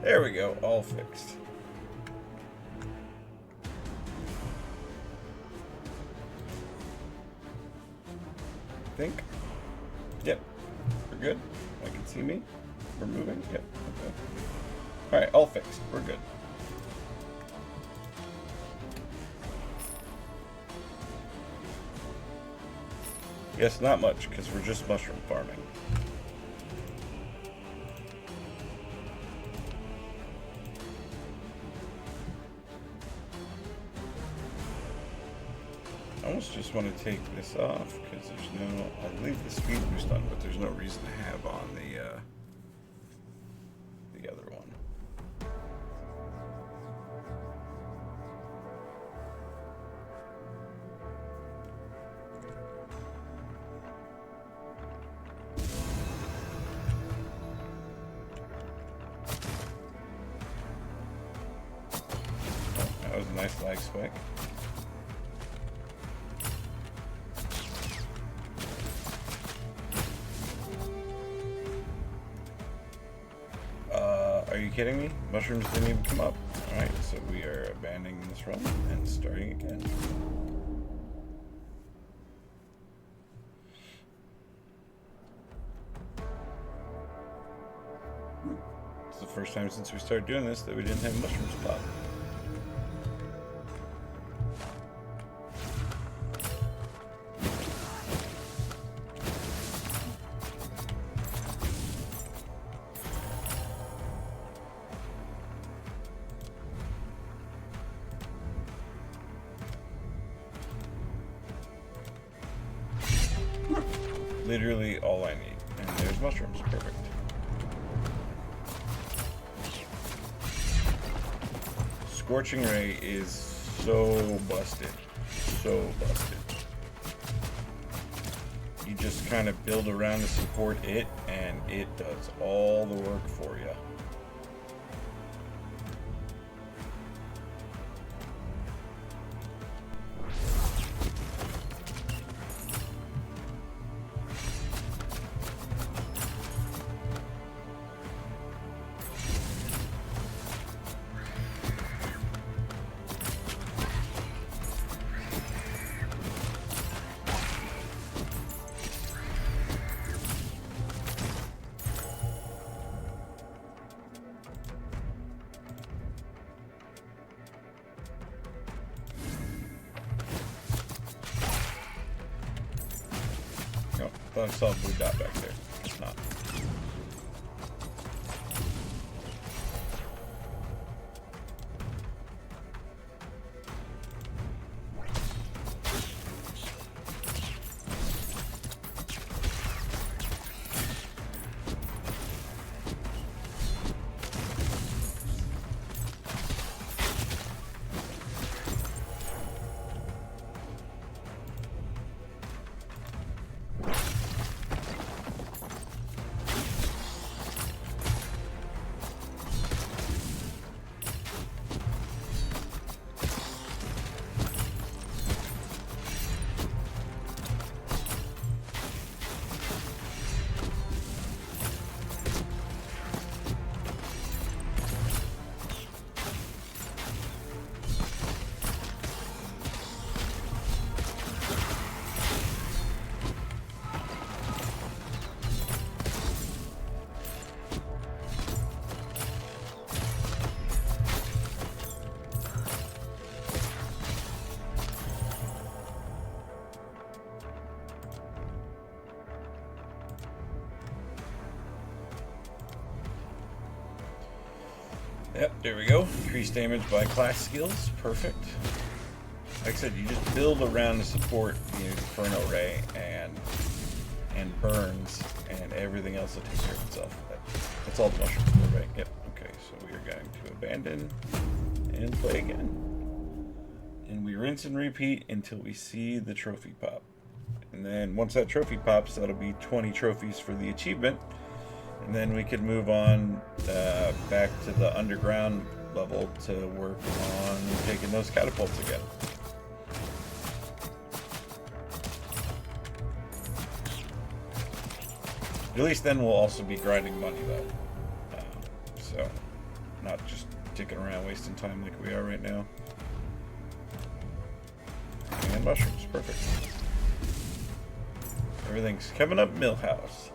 There we go, all fixed. I think. Yep, we're good. I can see me. We're moving. Yep. Okay. All right, all fixed. We're good. Yes, not much, because we're just mushroom farming. I almost just want to take this off, because there's no... I'll leave the speed boost on, but there's no reason to have on the other one. That was a nice lag spike. Are you kidding me? Mushrooms didn't even come up. Alright, so we are abandoning this run and starting again. It's the first time since we started doing this that we didn't have mushrooms pop. Literally all I need. And there's mushrooms. Perfect. Scorching Ray is so busted. So busted. You just kind of build around to support it, and it does all the work for you. I thought I saw a blue dot back there. It's not. Yep, there we go. Increased damage by class skills. Perfect. Like I said, you just build around to support the Inferno Ray and burns, and everything else will take care of itself. That's all the mushrooms for, right? Yep. Okay, so we are going to abandon and play again. And we rinse and repeat until we see the trophy pop. And then once that trophy pops, that'll be 20 trophies for the achievement. And then we could move on back to the underground level to work on taking those catapults again. At least then we'll also be grinding money though. So not just dicking around wasting time like we are right now. And mushrooms, perfect. Everything's coming up Millhouse.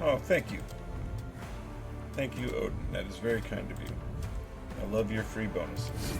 Oh, thank you. Thank you, Odin. That is very kind of you. I love your free bonuses.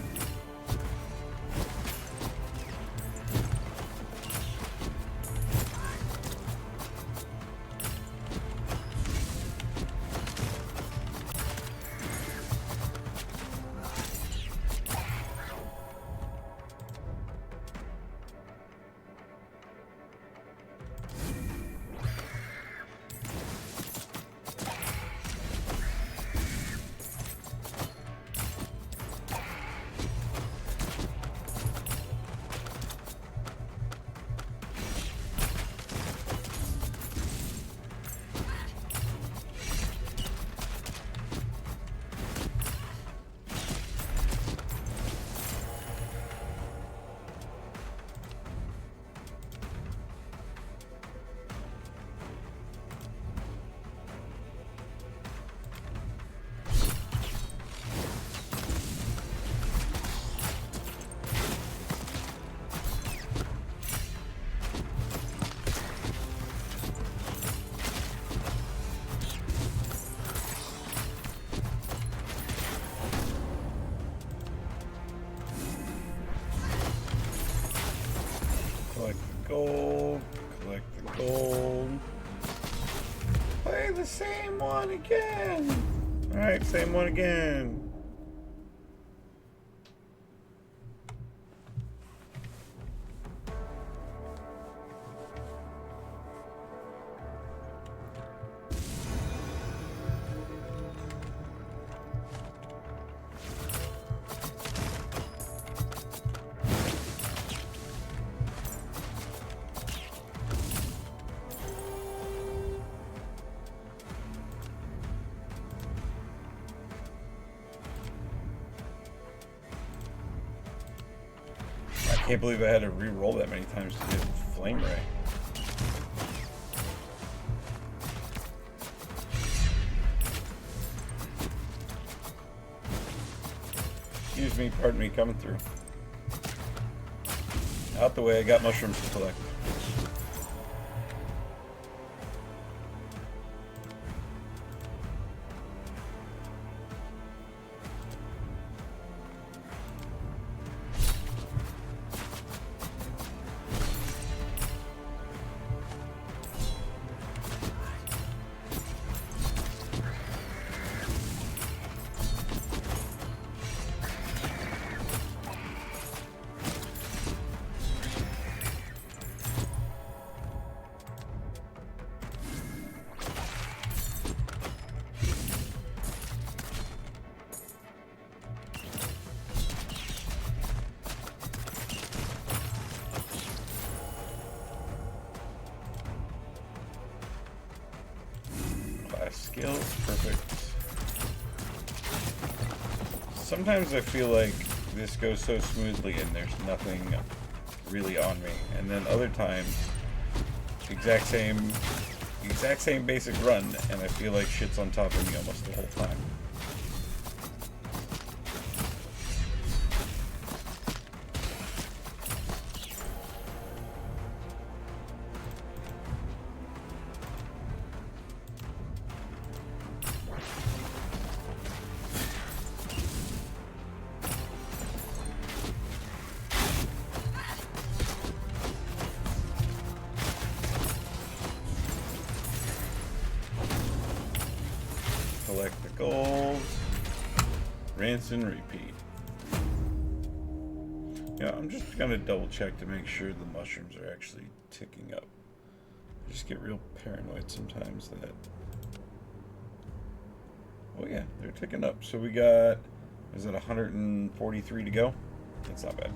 Collect the gold, collect the gold. Play the same one again. Alright, same one again. I can't believe I had to re-roll that many times to get Flame Ray. Excuse me, pardon me, coming through. Out the way, I got mushrooms to collect. Skills, perfect. Sometimes I feel like this goes so smoothly and there's nothing really on me, and then other times, exact same basic run, and I feel like shit's on top of me almost the whole time. Collect the gold, rinse and repeat. Yeah, I'm just gonna double check to make sure the mushrooms are actually ticking up. I just get real paranoid sometimes that, oh yeah, they're ticking up. So we got, is it 143 to go? That's not bad.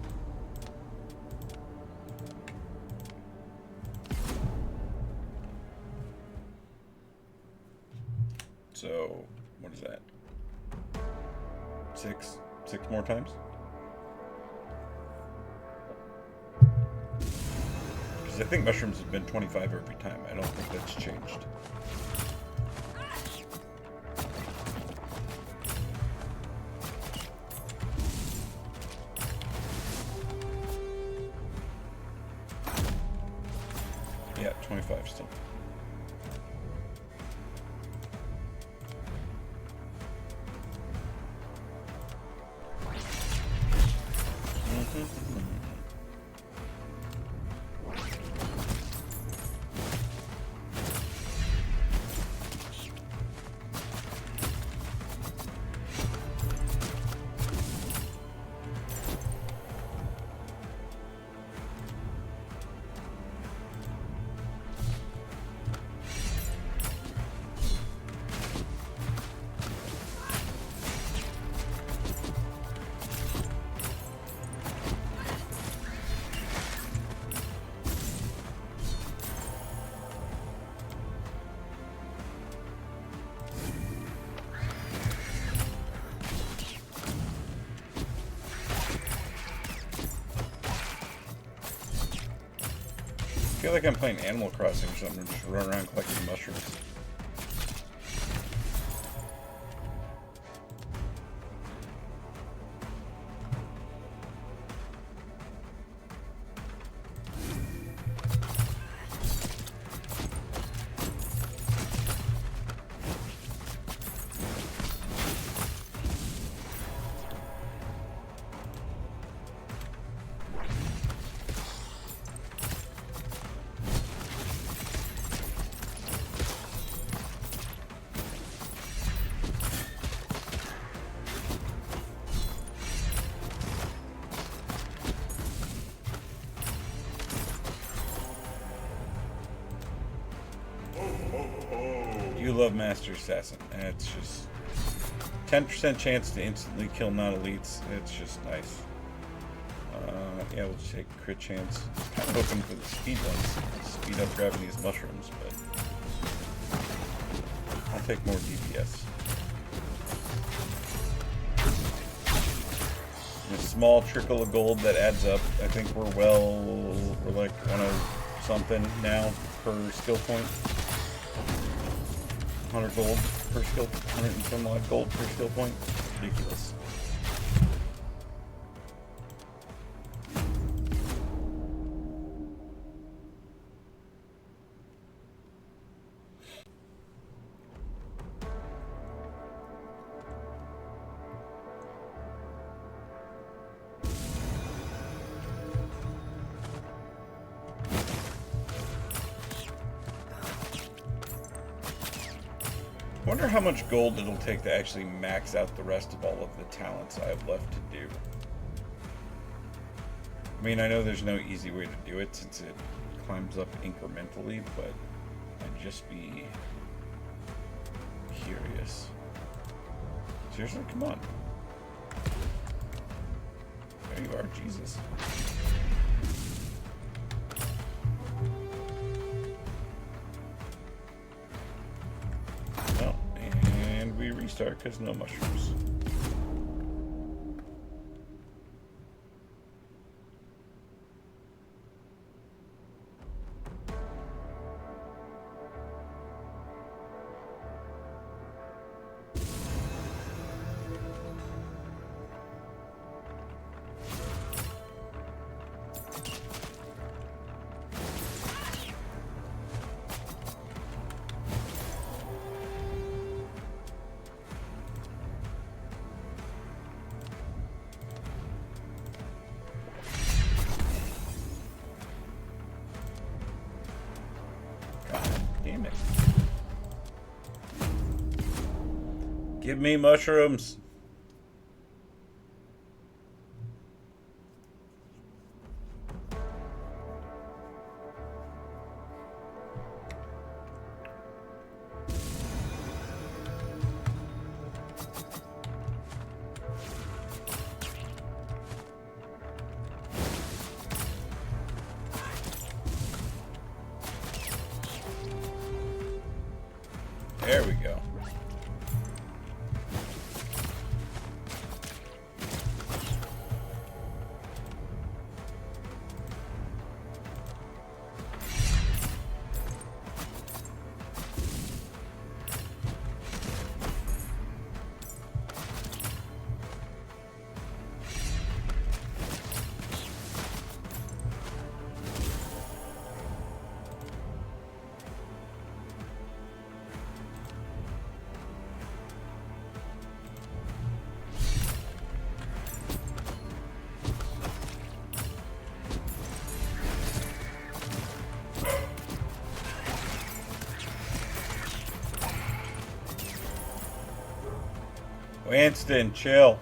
So, what is that? Six more times? Because I think mushrooms have been 25 every time. I don't think that's changed. Yeah, 25 still. I feel like I'm playing Animal Crossing or something, just run around collecting mushrooms. You love Master Assassin, and it's just 10% chance to instantly kill non-elites. It's just nice. Yeah, we'll just take a crit chance. Kind of hoping for the speed ones, speed up grabbing these mushrooms, but I'll take more DPS. A small trickle of gold that adds up. I think we're like 100 something now per skill point. 100 gold per skill, 100 and some odd gold per skill point. Ridiculous. I wonder how much gold it'll take to actually max out the rest of all of the talents I have left to do. I mean, I know there's no easy way to do it since it climbs up incrementally, but I'd just be curious. Seriously, come on. There you are, Jesus. We restart because no mushrooms. Damn it. Give me mushrooms. There we go. Winston, chill.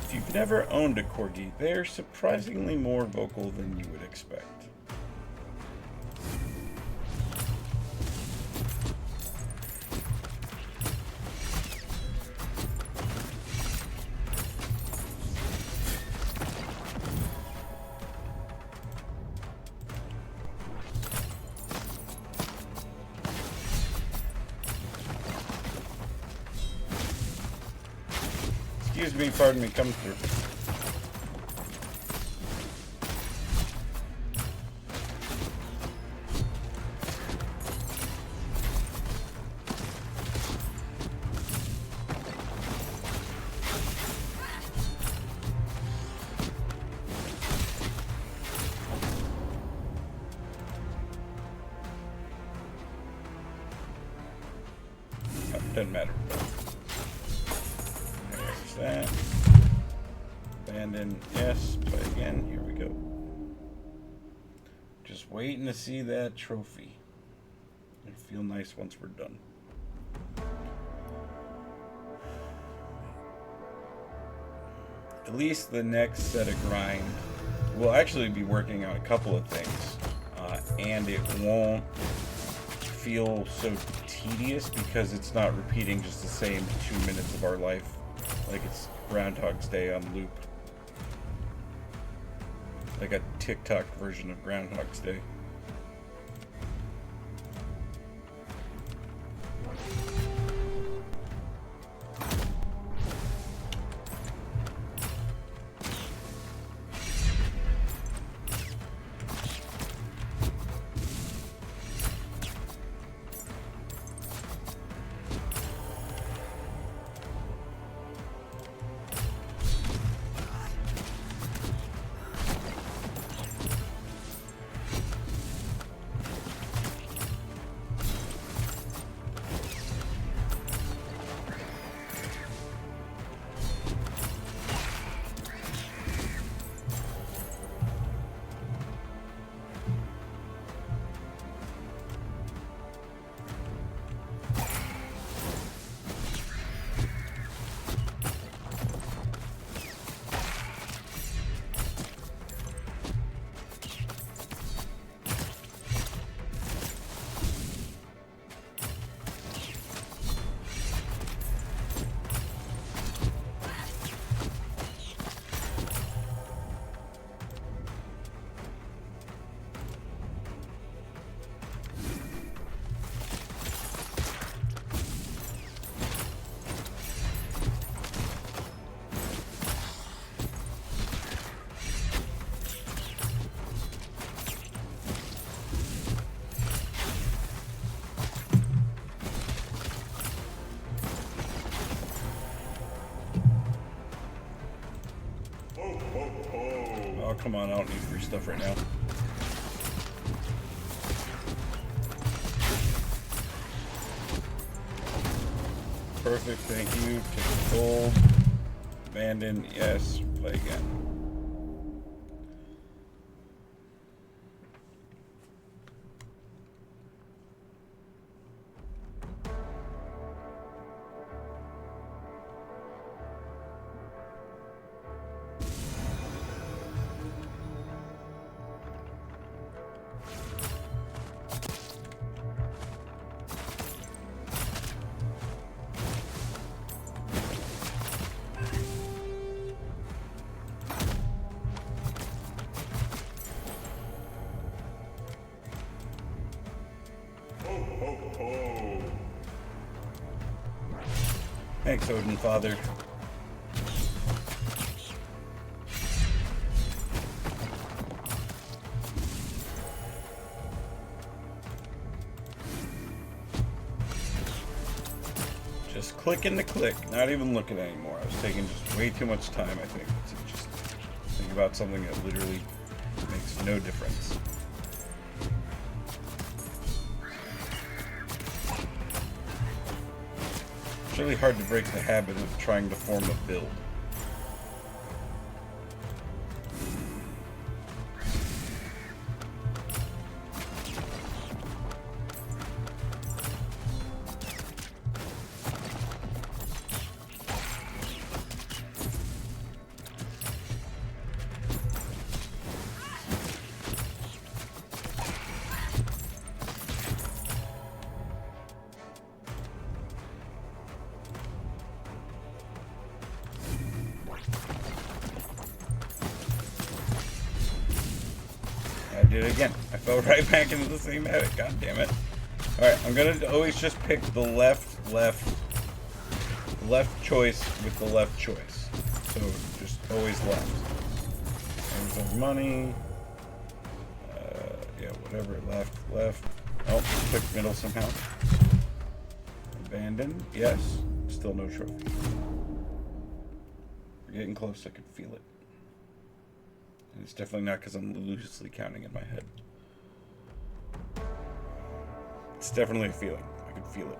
If you've never owned a corgi, they're surprisingly more vocal than you would expect. Excuse me, pardon me, come through. Oh, doesn't matter. That. Abandon, yes, play again, here we go. Just waiting to see that trophy. It'll feel nice once we're done. At least the next set of grind, we'll actually be working on a couple of things, and it won't feel so tedious because it's not repeating just the same 2 minutes of our life. Like it's Groundhog's Day on loop. Like a TikTok version of Groundhog's Day. Oh, come on, I don't need free stuff right now. Perfect, thank you. Take the gold. Abandon, yes. Play again. Thanks, Odin Father. Just clicking the click, not even looking anymore. I was taking just way too much time, I think, to just think about something that literally makes no difference. It's really hard to break the habit of trying to form a build. did it again. I fell right back into the same habit. God damn it. Alright, I'm gonna always just pick the left choice with the left choice. So just always left. There's our money. Yeah, whatever. Left. Oh, click middle somehow. Abandon. Yes. Still no trophy. We're getting close. I can feel it. And it's definitely not because I'm loosely counting in my head. It's definitely a feeling. I can feel it.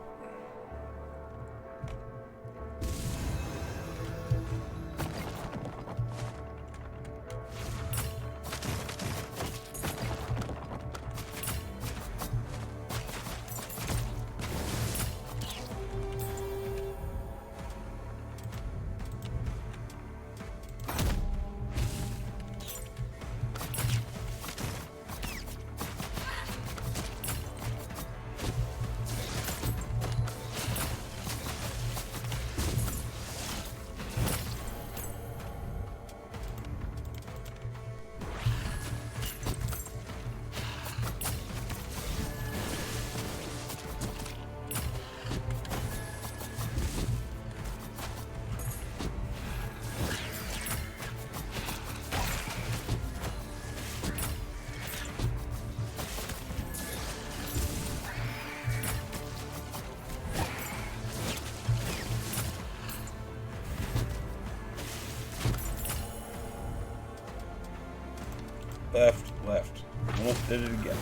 Left. Almost did it again.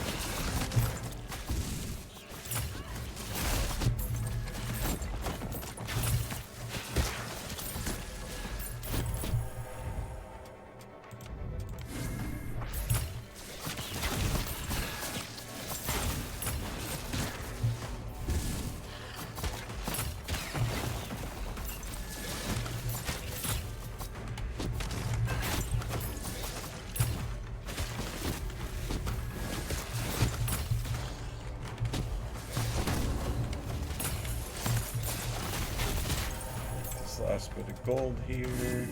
Last bit of gold here.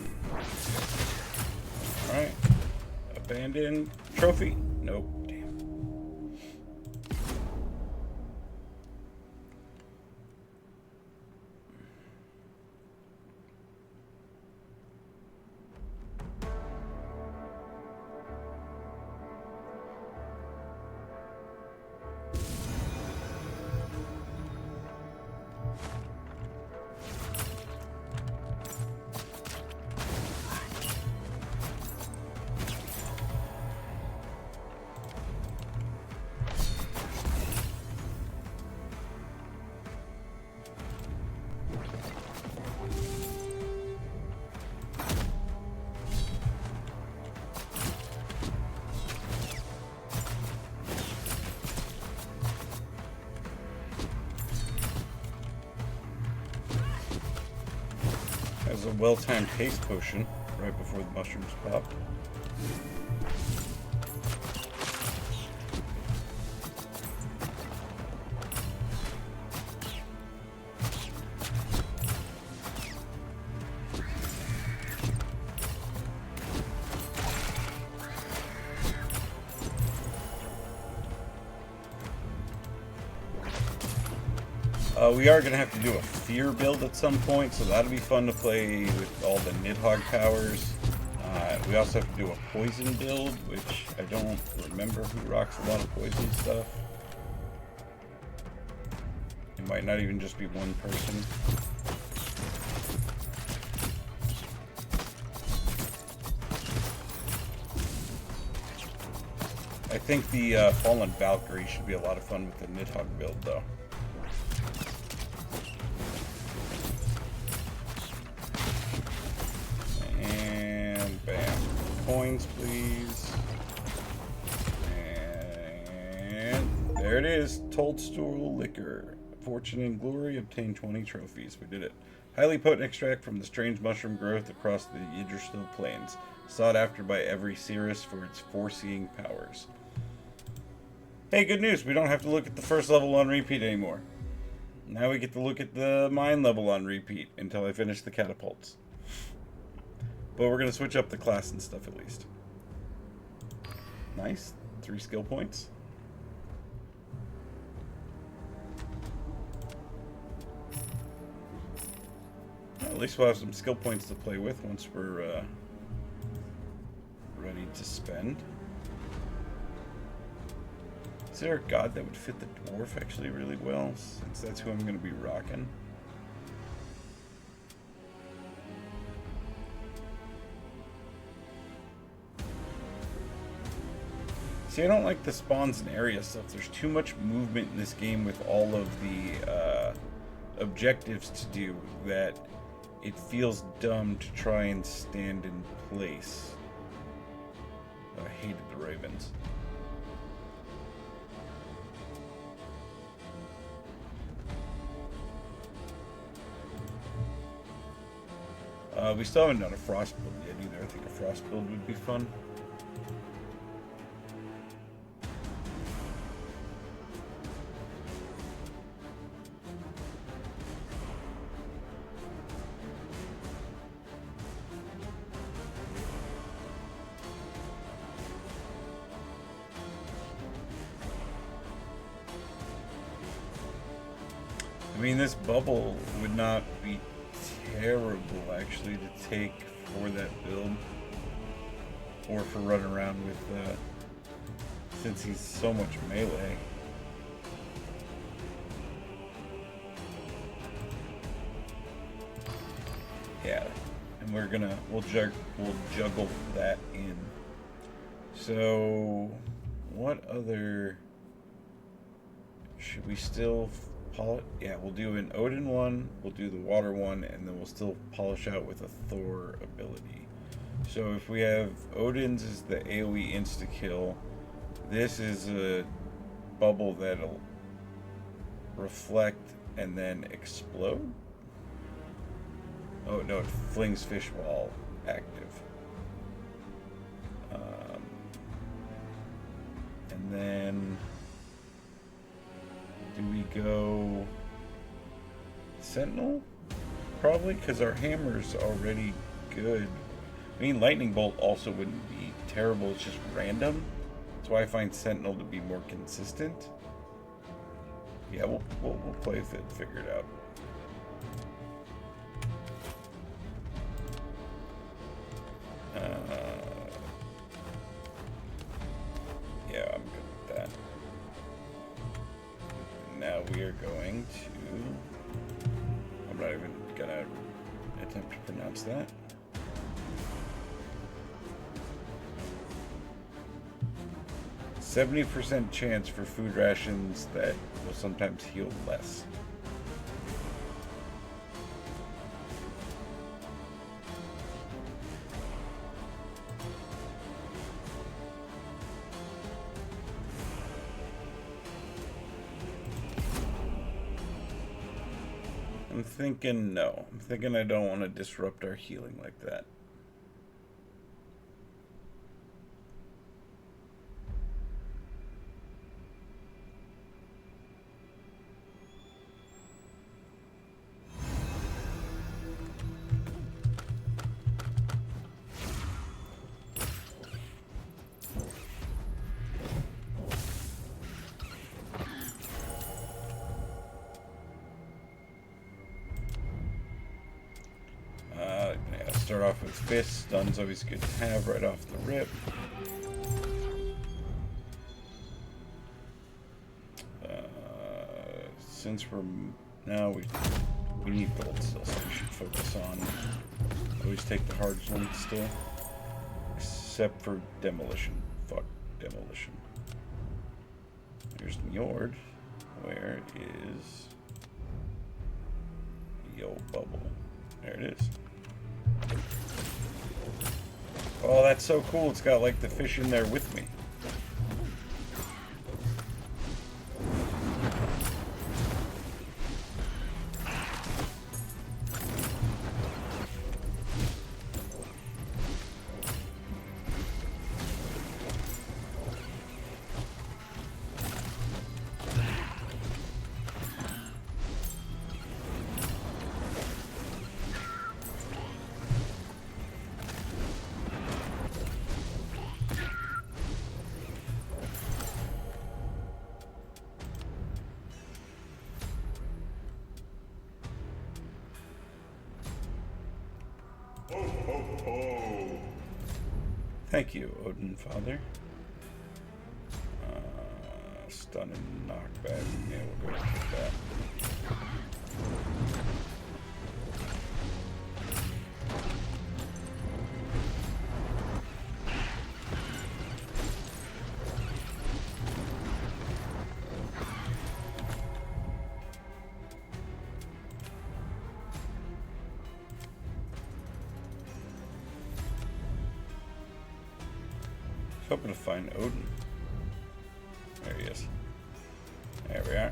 Alright. Abandon. Trophy. Nope. Damn. A well-timed haste potion right before the mushrooms pop. We are going to have to do a fear build at some point, so that'll be fun to play with all the Nidhogg powers. We also have to do a poison build, which I don't remember who rocks a lot of poison stuff. It might not even just be one person. I think the Fallen Valkyrie should be a lot of fun with the Nidhogg build, though. Coins, please. And there it is. Toadstool Liquor. Fortune and Glory. Obtain 20 trophies. We did it. Highly potent extract from the strange mushroom growth across the Yggdrasil plains. Sought after by every Cirrus for its foreseeing powers. Hey, good news. We don't have to look at the first level on repeat anymore. Now we get to look at the mine level on repeat until I finish the catapults. But we're going to switch up the class and stuff at least. Nice. 3 skill points. Well, at least we'll have some skill points to play with once we're ready to spend. Is there a god that would fit the dwarf actually really well, since that's who I'm going to be rocking? See, I don't like the spawns and area stuff. There's too much movement in this game with all of the objectives to do that it feels dumb to try and stand in place. Oh, I hated the ravens. We still haven't done a frost build yet either. I think a frost build would be fun. I mean, this bubble would not be terrible actually to take for that build, or for running around with since he's so much melee. Yeah, and we'll juggle that in. So what other should we still yeah, we'll do an Odin one, we'll do the water one, and then we'll still polish out with a Thor ability. So if we have Odin's is the AoE insta-kill, this is a bubble that'll reflect and then explode? Oh no, it flings fish while active. And then do we go Sentinel? Probably, because our hammer's already good. I mean, Lightning Bolt also wouldn't be terrible, it's just random. That's why I find Sentinel to be more consistent. Yeah, we'll play with it, figure it out. Yeah, I'm good with that. Now we are going to... I'm not even gonna attempt to pronounce that. %70% chance for food rations that will sometimes heal less. I'm thinking no. I'm thinking I don't want to disrupt our healing like that. Start off with fists. Stun's always good to have right off the rip. Since we're now we need gold still, so we should focus on always take the hard ones still, except for demolition. Fuck demolition. Here's Njord. Where is yo bubble? There it is. Oh, that's so cool. It's got like the fish in there with me. Thank you, Odin Father. Stun and knockback. Yeah, we'll go with that. Hoping to find Odin. There he is. There we are.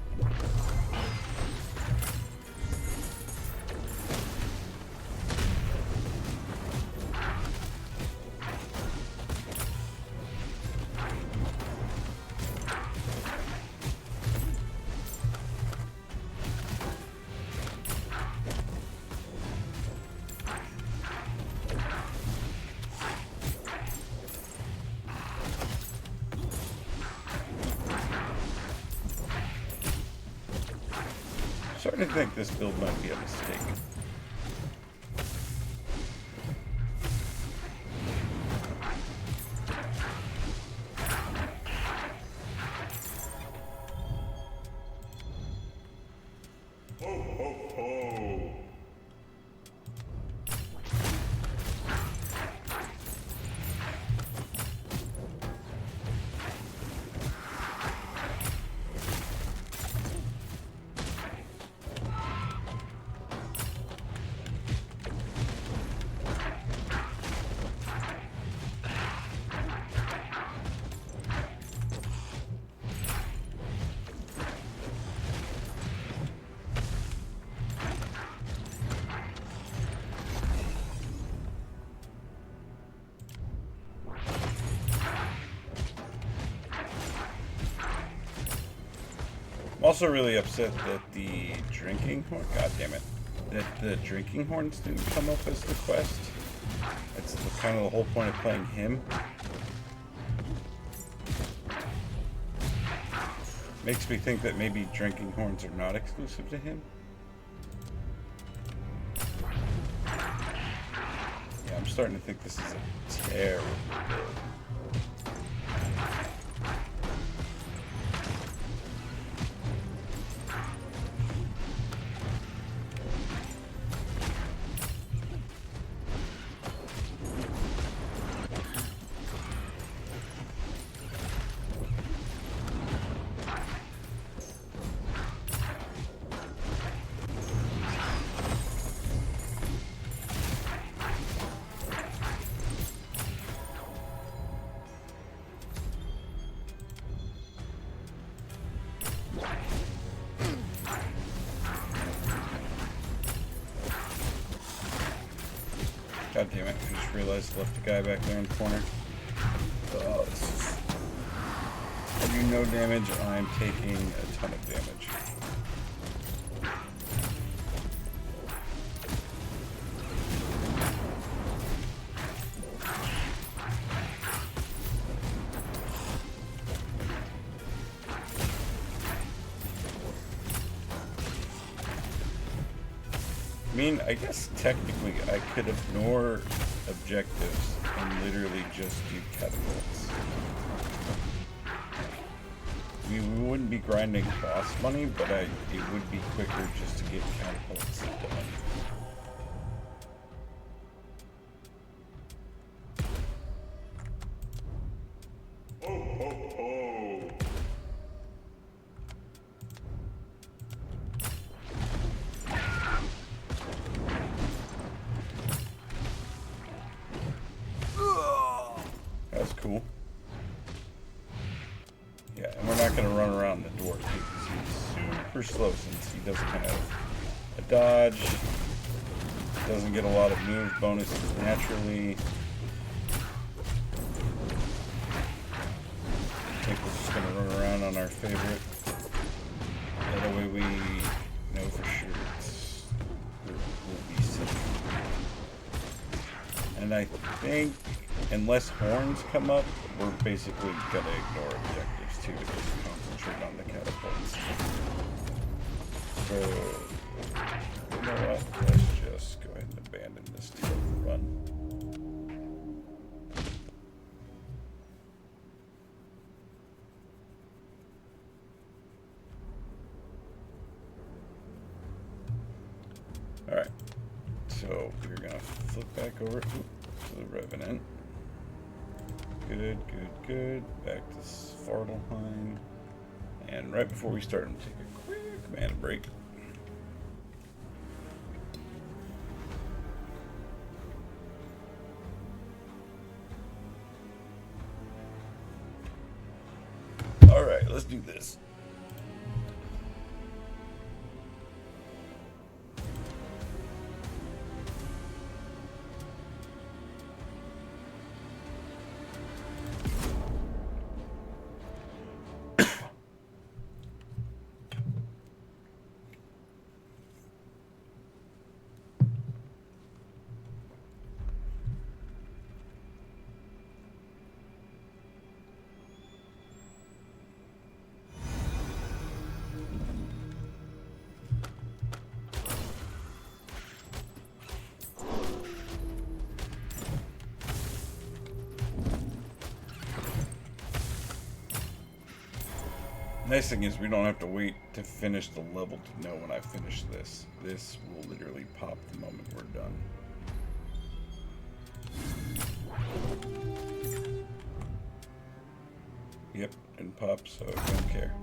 Starting to think this build might be a mistake. I'm also really upset that the drinking horn, god damn it, that the drinking horns didn't come up as the quest. That's kind of the whole point of playing him. Makes me think that maybe drinking horns are not exclusive to him. Yeah, I'm starting to think this is a terrible build. God damn it, I just realized I left the guy back there in the corner. Oh, this is... I do no damage, I'm taking a ton of damage. I mean, I guess technically I could ignore objectives and literally just do catapults. I mean, we wouldn't be grinding boss money, but it would be quicker just to get catapults done. That's cool. Yeah, and we're not going to run around the door because he's super slow since he doesn't have a dodge, doesn't get a lot of move bonuses naturally. I think we're just going to run around on our favorite. That way we know for sure we'll be safe. And I think, unless horns come up, we're basically going to ignore objectives too to just concentrate on the catapults. So, you know what? Let's just go ahead and abandon this to run. Alright. So we're going to flip back over to the Revenant. Good, good, good. Back to Svartalheim. And right before we start, I'm going to take a quick mana break. Alright, let's do this. Nice thing is we don't have to wait to finish the level to know when I finish this. This will literally pop the moment we're done. Yep, and pop, so I don't care.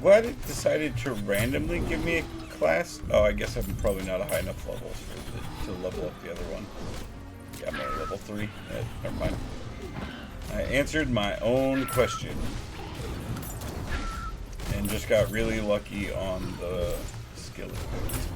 Glad it decided to randomly give me a class. Oh, I guess I'm probably not a high enough level to level up the other one. Got my level 3. Never mind. I answered my own question. And just got really lucky on the skill equipment.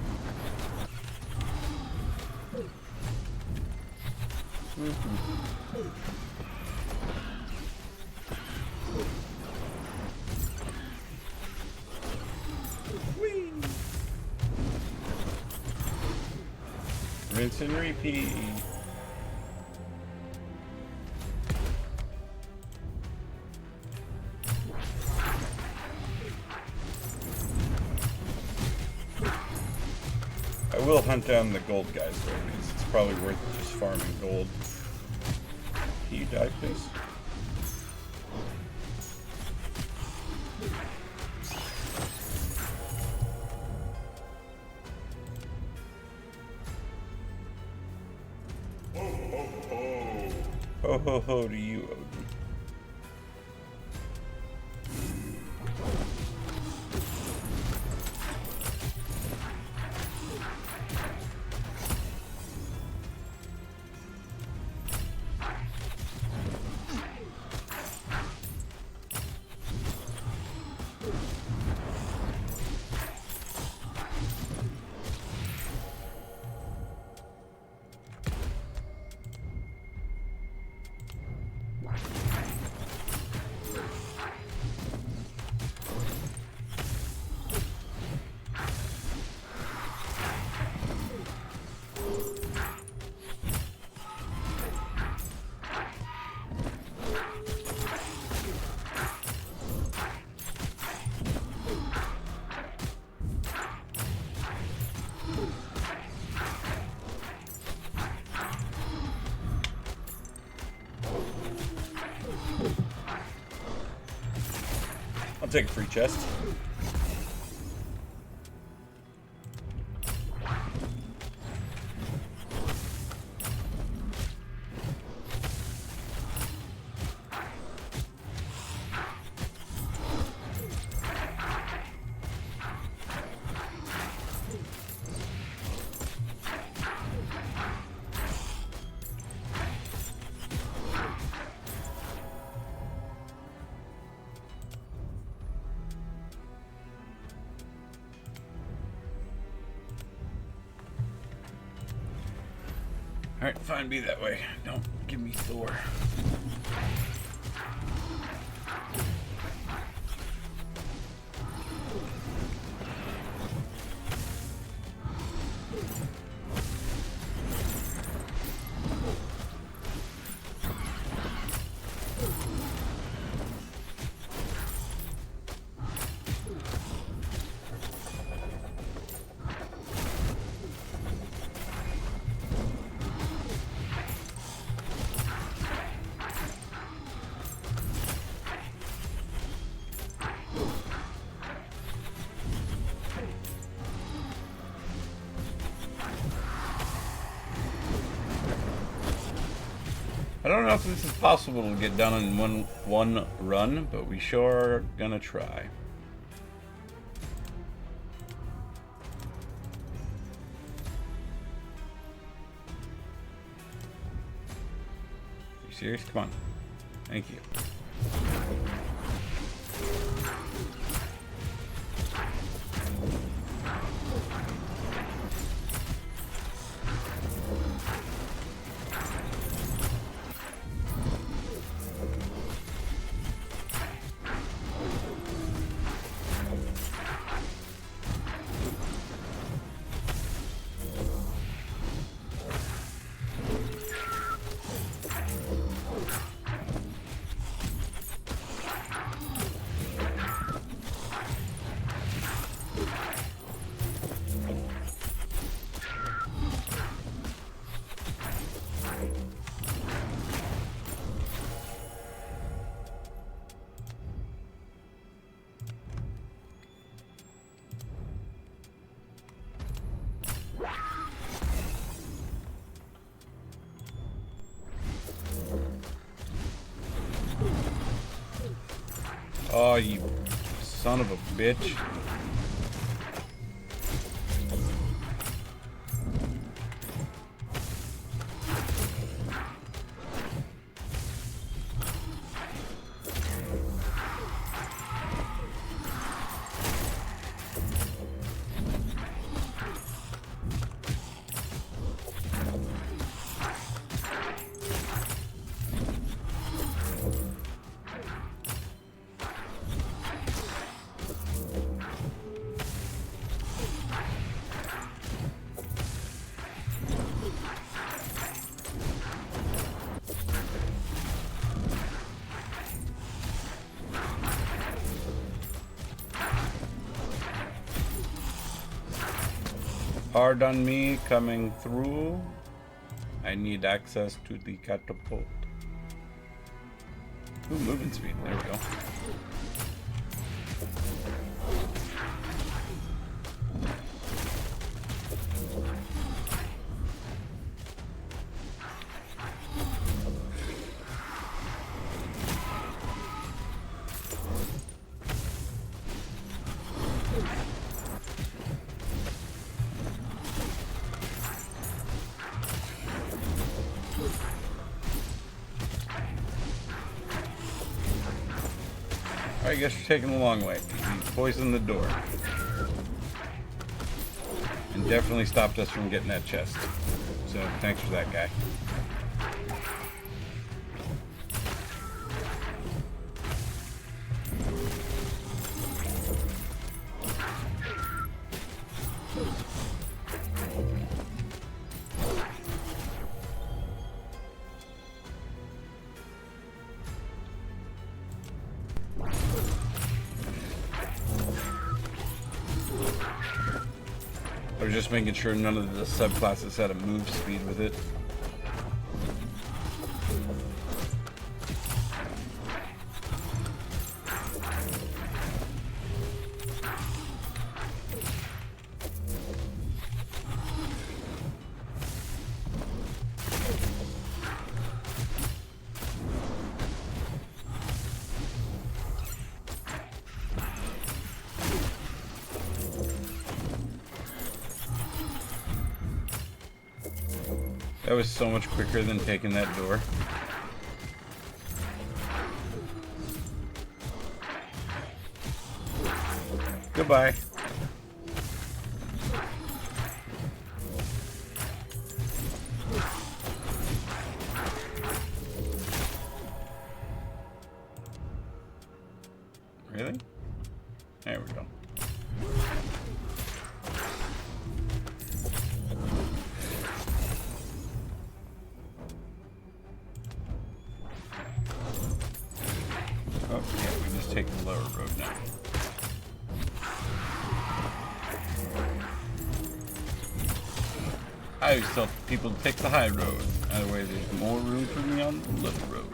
Rinse and repeat. I will hunt down the gold guys though, because it's probably worth just farming gold. Can you die, please? Ho ho ho to you, Odin. I'll take a free chest. Alright, fine, be that way. Don't give me Thor. I don't know if this is possible to get done in one run, but we sure are gonna try. You serious? Come on. Thank you. Oh, you son of a bitch. Pardon me coming through. I need access to the catapult. Ooh, movement speed. There we go. I guess you're taking the long way. You poisoned the door. And definitely stopped us from getting that chest. So thanks for that, guy. I was just making sure none of the subclasses had a move speed with it. That was so much quicker than taking that door. Goodbye. Really? There we go. Oh, yeah, we just take the lower road now. I always tell people to take the high road. Either way, there's more room for me on the little road.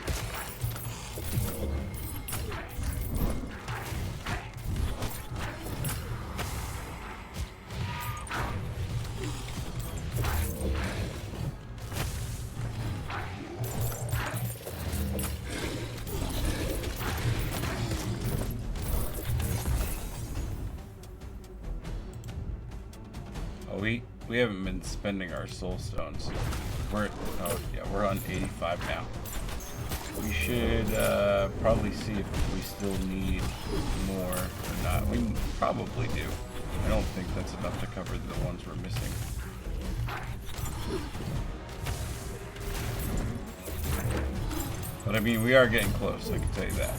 we haven't been spending our soul stones. We're on 85 now. We should probably see if we still need more or not. We probably do. I don't think that's enough to cover the ones we're missing. But I mean, we are getting close, I can tell you that.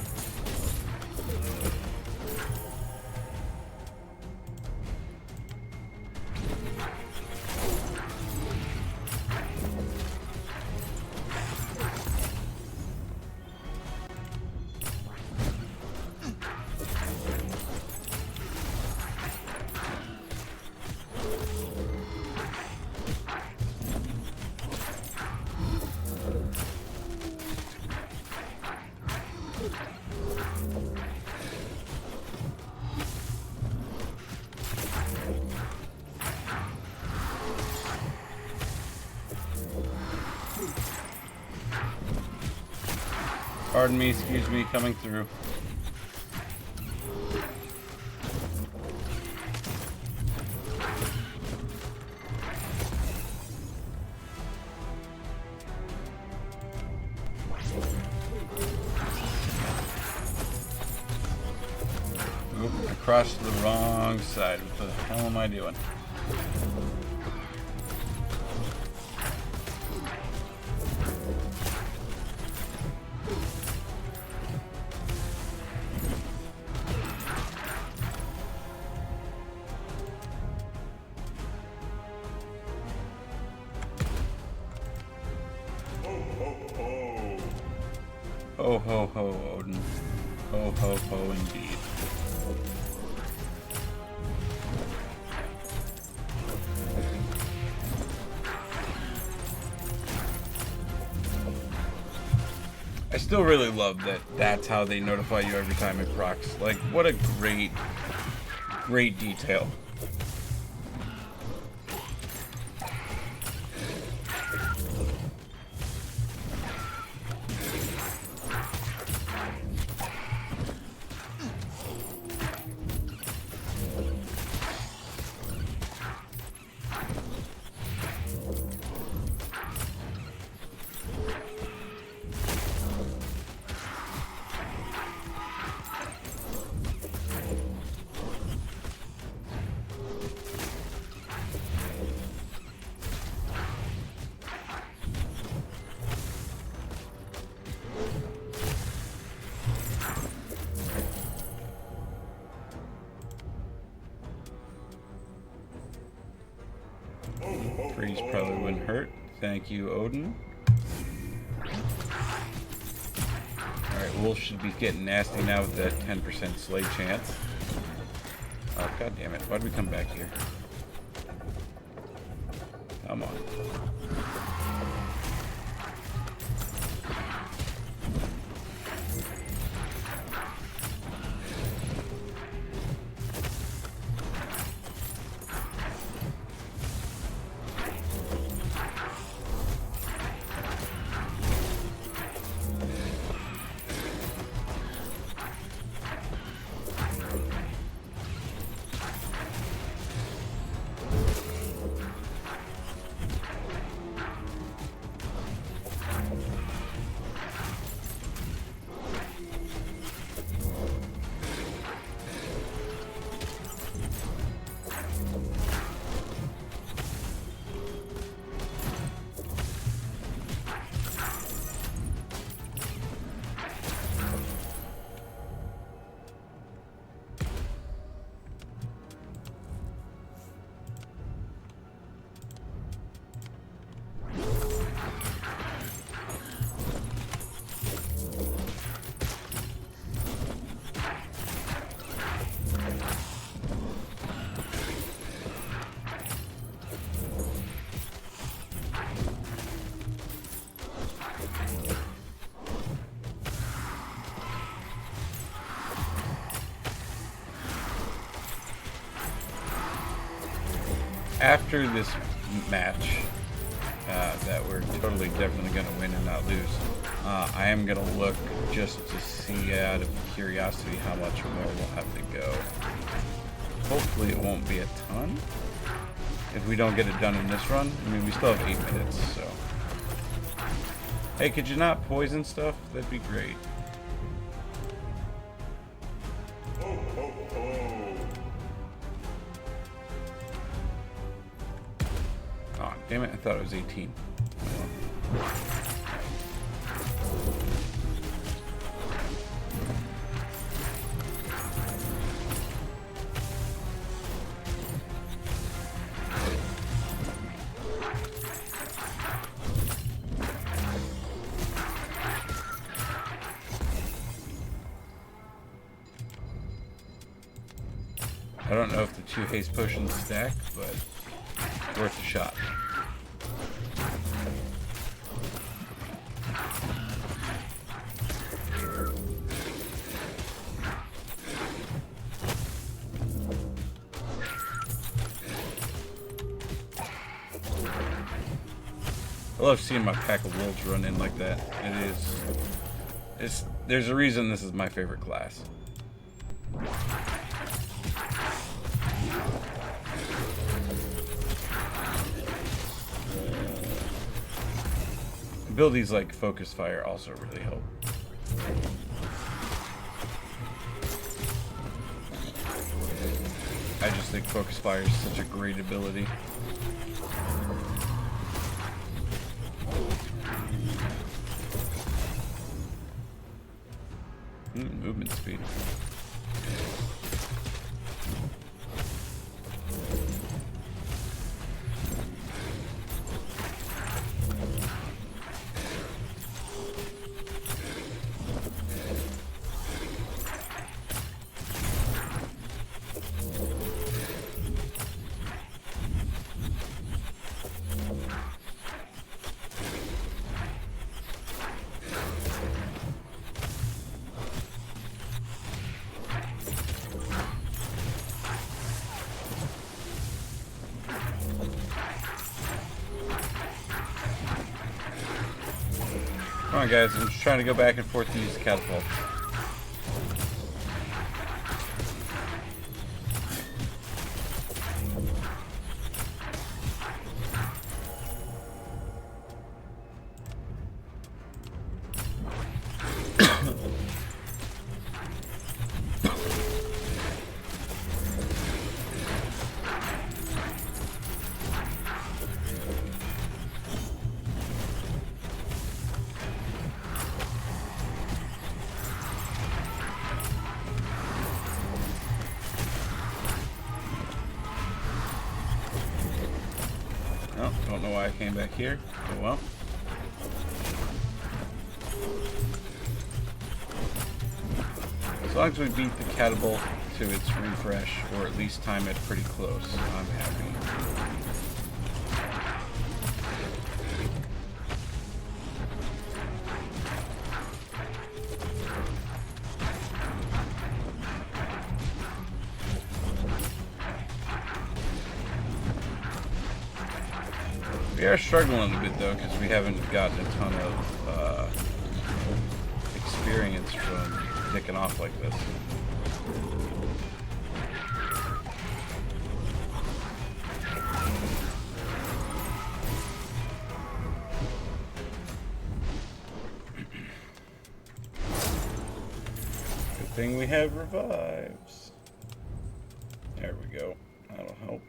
Pardon me, excuse me, coming through. Oop, I crossed the wrong side. What the hell am I doing? Ho ho ho, Odin. Ho ho ho indeed. I still really love that that's how they notify you every time it procs. Like, what a great detail. Freeze probably wouldn't hurt. Thank you, Odin. Alright, Wolf should be getting nasty now with that 10% slay chance. Oh, god damn it. Why'd we come back here? Come on. After this match, that we're totally definitely going to win and not lose, I am going to look just to see out of curiosity how much more we'll have to go. Hopefully it won't be a ton. if we don't get it done in this run. I mean, we still have 8 minutes, so. Hey, could you not poison stuff? That'd be great. Oh, damn it, I thought it was 18. I don't know if the 2 haste potions stack, but worth a shot. I love seeing my pack of wolves run in like that. There's a reason this is my favorite class. Abilities like Focus Fire also really help. I just think Focus Fire is such a great ability. Movement speed. Come on, guys. I'm just trying to go back and forth to use the catapult. Don't know why I came back here. Oh well. As long as we beat the catapult to its refresh, or at least time it pretty close, I'm happy. We are struggling a bit though, because we haven't gotten a ton of experience from picking off like this. Good thing we have revives. There we go. That'll help.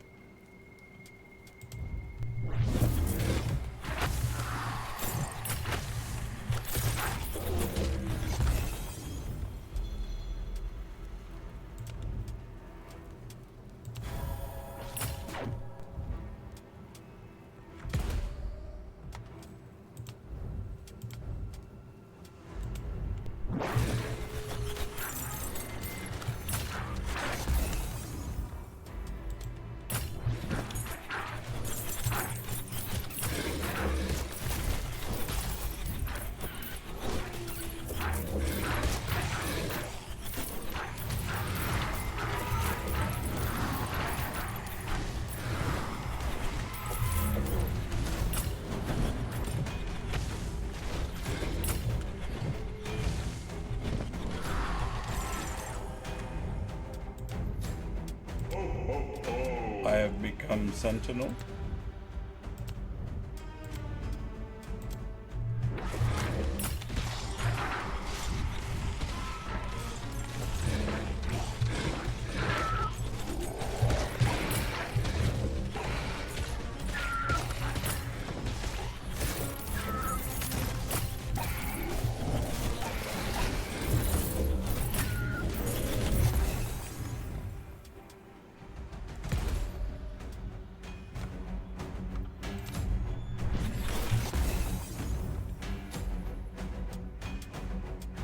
become Sentinel.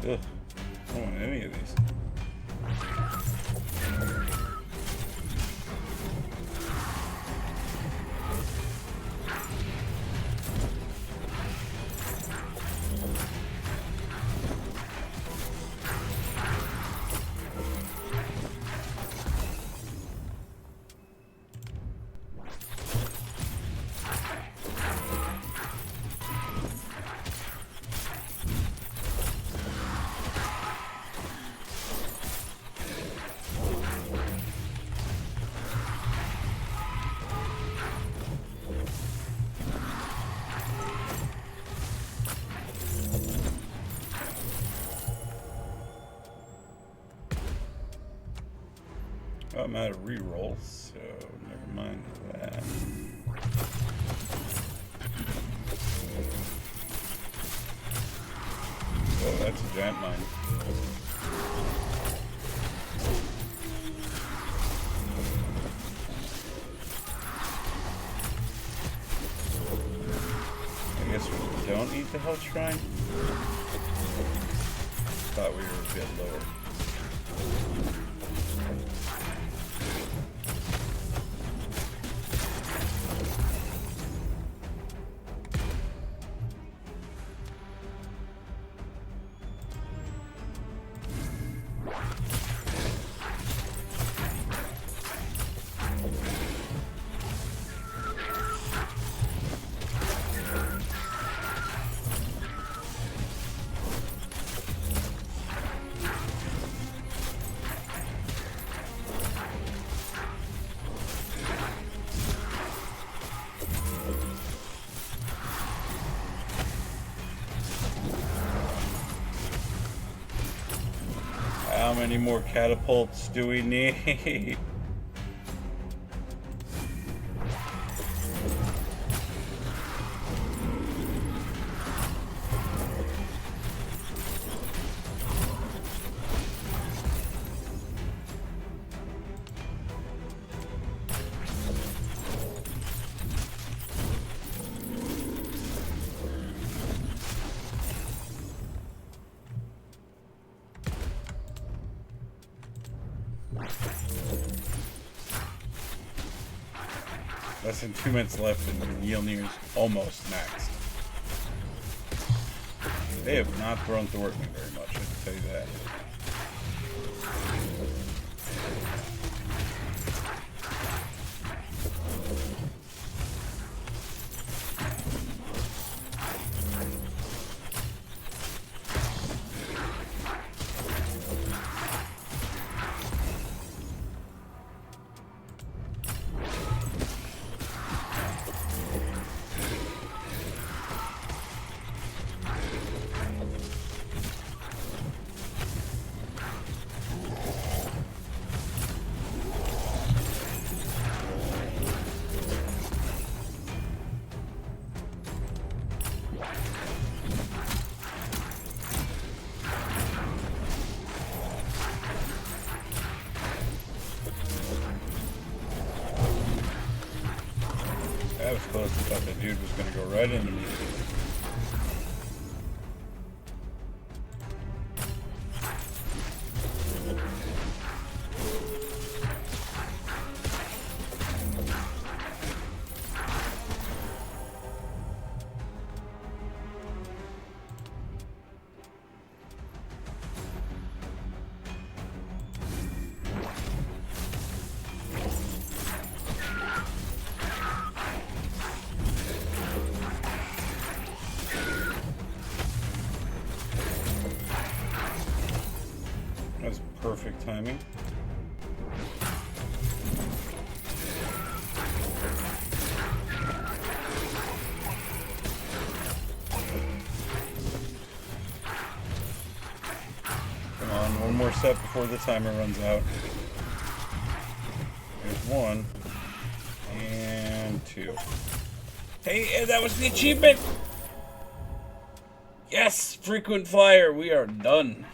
Ugh, I don't want any of these. Oh, I'm out of rerolls, so never mind that. Oh, that's a giant mine. I guess we don't need the health shrine. Thought we were a bit lower. How many more catapults do we need? Less than 2 minutes left and Mjolnir's almost maxed. They have not thrown thwart me very much, I can tell you that. That was close. I thought that dude was going to go right into me. That's perfect timing. one more set before the timer runs out. There's 1. And 2. Hey, and that was the achievement! Yes! Frequent flyer! We are done.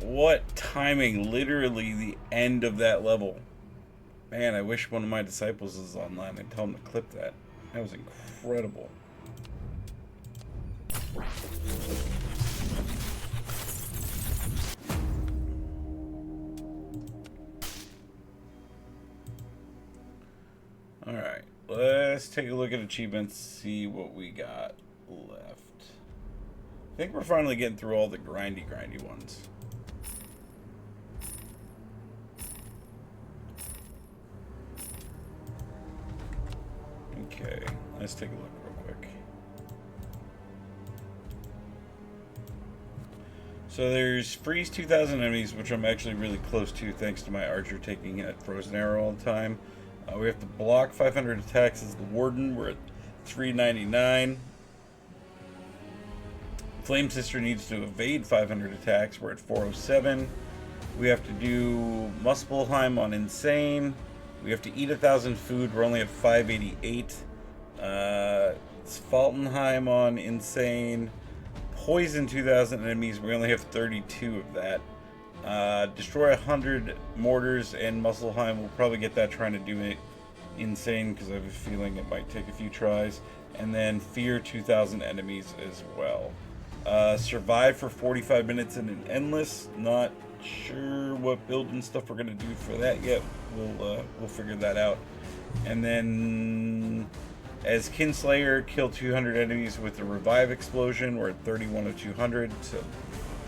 What timing. Literally the end of that level. Man, I wish one of my disciples was online. I'd tell him to clip that. That was incredible. Alright, let's take a look at achievements, see what we got left. I think we're finally getting through all the grindy ones. Okay, let's take a look real quick. So there's freeze 2,000 enemies, which I'm actually really close to thanks to my archer taking a frozen arrow all the time. We have to block 500 attacks as the warden. We're at 399. Flame Sister needs to evade 500 attacks. We're at 407. We have to do Muspelheim on Insane. We have to eat 1,000 food. We're only at 588. Svartalfheim on Insane. Poison 2,000 enemies. We only have 32 of that. Destroy 100 mortars, and Muspelheim will probably get that trying to do it insane because I have a feeling it might take a few tries. And then Fear 2,000 enemies as well. Survive for 45 minutes in an endless. Not sure what build and stuff we're gonna do for that yet. We'll figure that out. And then as Kinslayer, kill 200 enemies with a revive explosion. We're at 31 of 200, so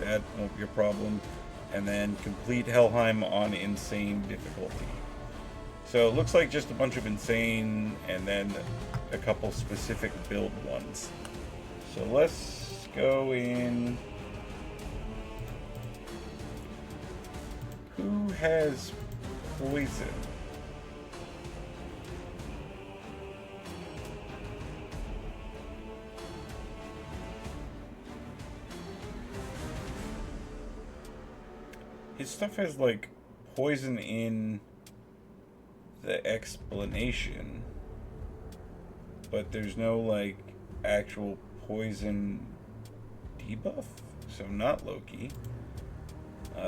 that won't be a problem. And then complete Helheim on insane difficulty. So it looks like just a bunch of insane and then a couple specific build ones. So let's go in. Who has poison? His stuff has like poison in the explanation, but there's no like actual poison debuff, so not Loki.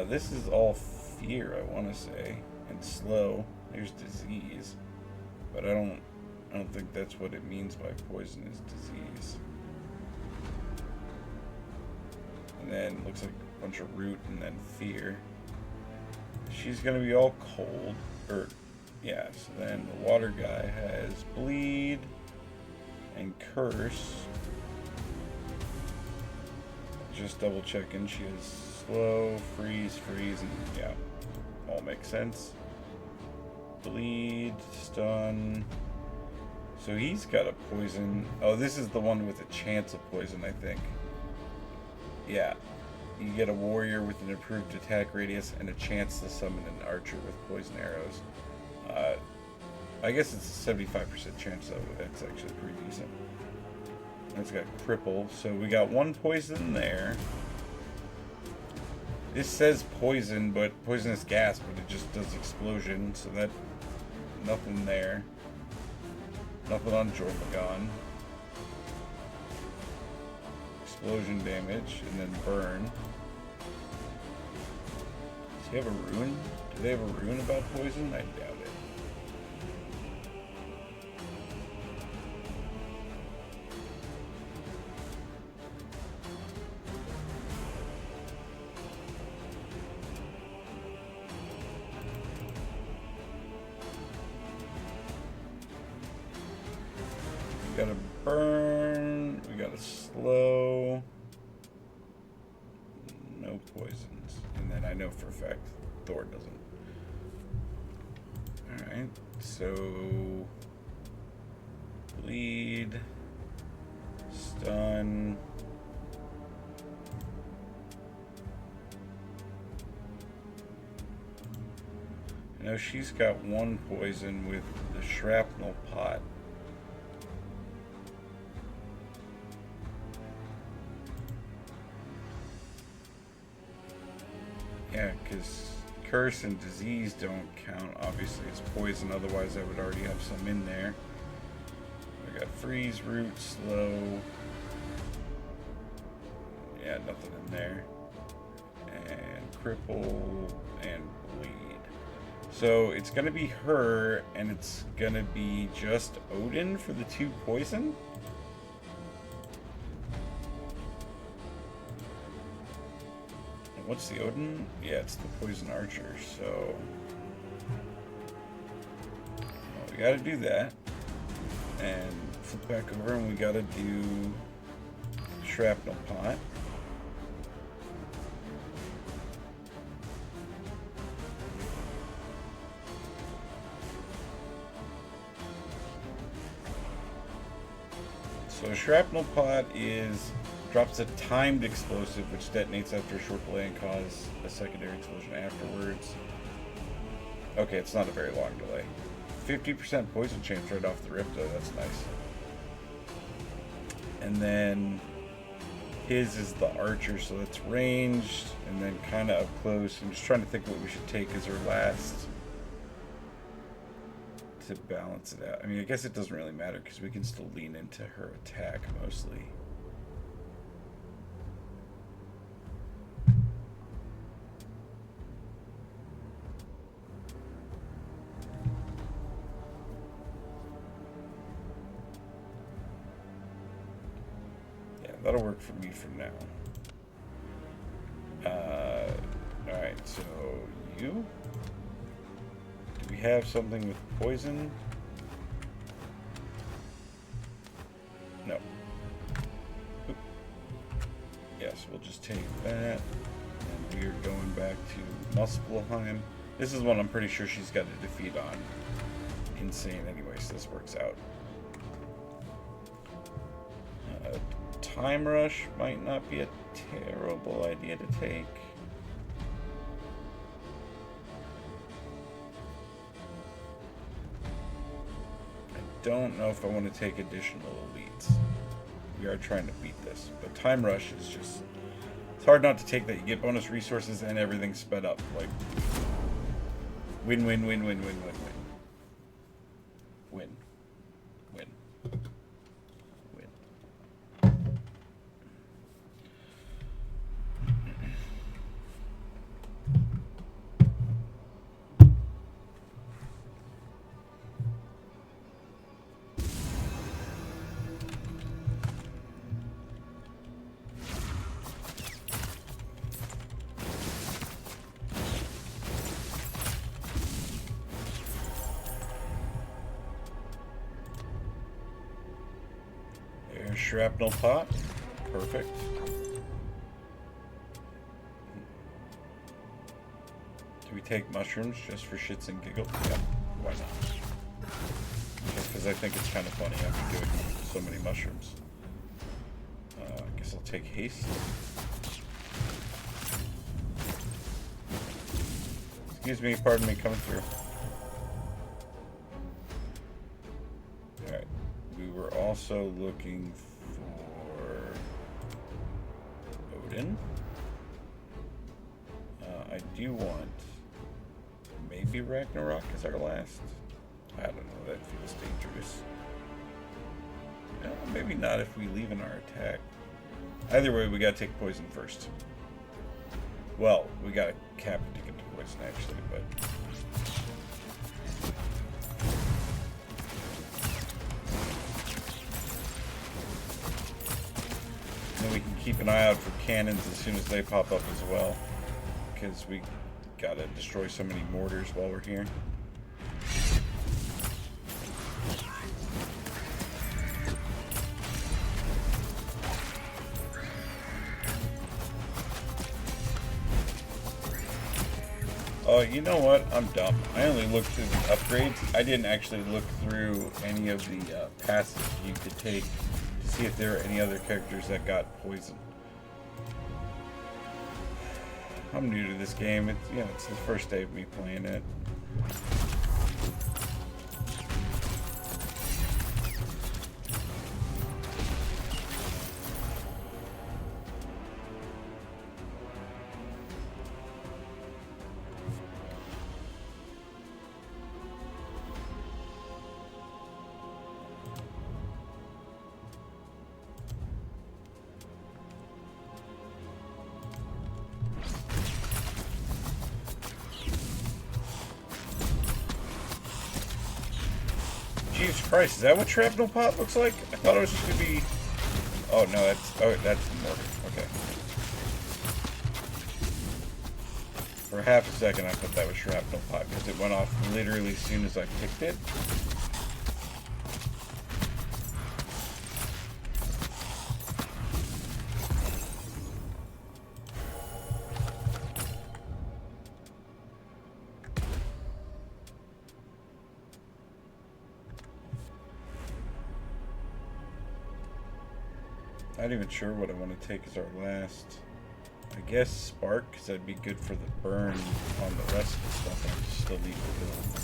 This is all fear, I want to say, and slow. There's disease, but I don't think that's what it means by poison is disease. And then looks like a bunch of root and then fear. She's gonna be all cold, or yeah. So then the water guy has bleed and curse. Just double checking. She has slow, freeze, and yeah, all makes sense. Bleed, stun. So he's got a poison. Oh, this is the one with a chance of poison, I think. Yeah. You get a warrior with an improved attack radius and a chance to summon an archer with poison arrows. I guess it's a 75% chance, though. That's actually pretty decent. It's got cripple, so we got one poison there. This says poison, but poisonous gas, but it just does explosion, so that nothing there. Nothing on Jormagon. Explosion damage, and then burn. Does he have a rune? Do they have a rune about poison? I doubt it. We got a burn, we got a slow, no poisons, and then I know for a fact Thor doesn't. Alright, so bleed, stun, I know she's got one poison with the shrapnel pot. Yeah, because curse and disease don't count. Obviously, it's poison. Otherwise, I would already have some in there. We got freeze, root, slow. Yeah, nothing in there. And cripple and bleed. So it's gonna be her, and it's gonna be just Odin for the 2 poison. What's the Odin? Yeah, it's the poison archer, so well, we gotta do that. And flip back over and we gotta do shrapnel pot. So shrapnel pot drops a timed explosive which detonates after a short delay and causes a secondary explosion afterwards. Okay, it's not a very long delay. 50% poison chance right off the rip though, that's nice. And then his is the archer, so that's ranged and then kind of up close. I'm just trying to think what we should take as our last to balance it out. I mean, I guess it doesn't really matter because we can still lean into her attack mostly. Yeah, that'll work for me for now. Alright, so you? Do we have something with poison? No. Oop. Yes, we'll just take that. And we're going back to Muspelheim. This is one I'm pretty sure she's got to defeat on Insane anyway, so this works out. Time Rush might not be a terrible idea to take. I don't know if I want to take additional elites. We are trying to beat this, but Time Rush is just, it's hard not to take that. You get bonus resources and everything's sped up. Like, win, win, win, win, win, win, win. Win. Win. Shrapnel pot. Perfect. Do we take mushrooms just for shits and giggles? Yeah, why not? Just because I think it's kind of funny after doing so many mushrooms. I guess I'll take haste. Excuse me, pardon me, coming through. Alright. We were also looking for Odin. I do want maybe Ragnarok as our last. I don't know, that feels dangerous. Maybe not if we leave in our attack. Either way, we gotta take poison first. Well, we gotta cap to get to poison actually, but then we can keep an eye out for cannons as soon as they pop up as well, because we gotta destroy so many mortars while we're here. Oh, you know what? I'm dumb. I only looked through the upgrades. I didn't actually look through any of the passes you could take to see if there are any other characters that got poisoned. I'm new to this game. It's the first day of me playing it. Jesus Christ, is that what shrapnel pot looks like? I thought it was just gonna be... Oh, no, that's the mortar. Okay. For half a second, I thought that was shrapnel pot, because it went off literally as soon as I picked it. Not even sure what I want to take as our last. I guess spark, because that'd be good for the burn on the rest of the stuff I still need to build.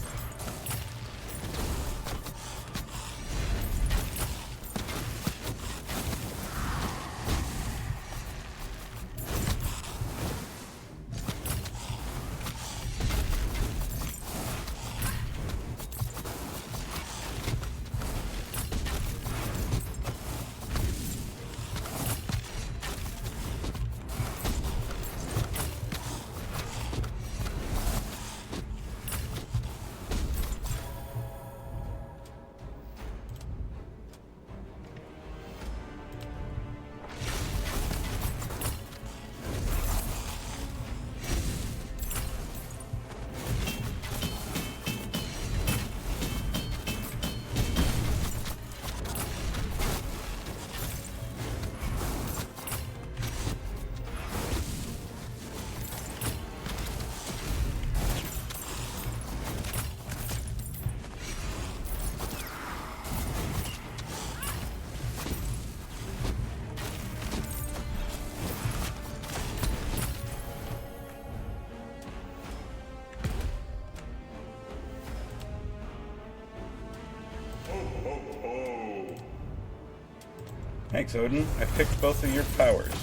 Thanks, Odin. I picked both of your powers.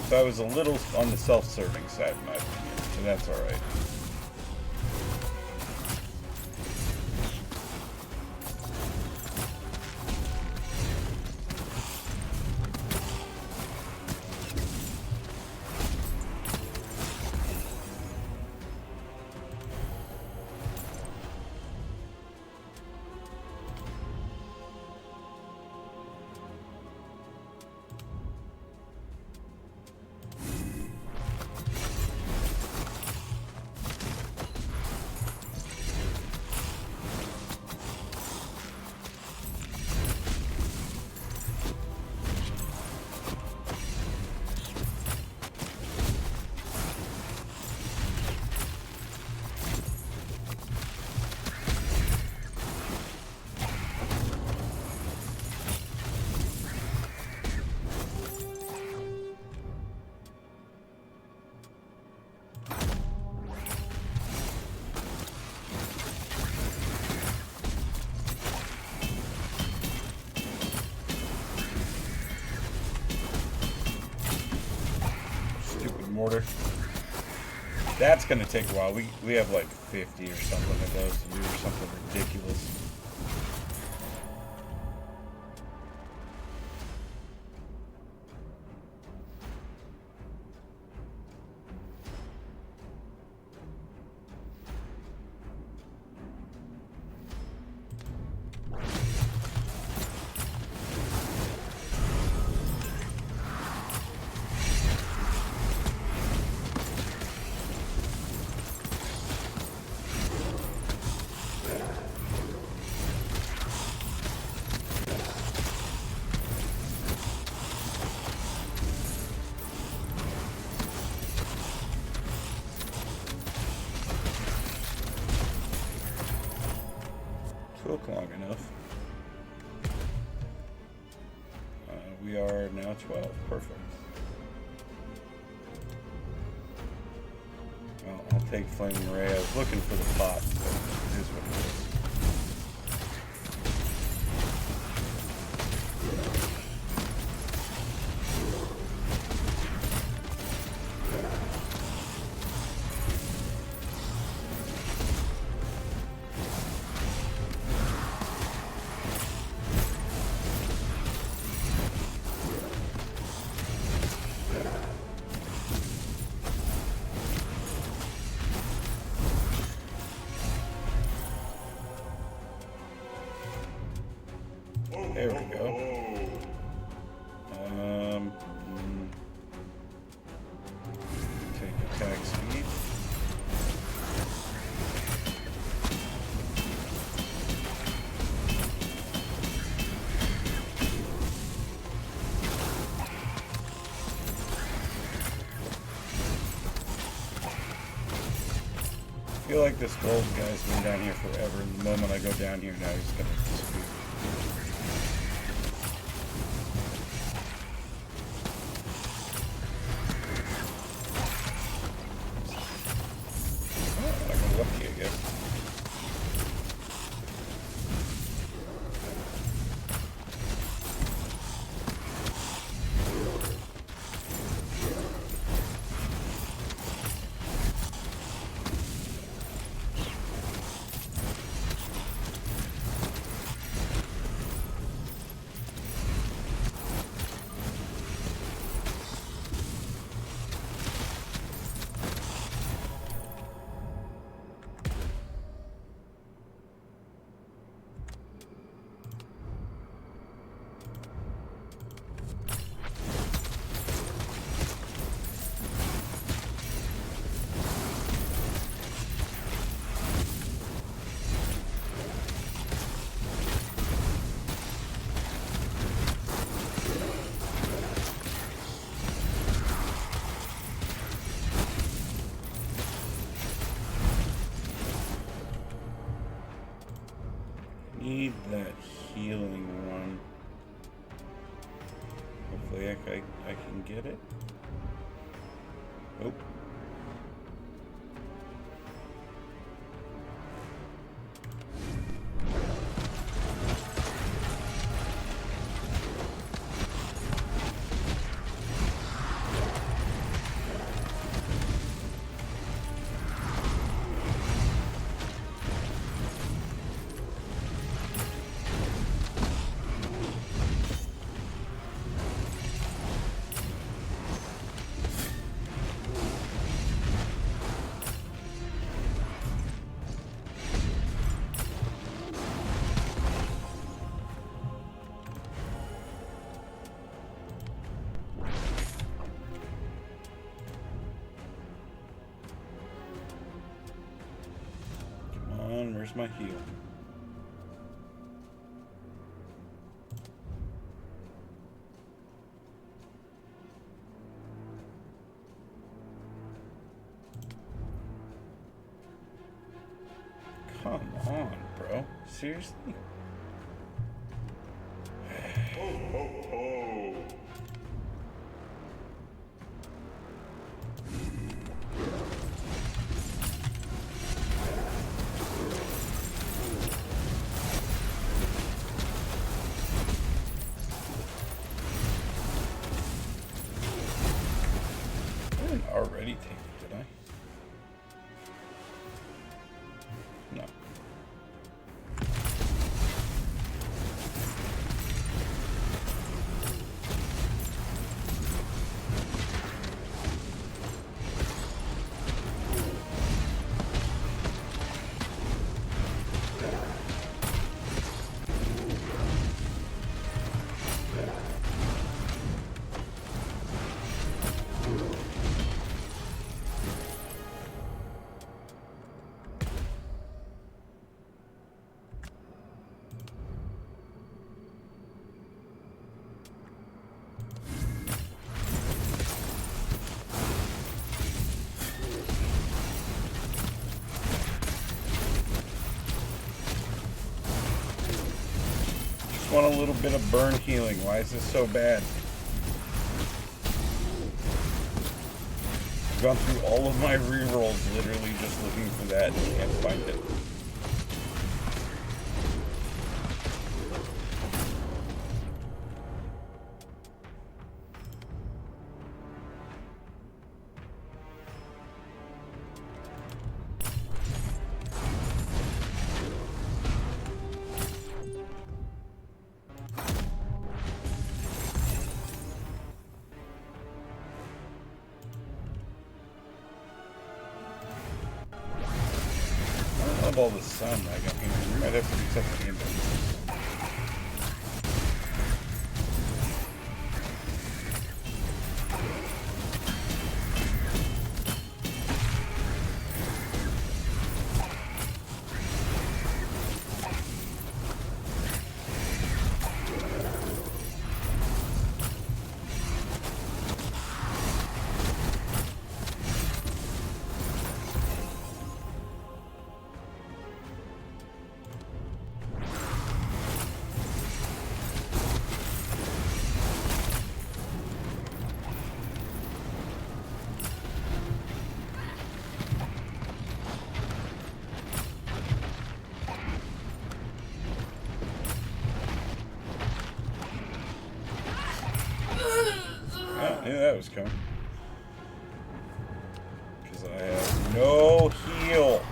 So I was a little on the self-serving side, in my opinion, so that's alright. Mortar. That's gonna take a while. We have like 50 or something of those to do, or something ridiculous. Took long enough. We are now 12. Perfect. Well, I'll take Flaming Ray. I was looking for the pot, but it is what it is. feel like this gold guy's been down here forever, and the moment I go down here now, he's gonna disappear. Oh, I go lucky, I guess. Need that healing one. Hopefully I can get it. Oh. Where's my heal? Come on, bro. Seriously? Ho, ho, ho. Already take it, did I? No. Want a little bit of burn healing. Why is this so bad? I've gone through all of my rerolls literally just looking for that and can't find it. All the sun, I might have to do something about this. I knew that was coming. Because I have no heal.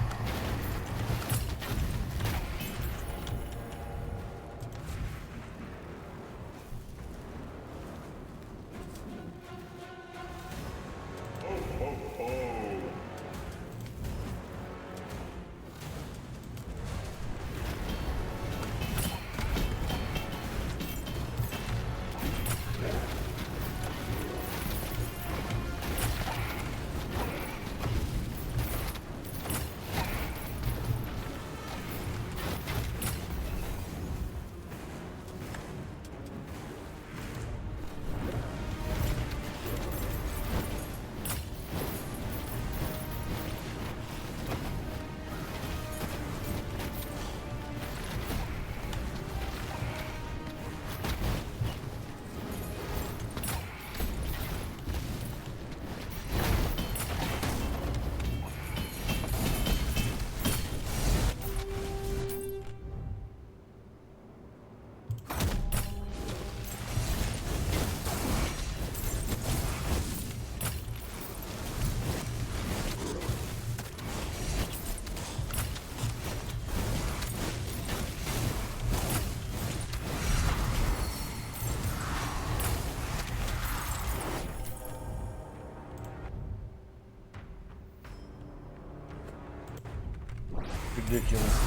Ridiculous.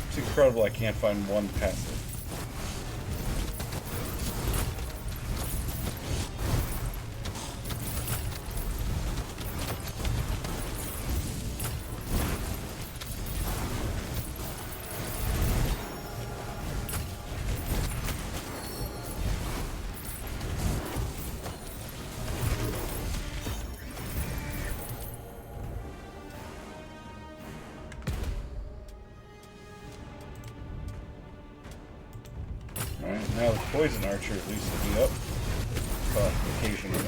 It's incredible I can't find one passive. Alright, now the poison archer at least will be up. Occasionally.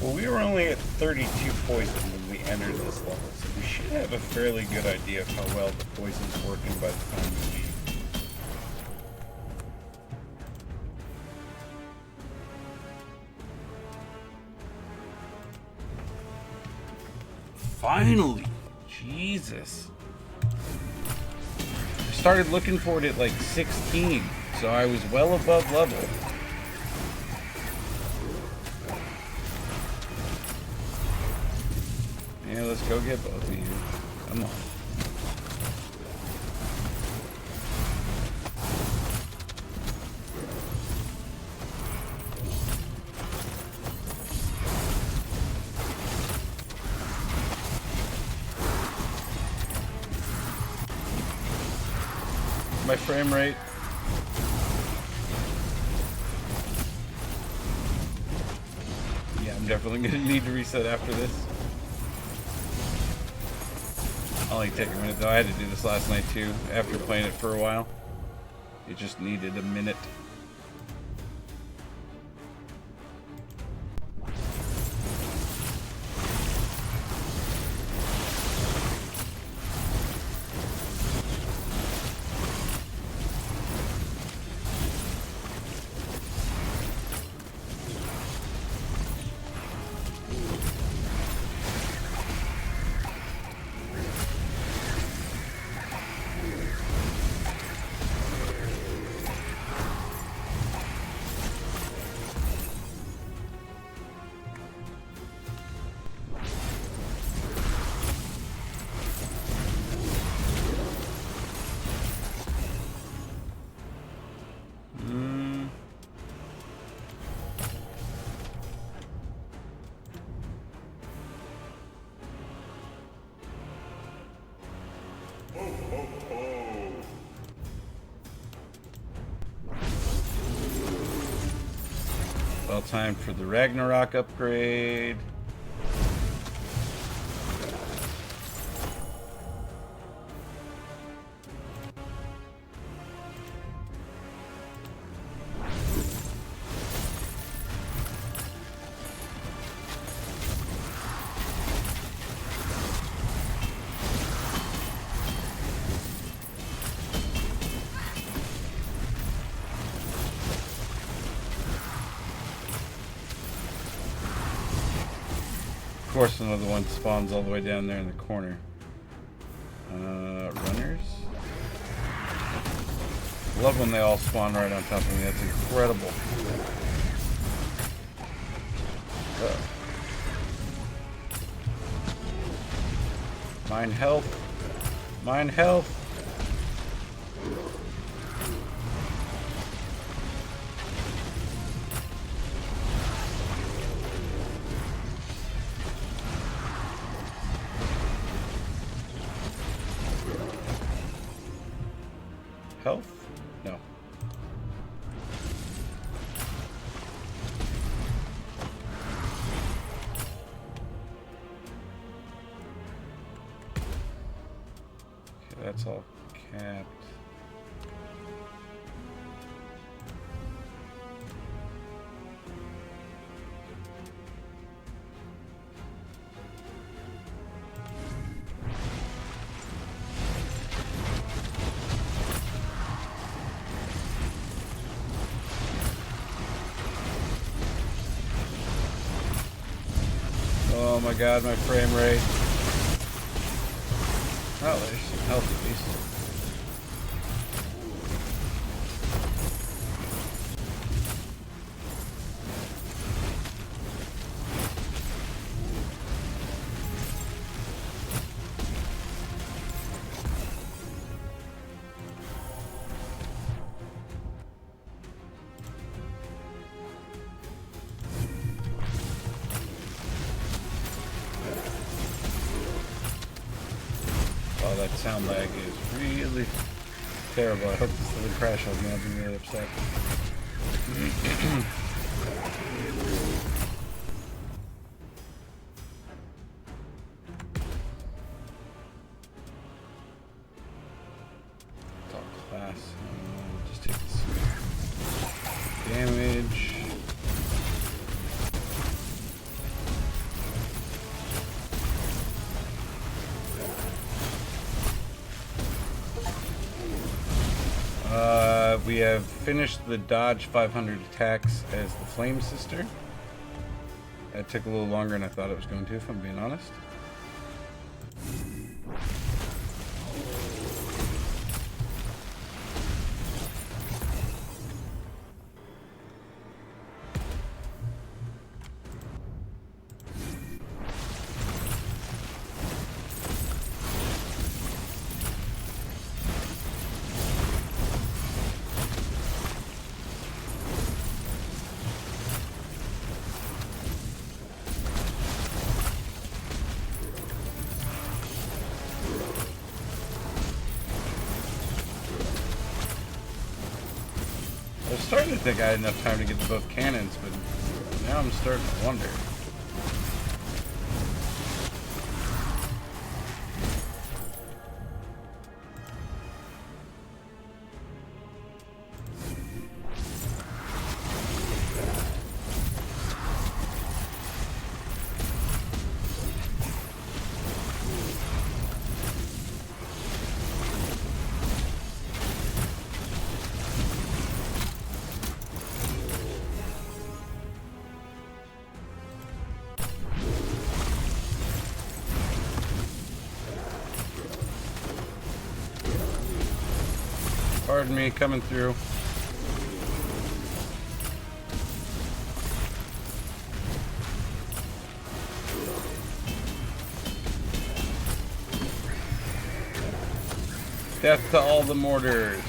Well, we were only at 32 poison when we entered this level, so we should have a fairly good idea of how well the poison's working by the time we leave. Finally! Jesus. I started looking for it at like 16, so I was well above level. Yeah, let's go get both of you. Come on. My frame rate. Yeah, I'm definitely going to need to reset after this. I'll only take a minute though. I had to do this last night too, after playing it for a while. It just needed a minute. Well, time for the Ragnarok upgrade. Of course, another one spawns all the way down there in the corner. Runners. Love when they all spawn right on top of me. That's incredible. Mine health. Mine health. Health? No. Okay, that's all capped. Oh my god, my frame rate. Oh, there's some health at least. Oh, that sound lag is really terrible. I hope this doesn't crash on me. I'll be really upset. It's all class. Just take this damage. We have finished the dodge 500 attacks as the Flame Sister. That took a little longer than I thought it was going to, if I'm being honest. I was starting to think I had enough time to get to both cannons, but now I'm starting to wonder. Pardon me, coming through. Death to all the mortars.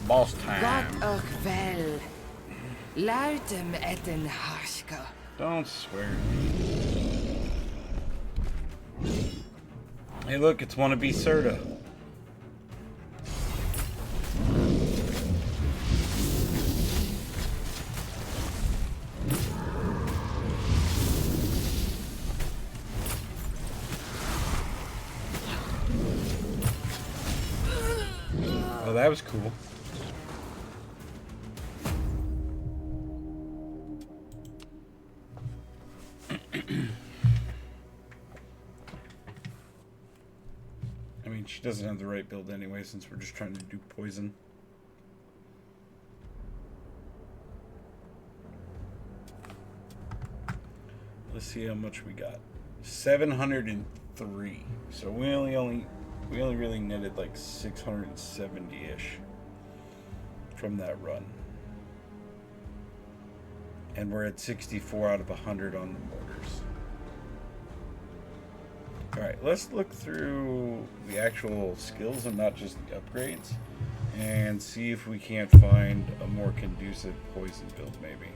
Boss time. Gott och väl. Luidem et en harska. Don't swear. Hey, look, it's wannabe Serta. Oh, that was cool. I mean, she doesn't have the right build anyway, since we're just trying to do poison. Let's see how much we got. 703. So we only really netted like 670-ish from that run. And we're at 64 out of 100 on the mortars. Alright, let's look through the actual skills and not just the upgrades, and see if we can't find a more conducive poison build, maybe.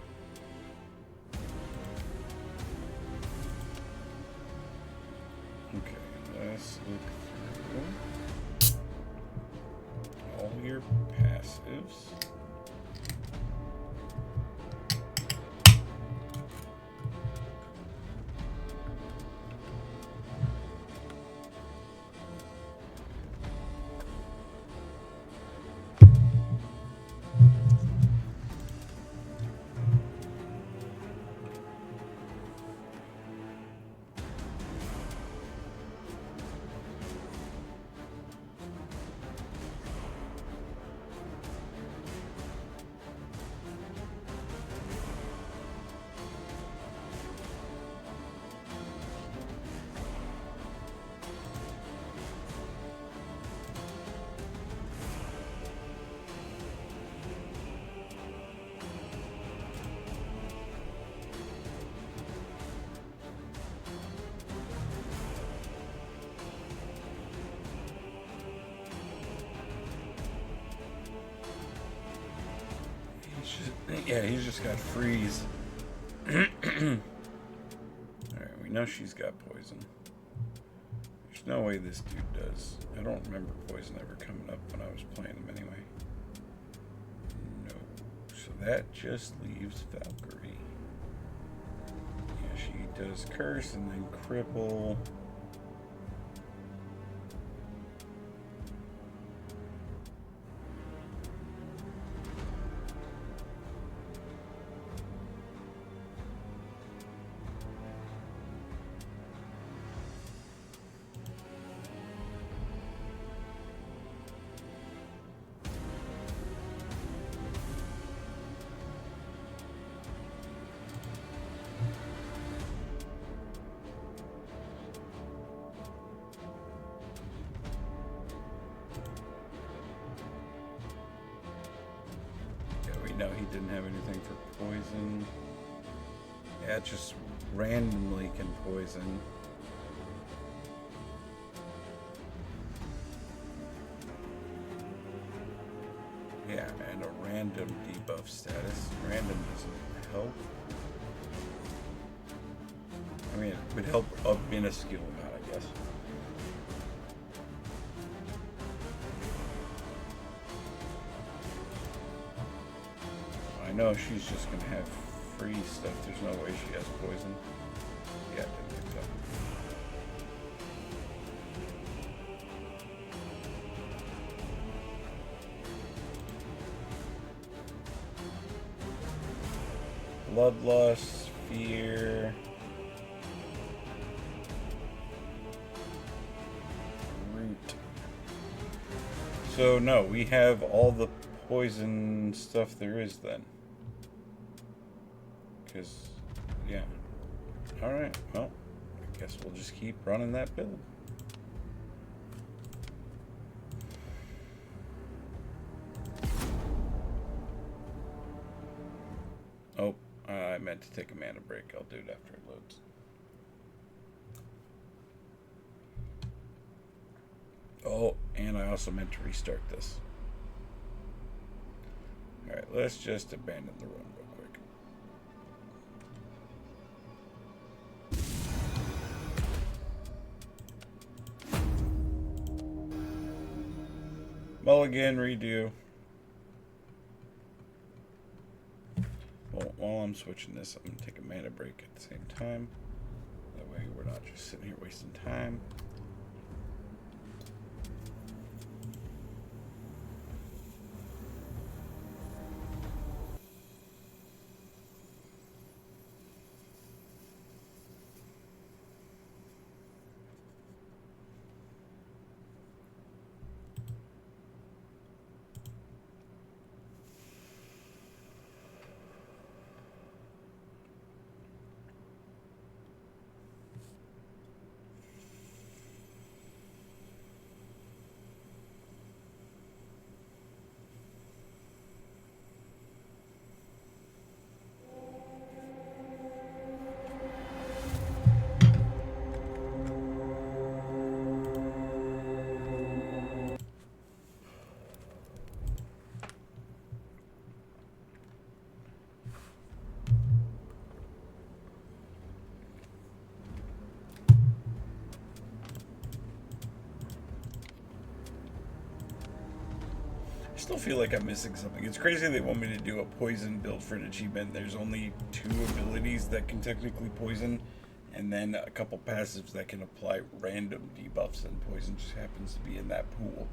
Okay, let's look through all your passives. Yeah, he's just got freeze. Alright, we know she's got poison. There's no way this dude does. I don't remember poison ever coming up when I was playing him anyway. No. So that just leaves Valkyrie. Yeah, she does curse and then cripple. No, he didn't have anything for poison. Yeah, it just randomly can poison. Yeah, and a random debuff status. Random doesn't help. I mean, it would help a minuscule amount, I guess. I know she's just gonna have free stuff. There's no way she has poison. Yeah, I didn't think so. Bloodlust, fear. Root. So no, we have all the poison stuff there is then. Because, yeah. Alright, well, I guess we'll just keep running that build. Oh, I meant to take a mana break. I'll do it after it loads. Oh, and I also meant to restart this. let's just abandon the room real quick. Mulligan, redo. Well, while I'm switching this, I'm going to take a mana break at the same time. That way we're not just sitting here wasting time. I still feel like I'm missing something. It's crazy they want me to do a poison build for an achievement. There's only 2 abilities that can technically poison, and then a couple passives that can apply random debuffs, and poison just happens to be in that pool.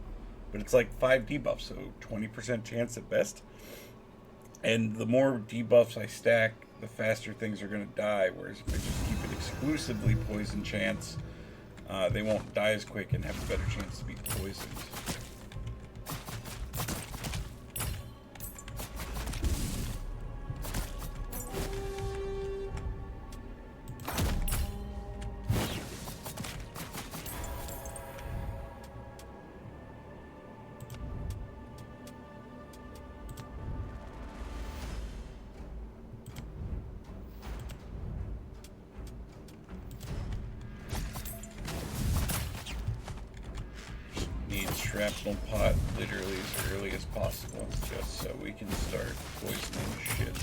But it's like 5 debuffs, so 20% chance at best. And the more debuffs I stack, the faster things are going to die, whereas if I just keep it exclusively poison chance, they won't die as quick and have a better chance to be poisoned. Shrapnel pot literally as early as possible, just so we can start poisoning shit.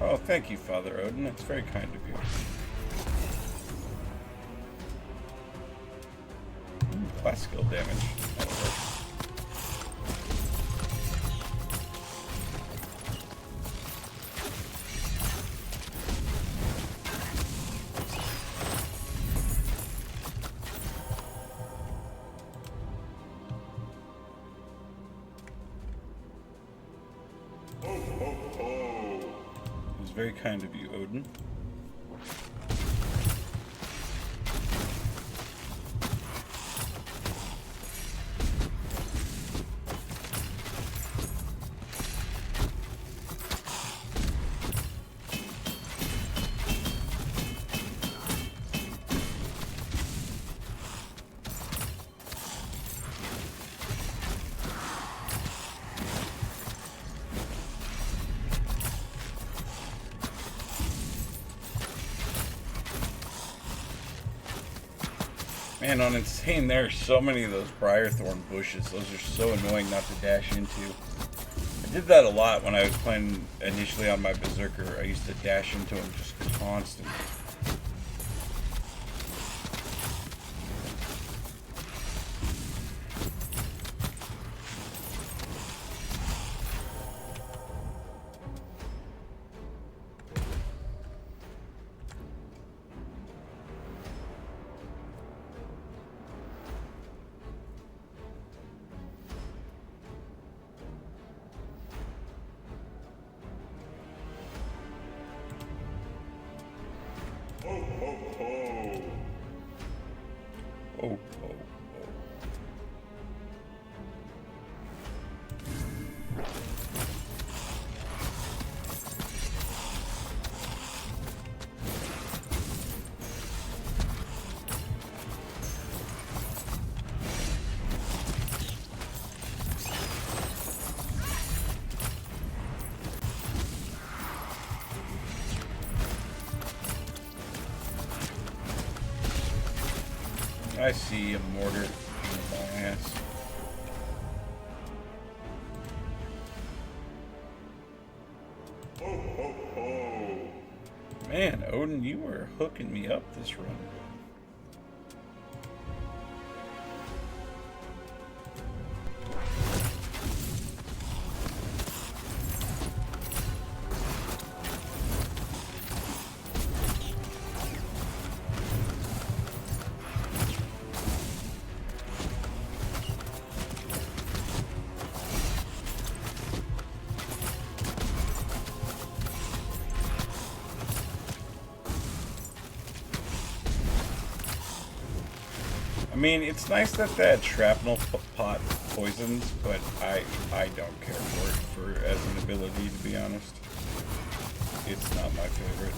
Oh, thank you, Father Odin. That's very kind of you. Class skill damage. That'll work. Very kind of you, Odin. Man, on Insane, there are so many of those briarthorn bushes. Those are so annoying not to dash into. I did that a lot when I was playing initially on my Berserker. I used to dash into them just constantly. Oh, oh, oh. I see a mortar in my ass. Man, Odin, you were hooking me up this run. I mean, it's nice that that shrapnel pot poisons, but I don't care for it as an ability, to be honest. It's not my favorite.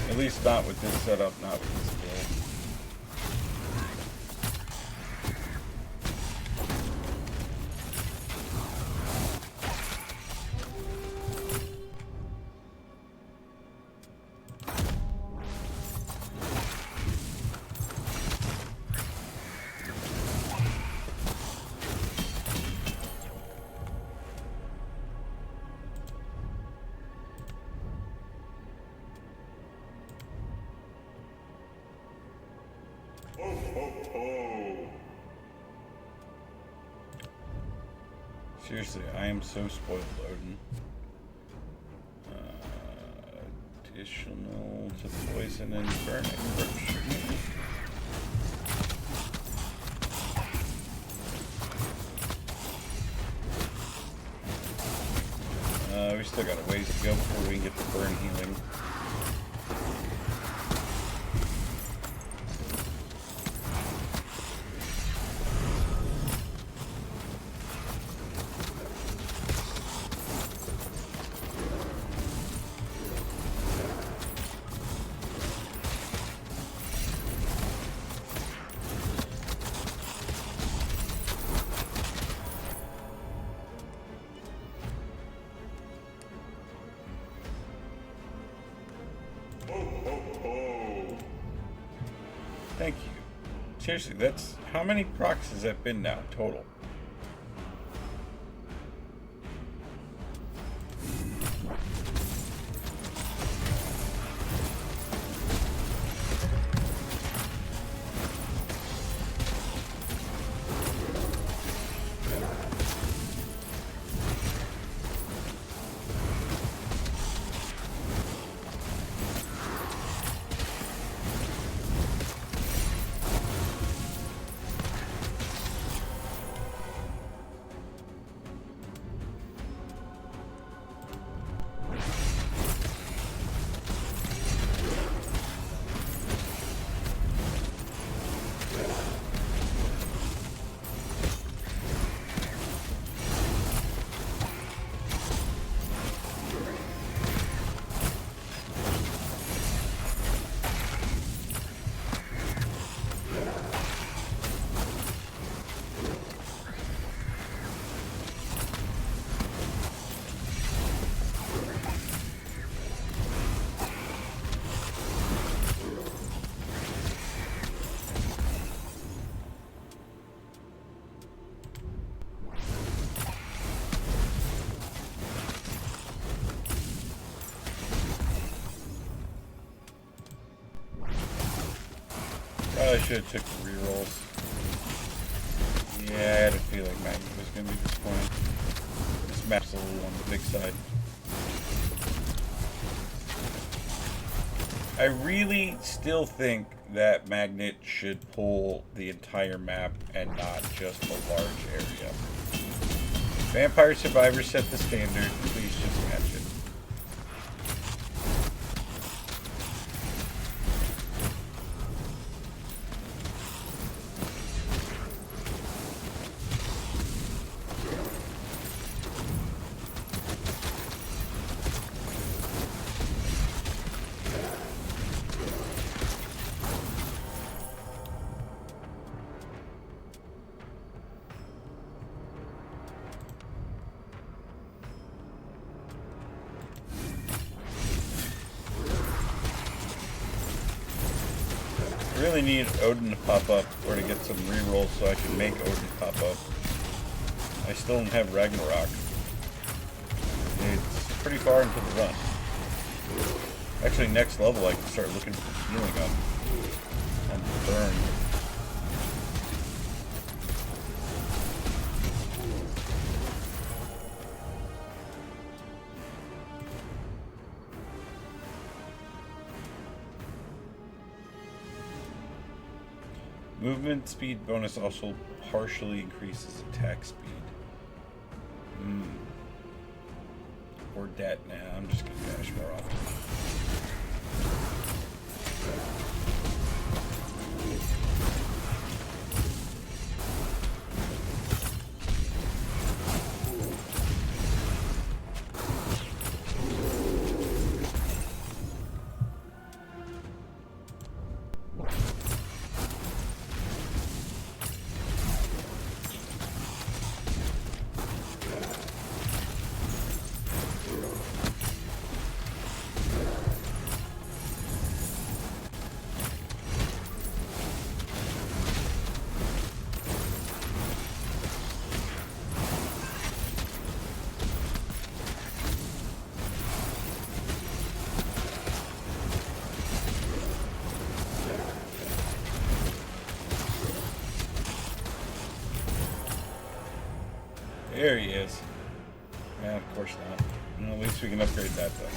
At least not with this setup, not with this build. Seriously, I am so spoiled, Odin. Additional to poison and burning. We still got a ways to go before we can get the burn healing. Thank you. Seriously, that's... How many procs has that been now, total? Probably should have took the rerolls. Yeah, I had a feeling Magnet was going to be disappointing. This map's a little on the big side. I really still think that Magnet should pull the entire map and not just a large area. Vampire Survivor set the standard. Please just match it. I really need Odin to pop up or to get some rerolls so I can make Odin pop up. I still don't have Ragnarok. It's pretty far into the run. Actually, next level I can start looking for healing on burn. Movement speed bonus also partially increases attack speed. Or debt. Nah, I'm just gonna dash more often. There he is. Yeah, of course not. Well, at least we can upgrade that though.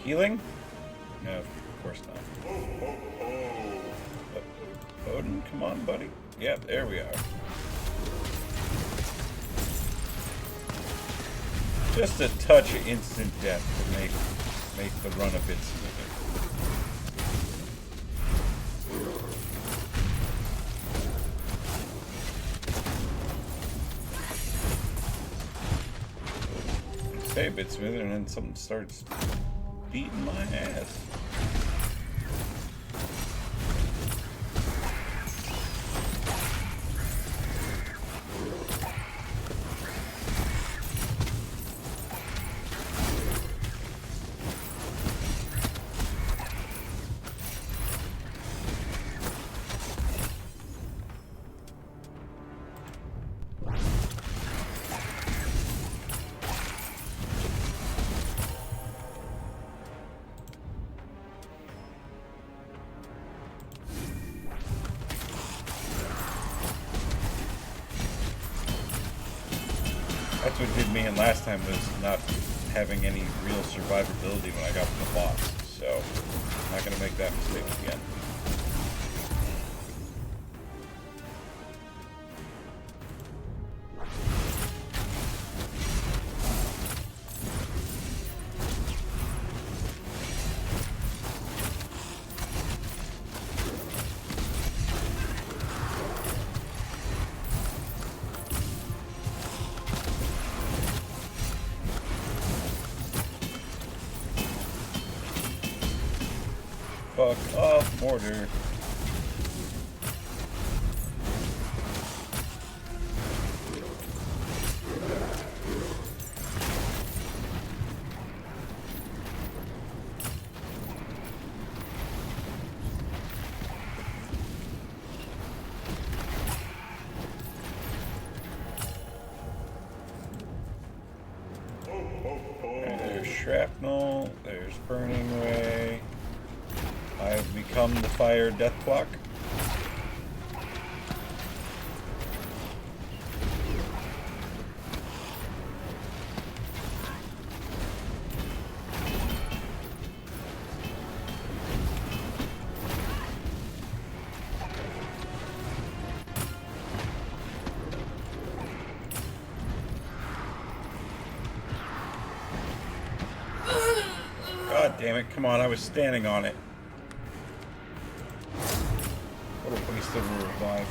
Healing? No, of course not. Odin, come on, buddy. Yeah, there we are. Just a touch of instant death to make the run a bit smoother. Stay a bit smoother and then something starts beating my ass. That's what did me in last time, was not having any real survivability when I got to the boss. So I'm not going to make that mistake again. Fuck off, mortar. shrapnel. There's burning ray. I've become the fire death block. God damn it, come on, I was standing on it. What a waste of a revive.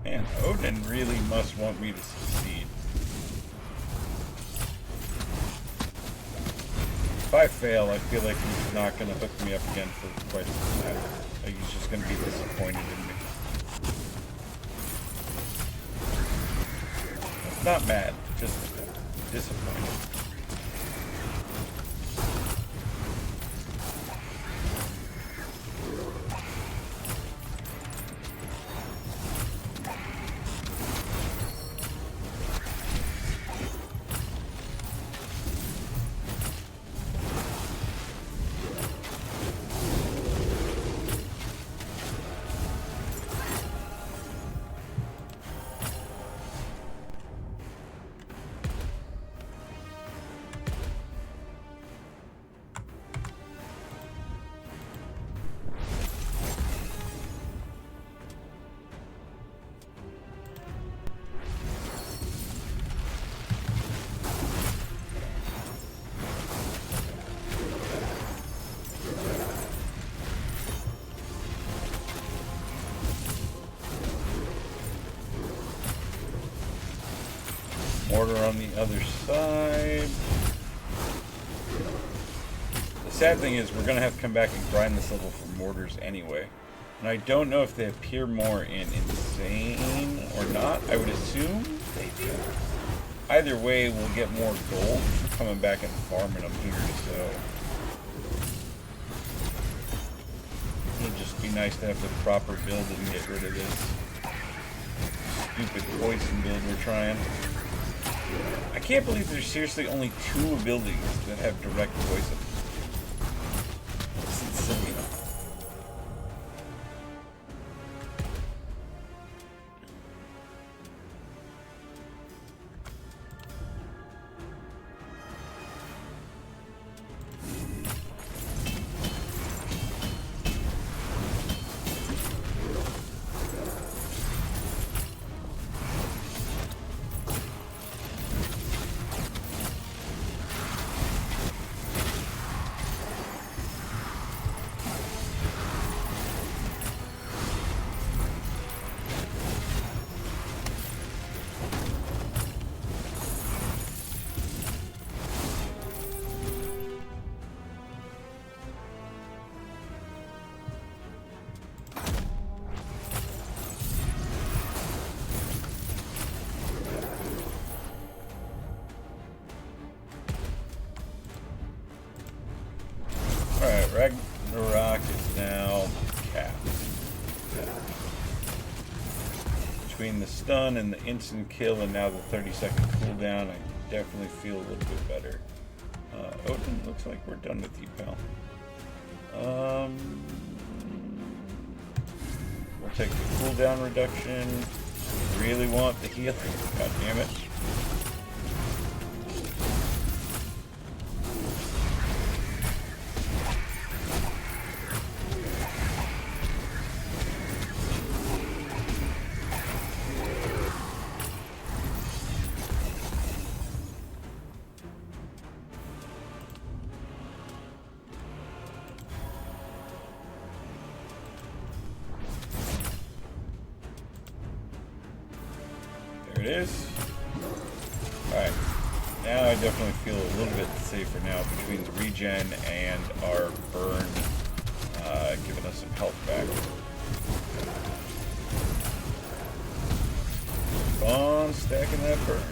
Man, Odin really must want me to succeed. If I fail, I feel like he's not going to hook me up again for quite some time. Like he's just going to be disappointed in me. Not mad, just disappointed. Mortar on the other side. The sad thing is we're going to have to come back and grind this level for mortars anyway. And I don't know if they appear more in Insane or not. I would assume they do. Either way, we'll get more gold for coming back and farming them here, so... It'll just be nice to have the proper build and get rid of this stupid poison build we're trying. I can't believe there's seriously only 2 abilities that have direct poison. It's insane. Ragnarok is now capped. Between the stun and the instant kill and now the 30-second cooldown, I definitely feel a little bit better. Odin, looks like we're done with you, pal. We'll take the cooldown reduction. Really want the healing. God damn it. There it is. Alright. now I definitely feel a little bit safer now between the regen and our burn, giving us some health back. Keep on stacking that burn.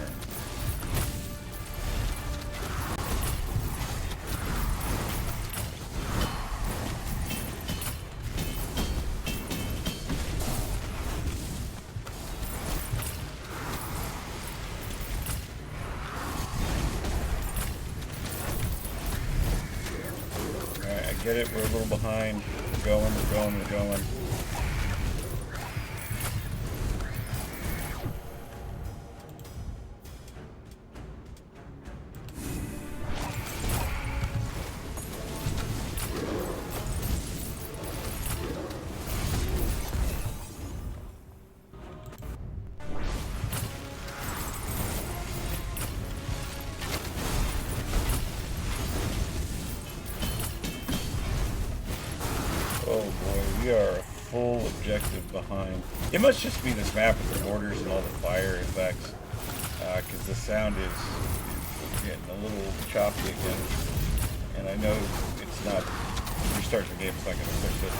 Get it, we're a little behind. We're going. Oh boy, we are a full objective behind. It must just be this map with the borders and all the fire effects, because the sound is getting a little choppy again. And I know it's not, restart the game, it's not going to fix it.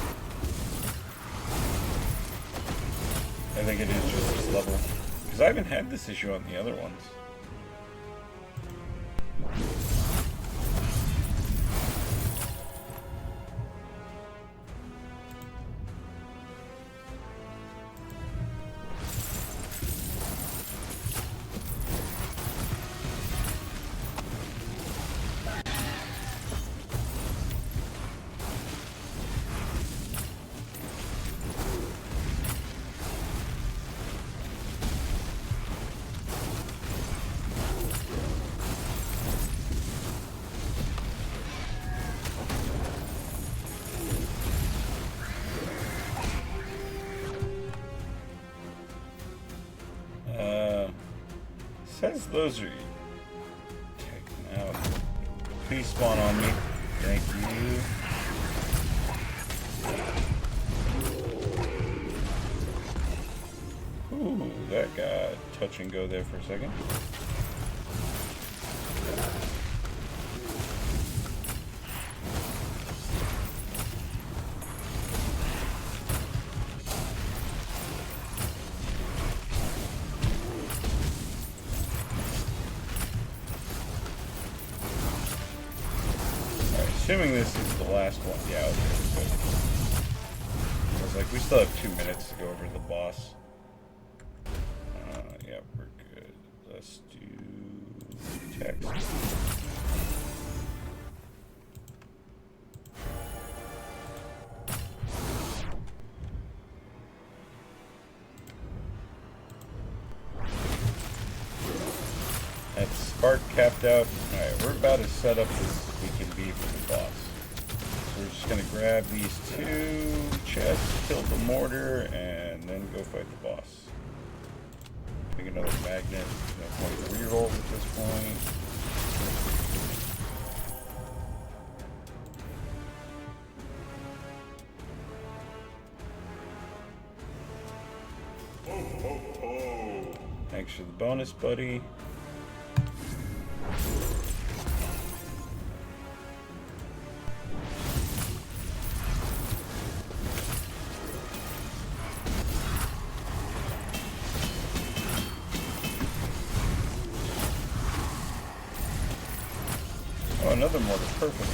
I think it is just this level, because I haven't had this issue on the other ones. Says those are taken out. Please spawn on me. Thank you. Ooh, that got touch and go there for a second. Assuming this is the last one. Yeah, okay, good. I was like, we still have 2 minutes to go over to the boss. Yeah, we're good. Let's do text. That's spark capped out. Alright, we're about as set up as we can be for the boss. So we're just gonna grab these 2 chests, kill the mortar, and then go fight the boss. Pick another magnet. No point to reroll at this point. Thanks for the bonus, buddy. Oh, another mortar, perfect.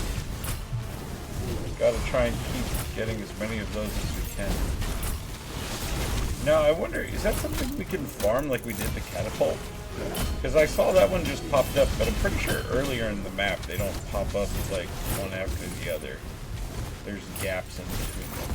Gotta try and keep getting as many of those as we can. Now, I wonder, is that something we can farm like we did the catapult? Because I saw that one just popped up, but I'm pretty sure earlier in the map they don't pop up like one after the other. There's gaps in between them.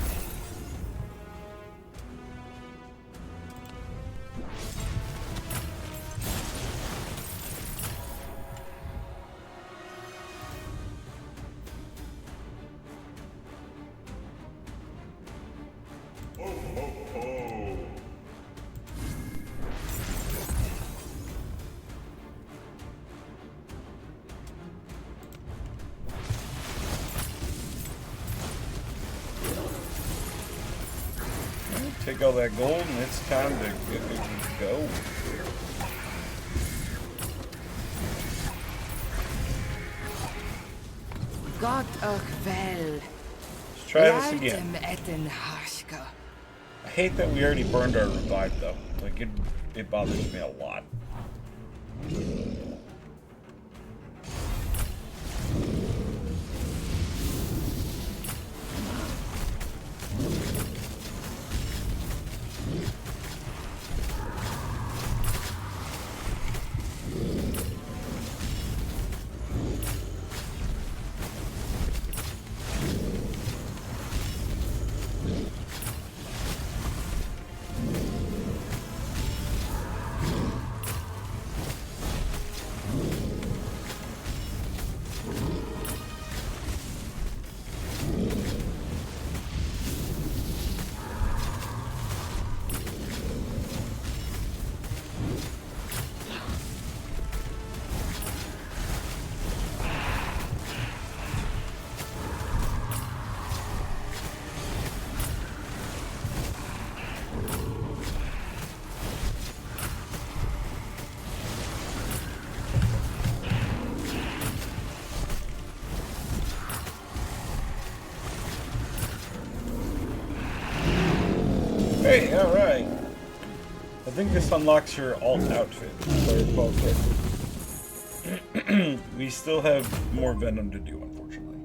Take all that gold, and it's time to go. God och Hel. Let's try this again. Etten harska. I hate that we already burned our revive though. Like it bothers me a lot. Hey, alright. I think this unlocks your alt outfit, if I recall correctly. We still have more Venom to do, unfortunately.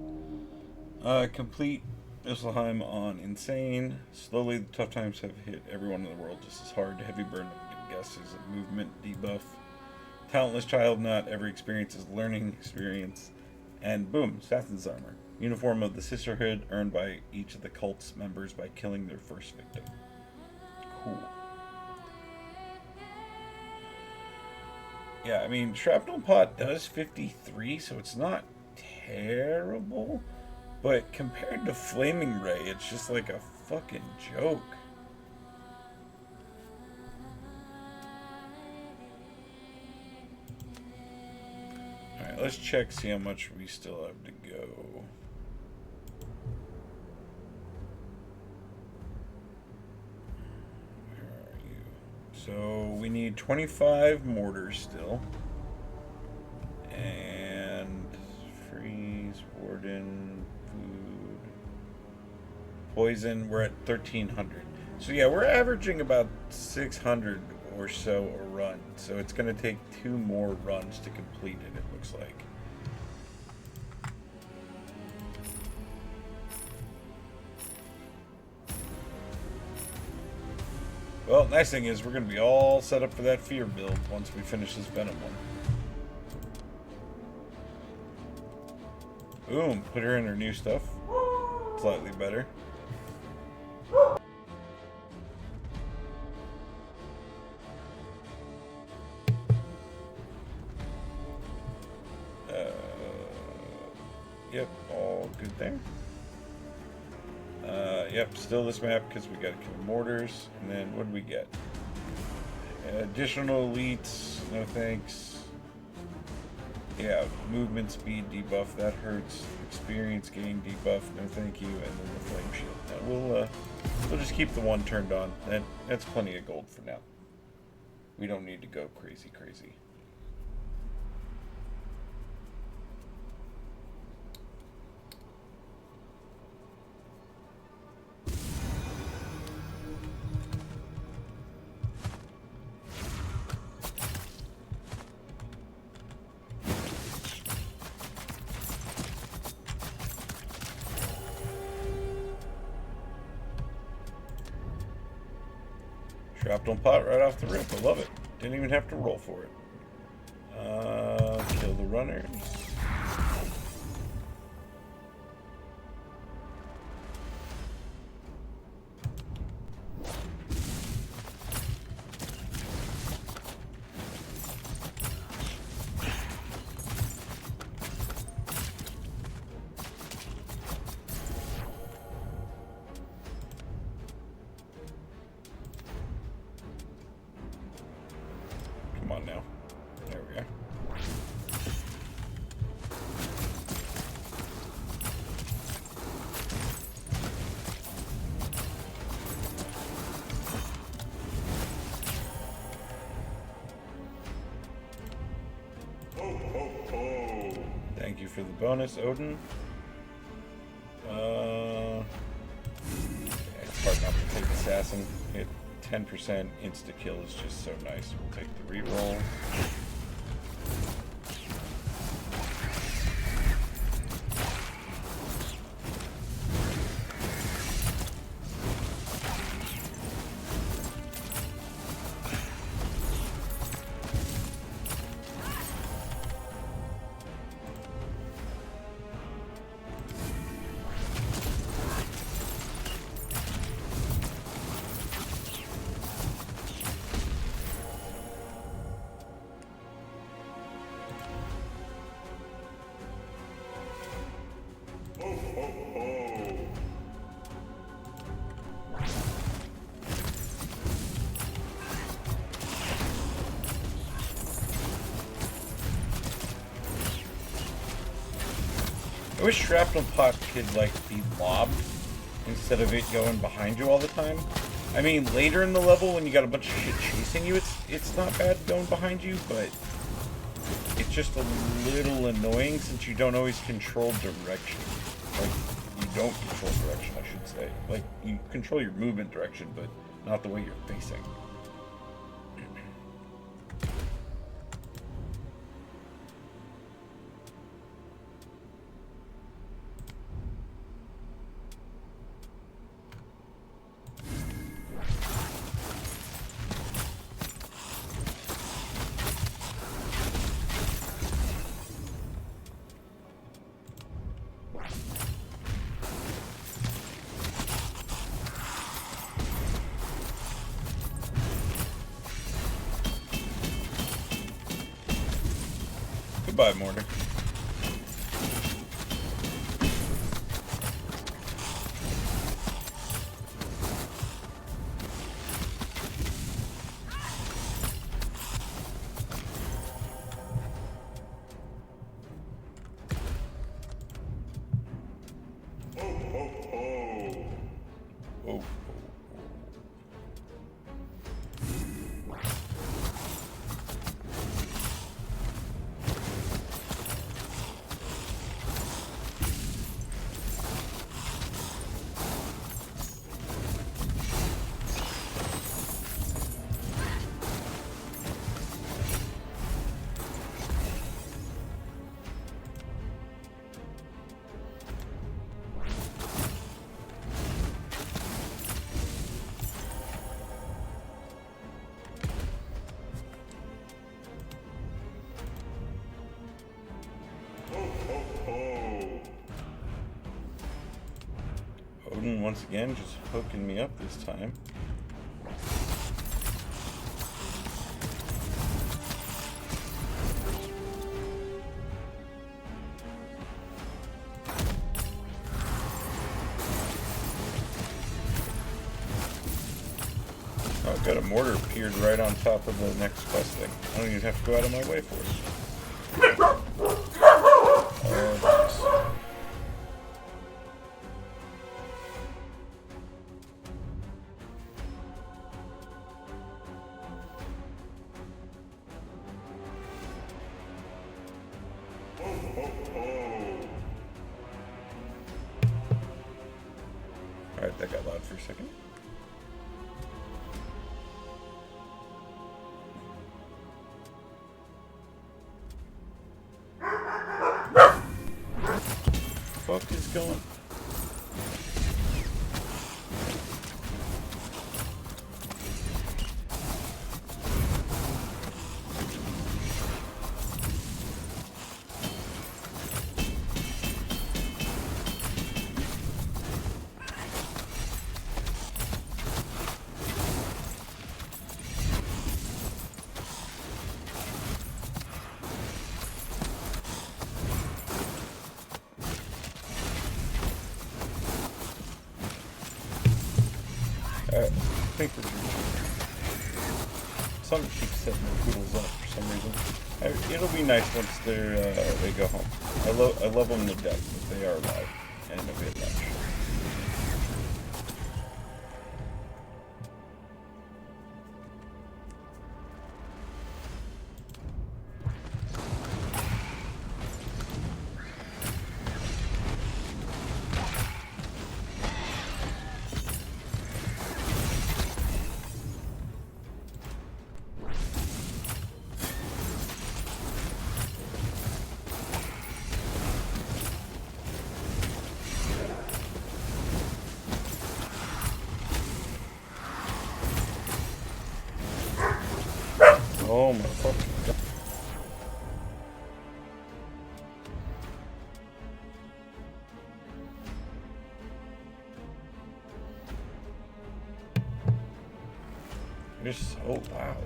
Complete Helheim on Insane. Slowly, the tough times have hit everyone in the world just as hard. Heavy burn, I guess, is a movement debuff. Talentless child, not every experience is learning experience. And boom, Assassin's Armor. Uniform of the Sisterhood, earned by each of the cult's members by killing their first victim. Cool. Yeah, I mean, Shrapnel Pot does 53, so it's not terrible. But compared to Flaming Ray, it's just like a fucking joke. Alright, let's check, see how much we still have to go. So we need 25 mortars still. And freeze, warden, food, poison, we're at 1300. So yeah, we're averaging about 600 or so a run. So it's going to take 2 more runs to complete it, it looks like. Well, nice thing is we're going to be all set up for that fear build once we finish this Venom one. Boom, put her in her new stuff. Slightly better. Yep, all good there. Yep, still this map because we got to kill mortars. And then what do we get? Additional elites, no thanks. Yeah, movement speed debuff, that hurts. Experience gain debuff, no thank you. And then the flame shield. Now we'll just keep the one turned on. That's plenty of gold for now. We don't need to go crazy. Dropped on pot right off the rip. I love it. Didn't even have to roll for it. Kill the runners. Come on now. There we go. Ho, ho, ho. Thank you for the bonus, Odin. It's hard not to take Assassin. Hit 10% insta-kill is just so nice. We'll take the reroll. I wish shrapnel pot could like be lobbed instead of it going behind you all the time. I mean, later in the level when you got a bunch of shit chasing you, it's not bad going behind you, but it's just a little annoying since you don't always control direction. Like, you don't control direction, I should say. Like, you control your movement direction, but not the way you're facing. Goodbye, Mortar. Oh. Odin once again just hooking me up this time. Oh, I've got a mortar appeared right on top of the next quest thing. I don't even have to go out of my way for it. Oh, nice. Alright, that got loud for a second. What the fuck is going? I think we're something keeps setting the poodles up for some reason. It'll be nice once they go home. I love them to death, but they are alive and a bit much. fucking god. You're so loud.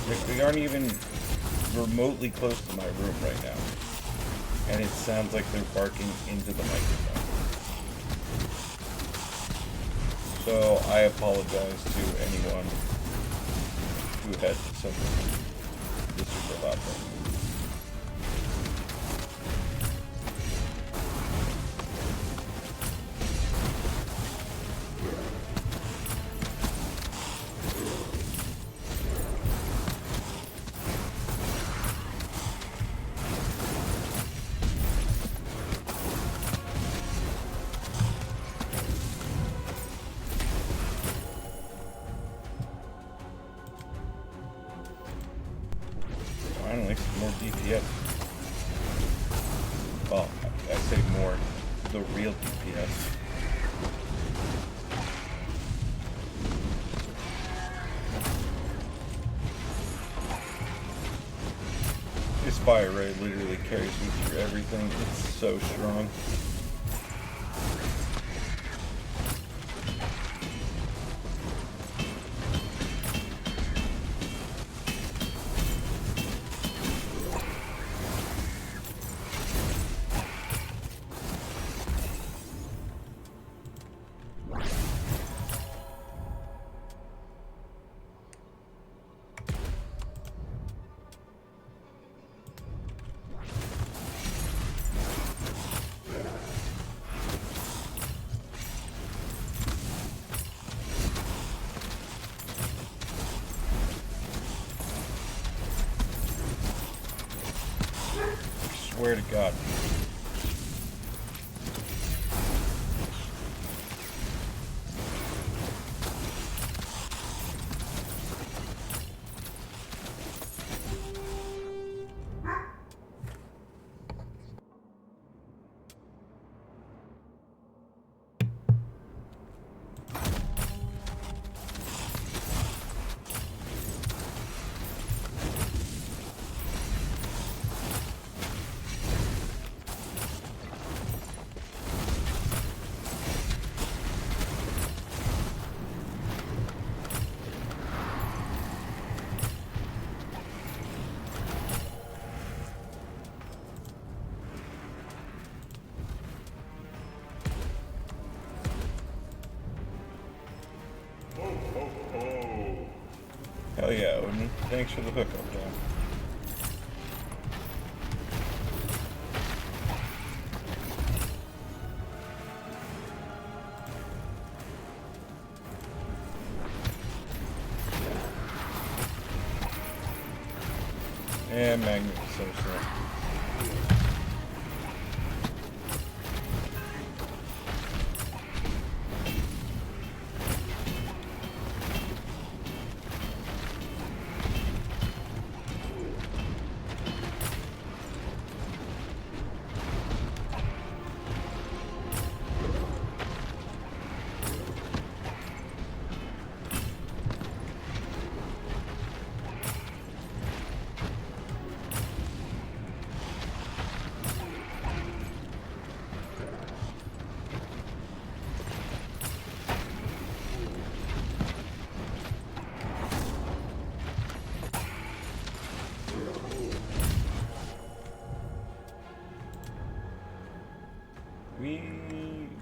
Like, we aren't even remotely close to my room right now. And it sounds like they're barking into the microphone. So I apologize to anyone who had something this super loud thing. Finally, some more DPS. Well, I say more, the real DPS. This fire ray literally carries me through everything. It's so strong. Swear to God. Hell yeah, Odin. Thanks for the hookup, John. And Magnet is so slow.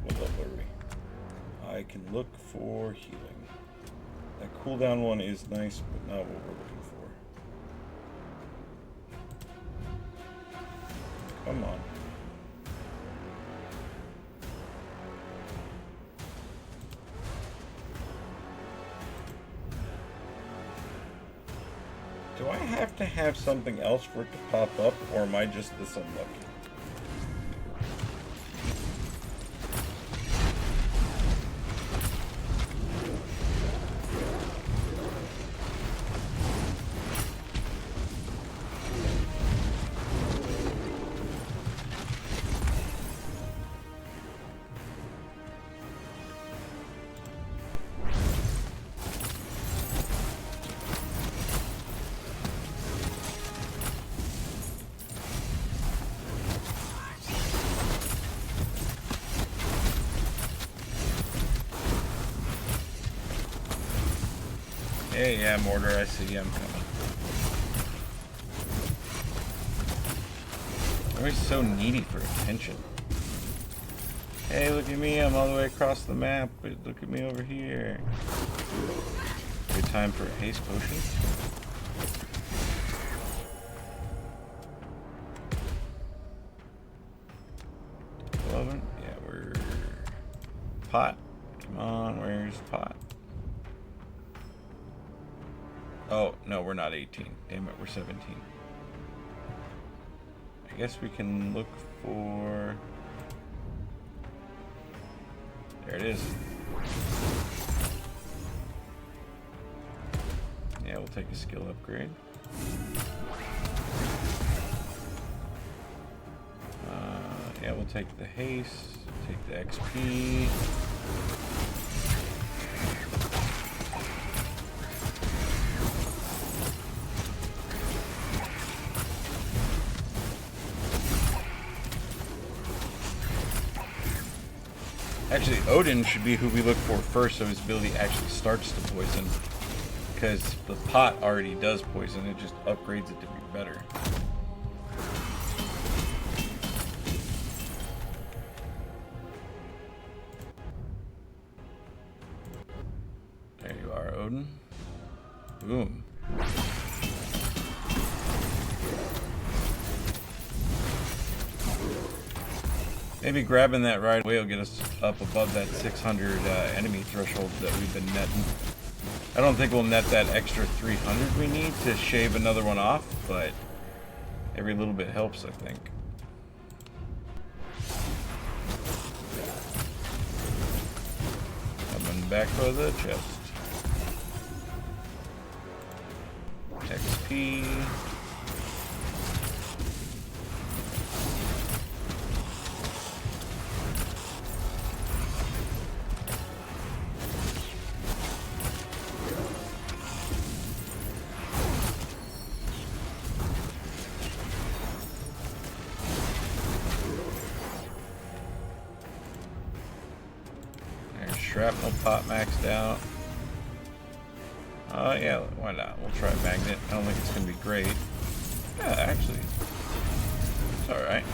What level are we? I can look for healing. That cooldown one is nice, but not what we're looking for. Come on. Do I have to have something else for it to pop up, or am I just this unlucky? Hey, yeah, Mortar, I see you. I'm coming. Always so needy for attention. Hey, look at me. I'm all the way across the map, but look at me over here. Good time for a haste potion. Yeah, we're... Pot. Come on, where's Pot? Oh, no, we're not 18. Damn it, we're 17. I guess we can look for... There it is. Yeah, we'll take a skill upgrade. Yeah, we'll take the haste, take the XP. Actually, Odin should be who we look for first, so his ability actually starts to poison. Because the pot already does poison, it just upgrades it to be better. There you are, Odin. Boom. Maybe grabbing that right away will get us up above that 600 enemy threshold that we've been netting. I don't think we'll net that extra 300 we need to shave another one off, but every little bit helps, I think. Coming back for the chest. XP. Shrapnel pot maxed out. Yeah, why not? We'll try magnet. I don't think it's going to be great. Yeah, actually, it's alright.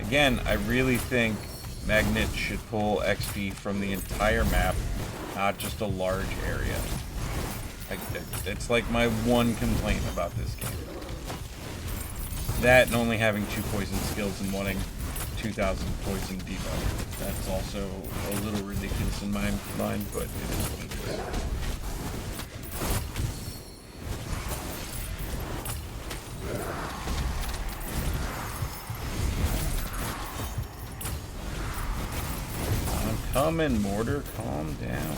Again, I really think magnet should pull XP from the entire map, not just a large area. It's like my one complaint about this game. That and only having 2 poison skills and wanting 2,000 poison debuff. That's also a little ridiculous in my mind, but it is what it is. I'm coming, Mortar. Calm down.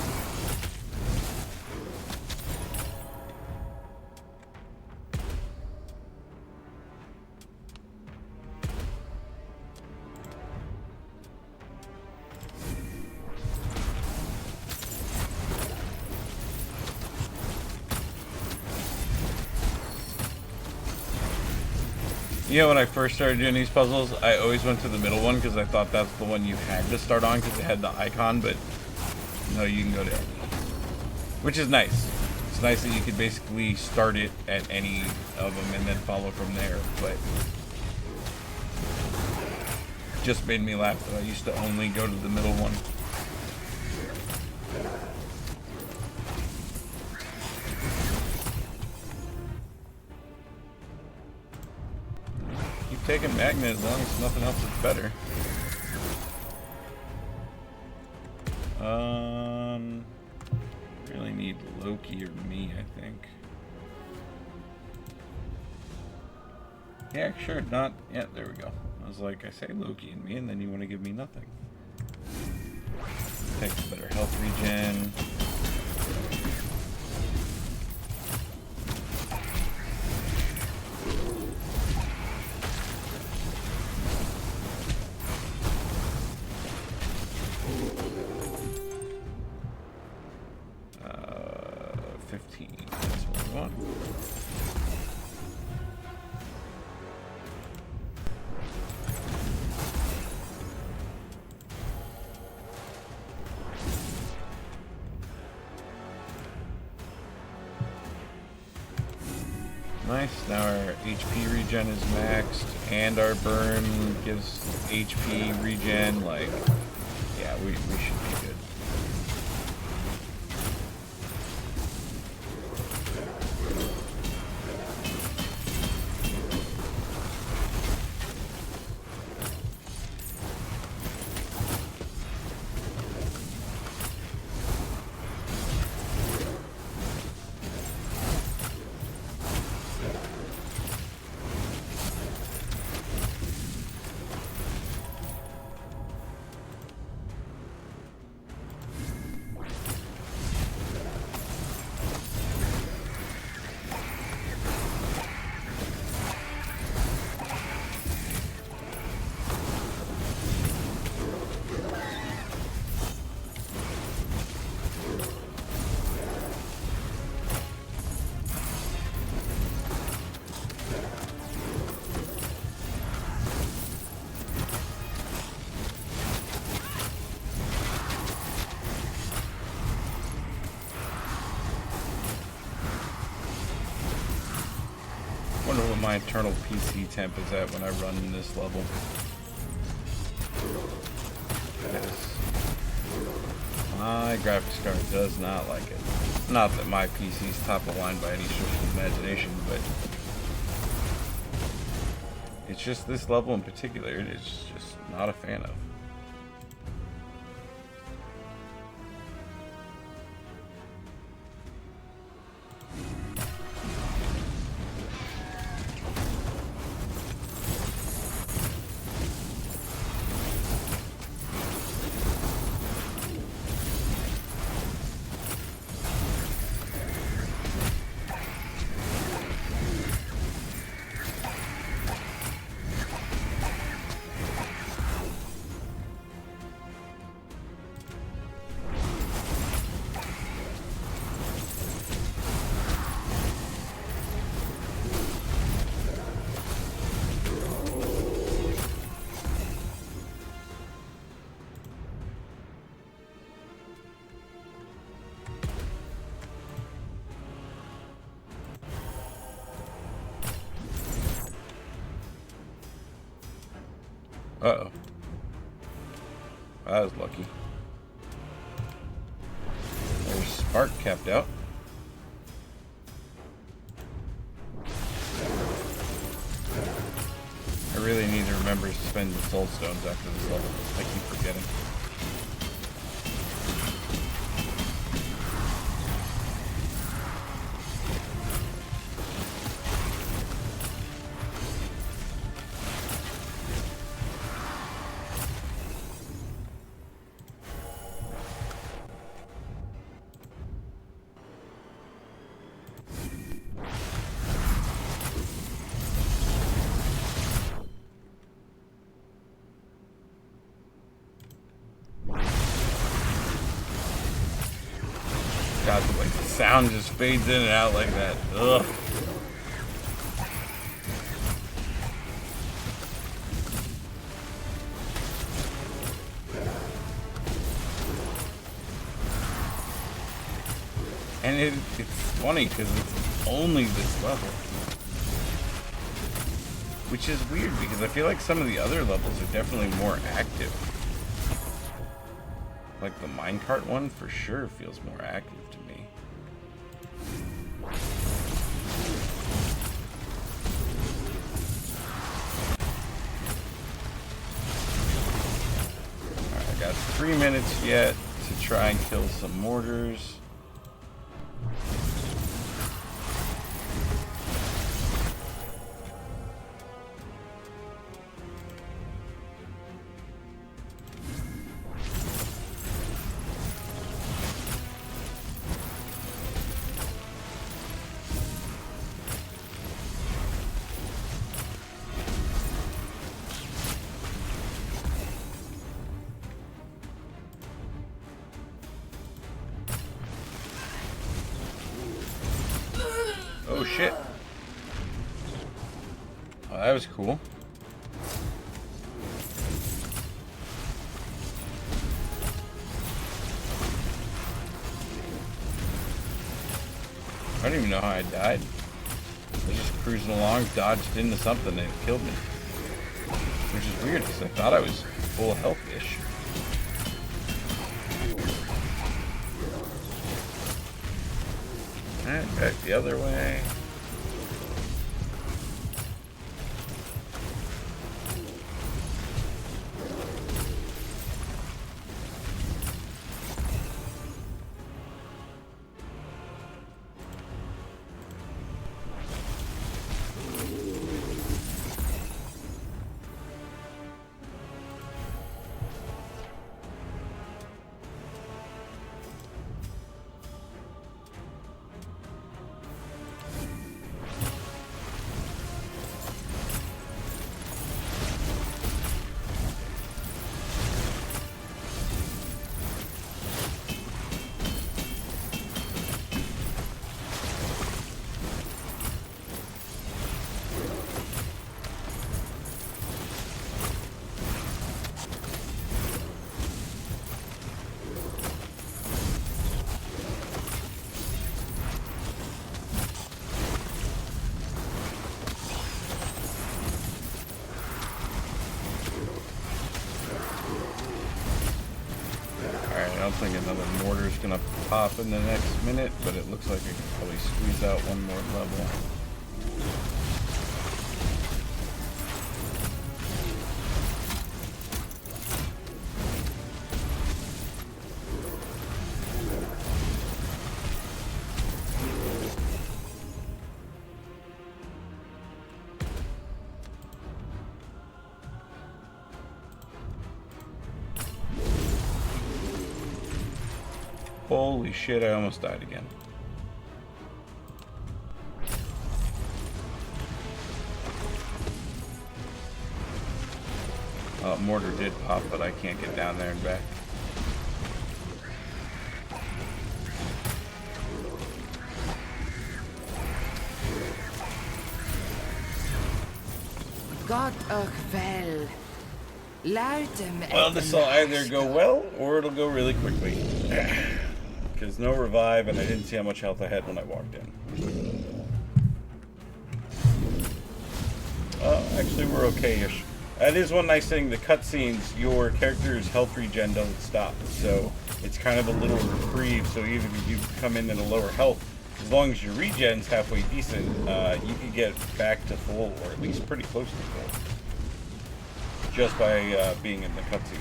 You know, when I first started doing these puzzles, I always went to the middle one because I thought that's the one you had to start on because it had the icon, but no, you can go to any. Which is nice. It's nice that you could basically start it at any of them and then follow from there, but it just made me laugh that I used to only go to the middle one. Taking magnet as long as nothing else is better. Really need Loki or me, I think. Yeah, sure, not. Yeah, there we go. I was like, I say Loki and me, and then you want to give me nothing. Takes better health regen. Nice. Now our HP regen is maxed, and our burn gives HP regen. Like, yeah, we should be good. I wonder what my internal PC temp is at when I run this level. My graphics card does not like it. Not that my PC is top of the line by any stretch of the imagination, but it's just this level in particular, it's just not a fan of. Uh-oh. That was lucky. There's Spark capped out. I really need to remember to spend the soul stones after this level. I keep forgetting. God, like the sound just fades in and out like that. Ugh. And it's funny because it's only this level. Which is weird because I feel like some of the other levels are definitely more active. Like the minecart one for sure feels more active to me. Alright, I got 3 minutes yet to try and kill some mortars. Oh shit. Oh, that was cool. I don't even know how I died. I just cruising along, dodged into something, and it killed me. Which is weird, because I thought I was full health-ish. Alright, back the other way. I don't think another mortar's gonna pop in the next minute, but it looks like I can probably squeeze out one more level. Holy shit, I almost died again. Mortar did pop, but I can't get down there and back. God of Hel. Well, this will either go well, or it'll go really quickly. Because no revive, and I didn't see how much health I had when I walked in. Actually, we're okay-ish. That is one nice thing, the cutscenes, your character's health regen doesn't stop. So, it's kind of a little reprieve, so even if you come in at a lower health, as long as your regen's halfway decent, you can get back to full, or at least pretty close to full. Just by being in the cutscene.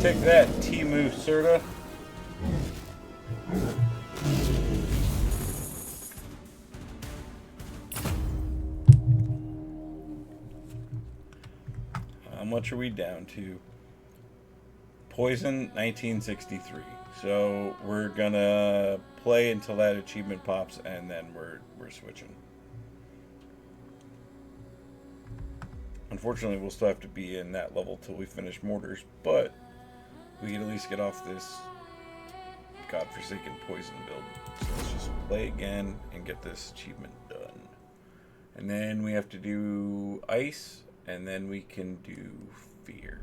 Take that, Timu Serta. How much are we down to? Poison 1963. So we're gonna play until that achievement pops, and then we're switching. Unfortunately, we'll still have to be in that level till we finish mortars, but we can at least get off this godforsaken poison build. So let's just play again and get this achievement done. And then we have to do ice, and then we can do fear.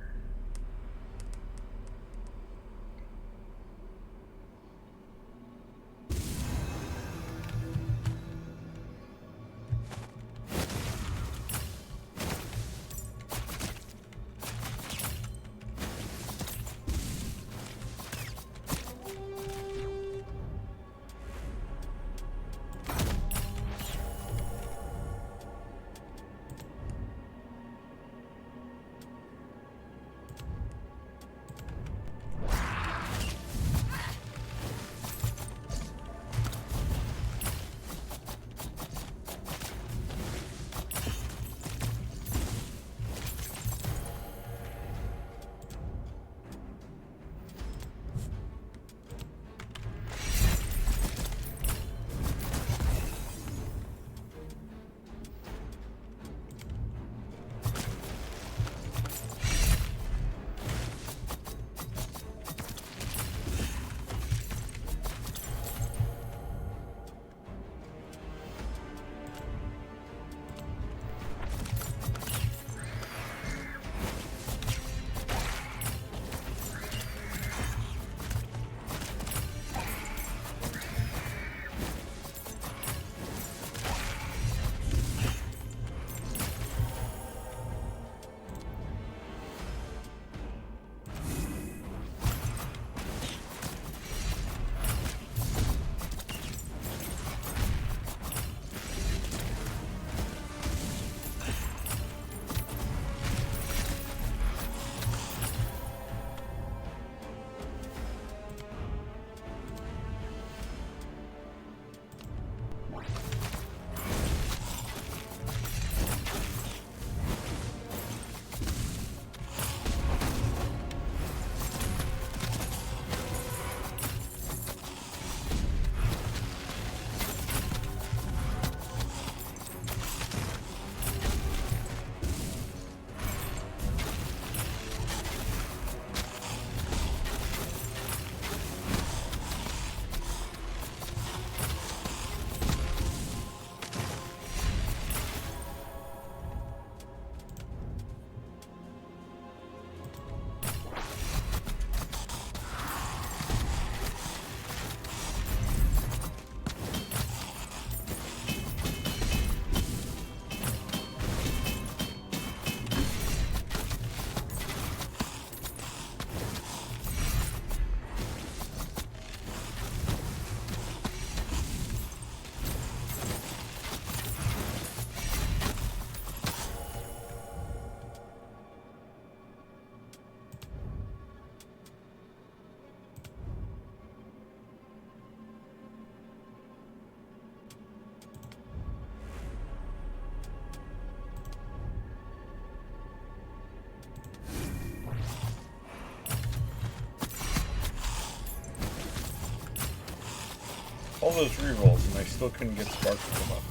all those rerolls and I still couldn't get sparks to come up.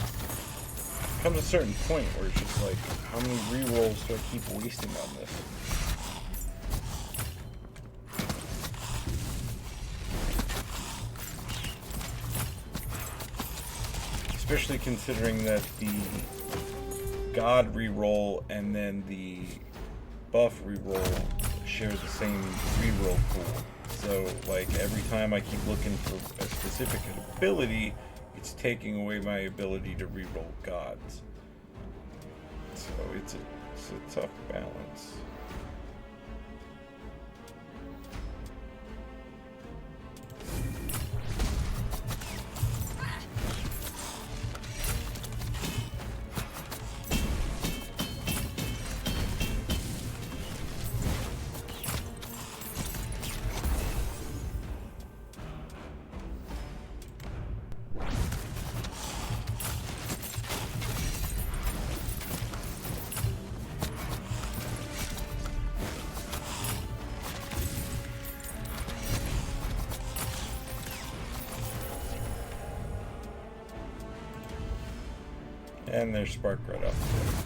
Comes a certain point where it's just like, how many rerolls do I keep wasting on this? Especially considering that the God reroll and then the buff reroll share the same reroll pool. So, like, every time I keep looking for a specific ability, it's taking away my ability to reroll gods. So it's a tough balance. And there's spark right up there.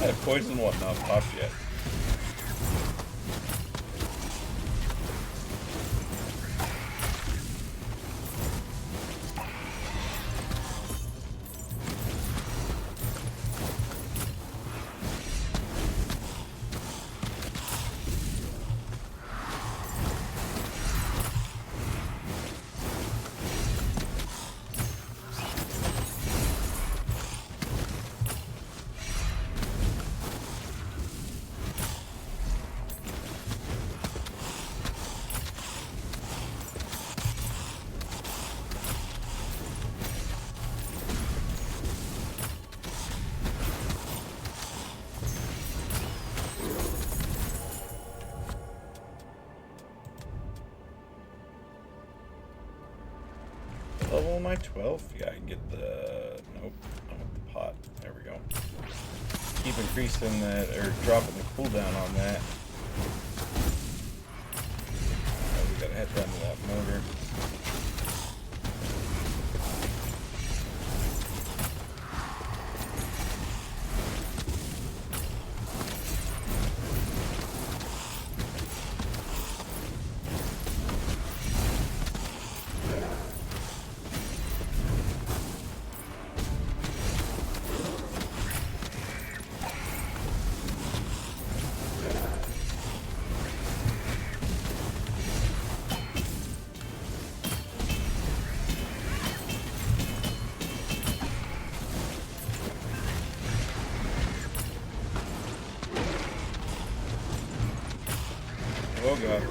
That poison one not popped yet. Level am I 12? Yeah, I can get the... Nope, I want the pot. There we go. Keep increasing that, or dropping the cooldown on that. Oh, we gotta head down to that motor. Oh god.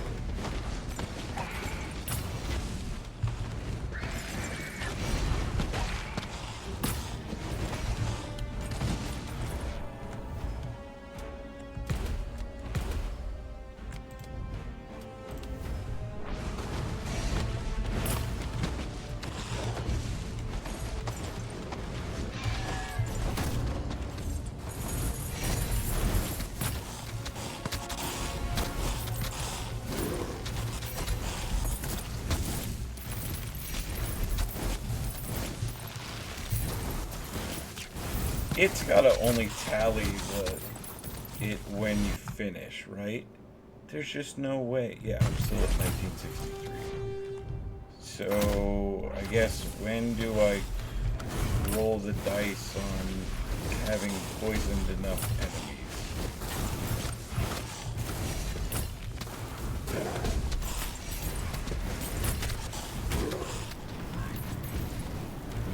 It's gotta only tally it when you finish, right? There's just no way. Yeah, I'm still at 1963. So I guess when do I roll the dice on having poisoned enough enemies?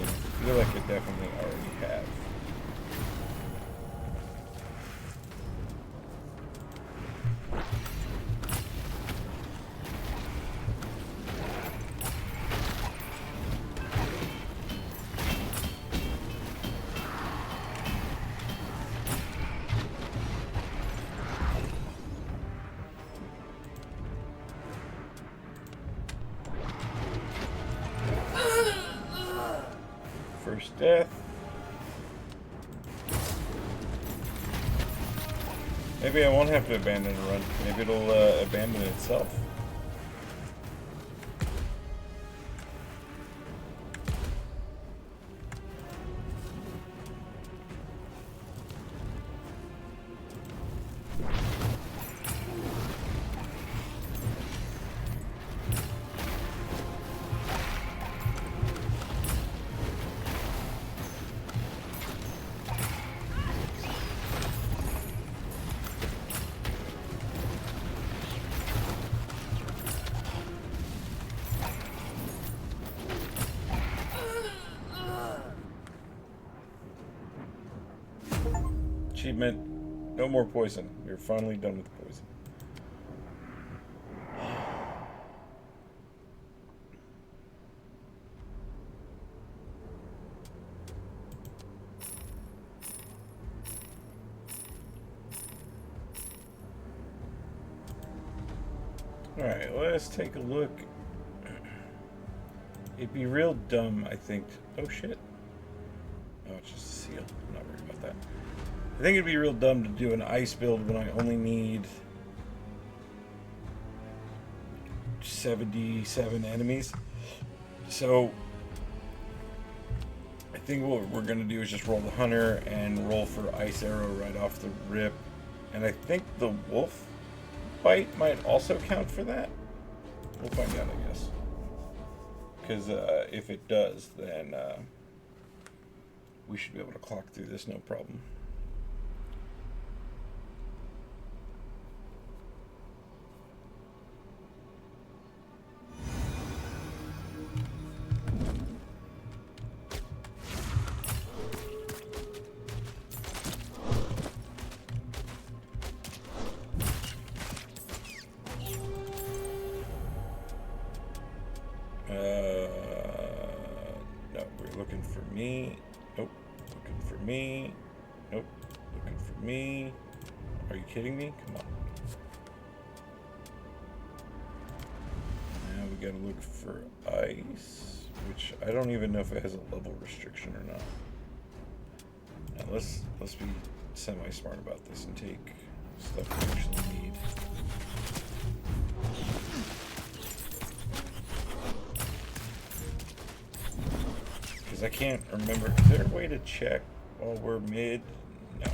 I feel like I definitely already have. First death. Maybe I won't have to abandon a run. Maybe it'll abandon itself. Achievement, no more poison. You're finally done with poison. Alright, let's take a look. It'd be real dumb, I think. Oh shit. Oh, it's just a seal. I'm not worried about that. I think it'd be real dumb to do an ice build when I only need 77 enemies. So I think what we're gonna do is just roll the hunter and roll for ice arrow right off the rip. And I think the wolf bite might also count for that. We'll find out, I guess. Because if it does, then we should be able to clock through this no problem. No, we're looking for me. Nope. Looking for me. Nope. Looking for me. Are you kidding me? Come on. Now we gotta look for ice, which I don't even know if it has a level restriction or not. Now let's be semi-smart about this and take stuff we actually need. I can't remember. Is there a way to check while we're mid? No.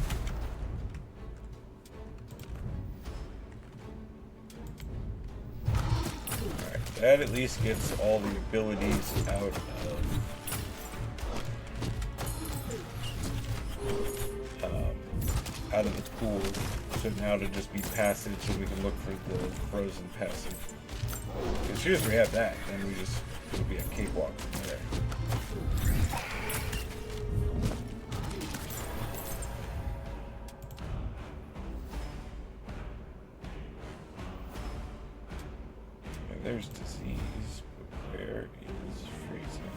Alright, that at least gets all the abilities out of the pool. So now to just be passive so we can look for the frozen passive. As soon as we have that, then it'll be a cakewalk from there. There's disease, but where is freezing?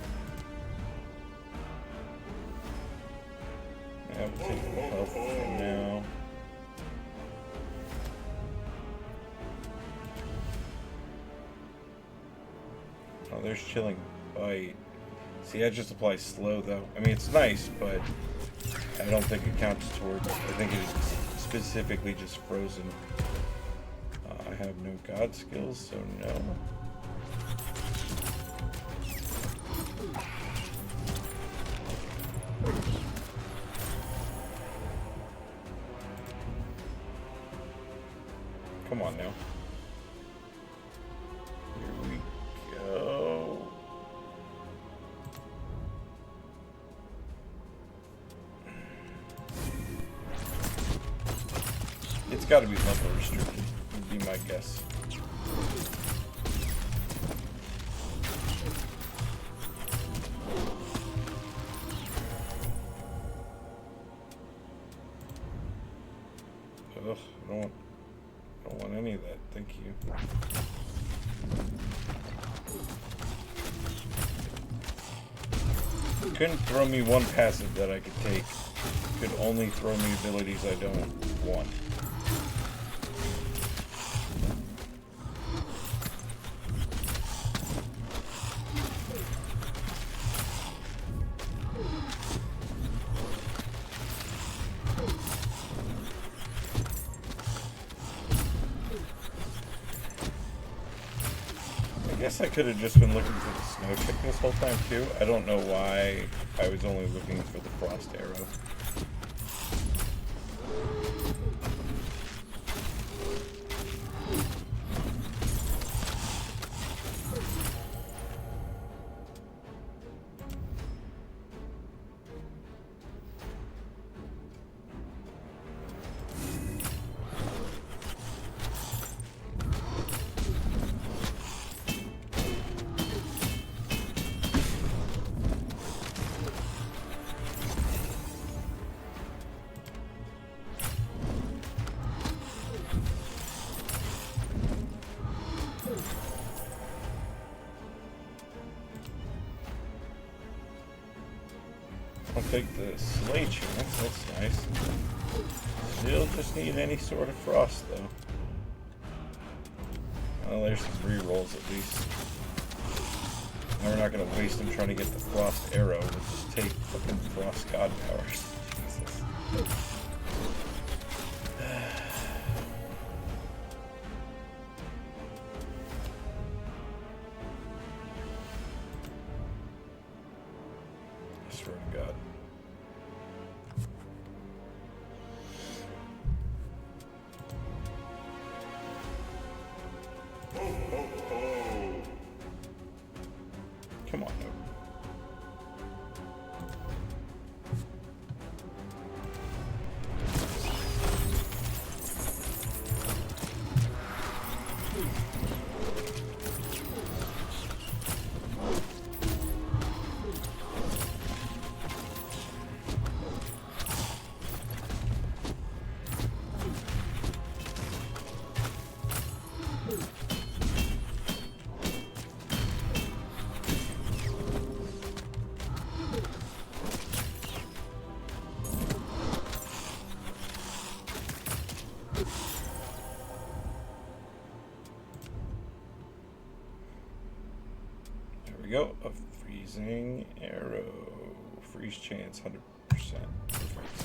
Yeah, we'll take the health for now. Oh, there's chilling bite. See, I just apply slow though. I mean, it's nice, but I don't think it counts towards. I think it's specifically just frozen. I have no god skills, so no. Come on now. Here we go. It's got to be level restricted, would be my guess. Ugh, I don't want any of that, thank you. Couldn't throw me one passive that I could take. Could only throw me abilities I don't want. guess I could have just been looking for the snow chick this whole time too. I don't know why I was only looking for the frost arrow. I'll take the sleigh chance, that's nice. Still just need any sort of frost though. Well, there's some re-rolls at least. Now we're not going to waste them trying to get the frost arrow. We'll just take fucking frost god powers. Jesus. I swear to God. Come on, no. There we go. A freezing arrow. Freeze chance 100%. Perfect.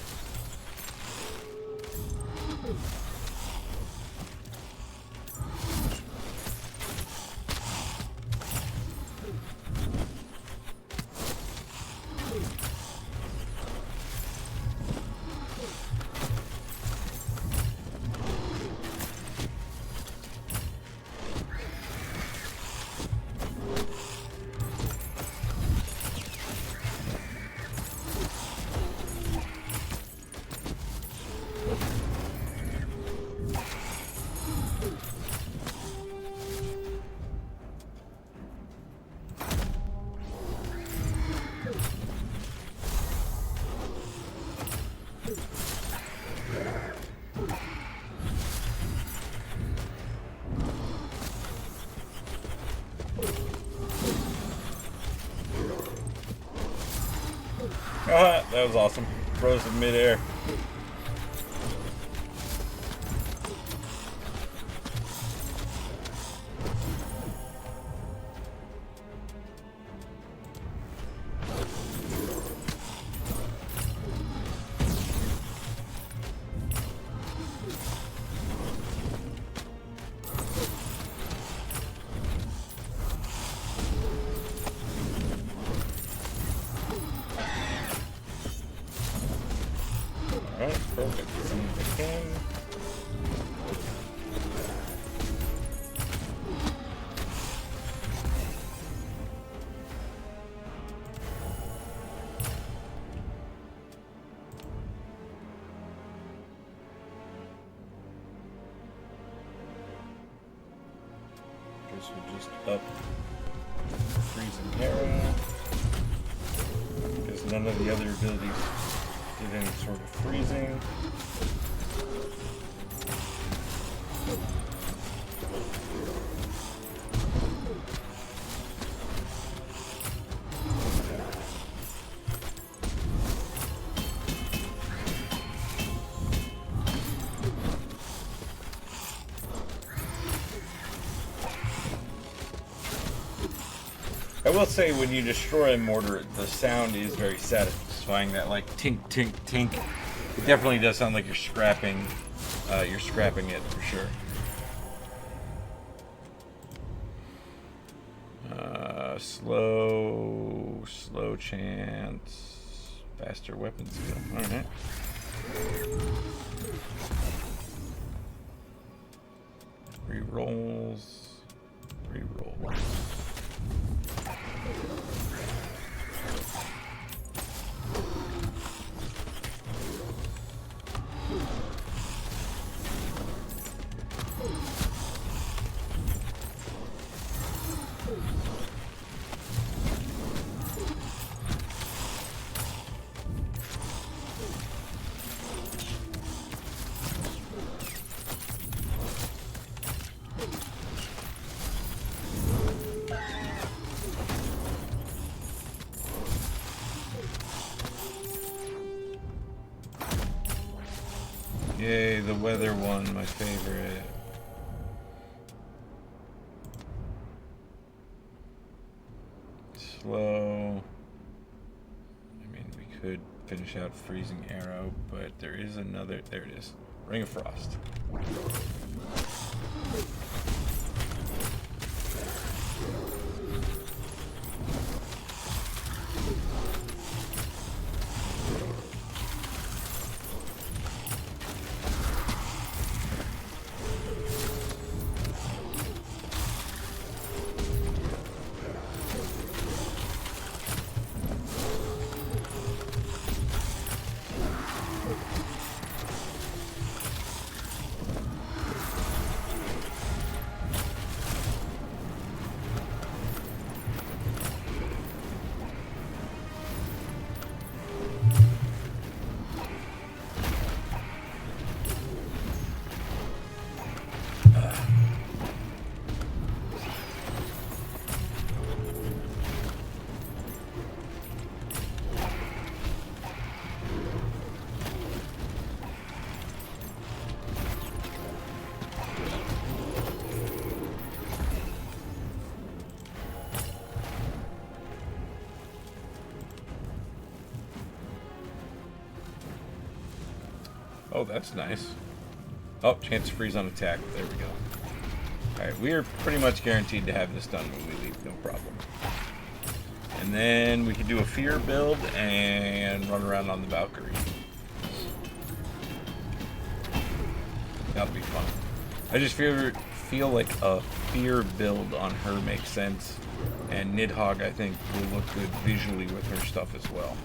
Ah, that was awesome. Frozen midair. Alright, perfect. See if I can. Guess we'll just up freezing arrow. Because none of the other abilities did any sort of freezing. I will say, when you destroy a mortar, the sound is very satisfying. That like tink, tink, tink. It definitely does sound like you're scrapping it for sure. Slow chance. Faster weapon skill. Alright. Rerolls. Rerolls. Yay, the weather one, my favorite. Slow. I mean, we could finish out Freezing Arrow, but there is another. There it is. Ring of Frost. Oh, that's nice. Oh, chance to freeze on attack. There we go. Alright, we are pretty much guaranteed to have this done when we leave, no problem. And then we can do a fear build and run around on the Valkyrie. That'll be fun. I just feel like a fear build on her makes sense. And Nidhogg, I think, will look good visually with her stuff as well.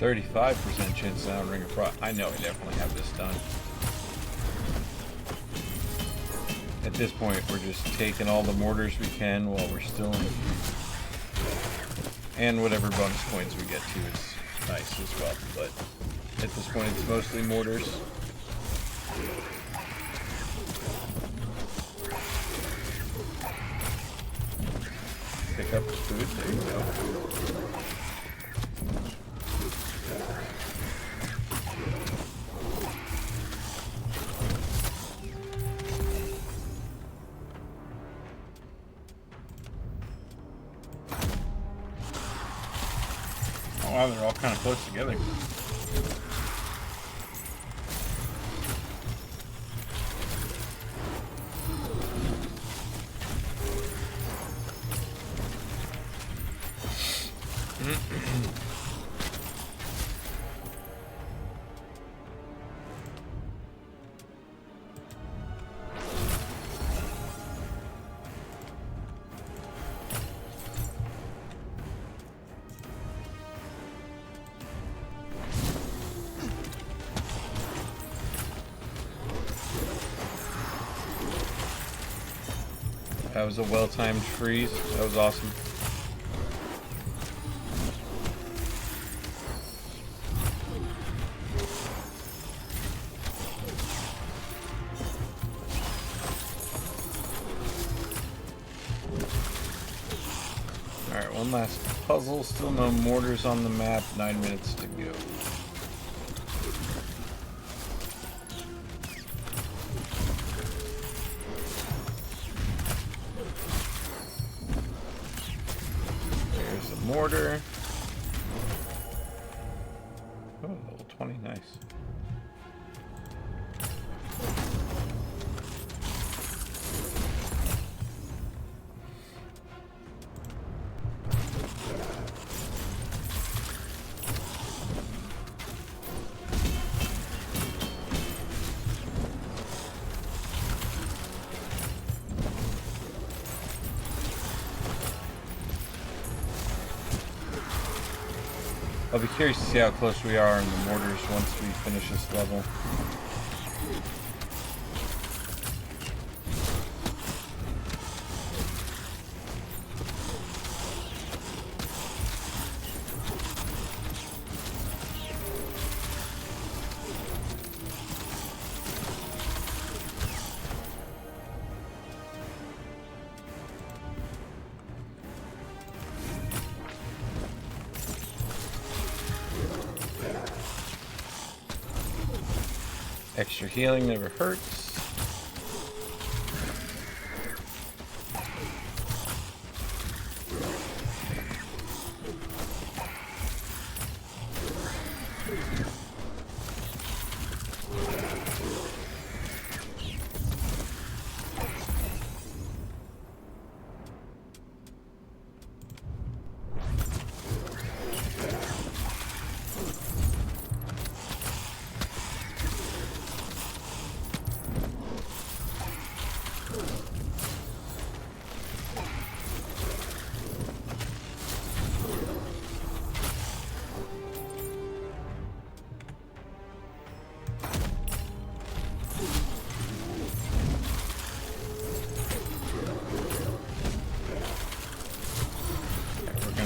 %, chance now, Ring of Frost. I know I definitely have this done. At this point, we're just taking all the mortars we can while we're still in. And whatever bonus points we get to is nice as well. But at this point, it's mostly mortars. Pick up food. There you go. Wow, they're all kind of close together. That was a well-timed freeze. That was awesome. One last puzzle. Still no mortars on the map. 9 minutes to go. There's a mortar. Oh, level 20. Nice. I'll be curious to see how close we are in the mortars once we finish this level. Extra healing never hurts.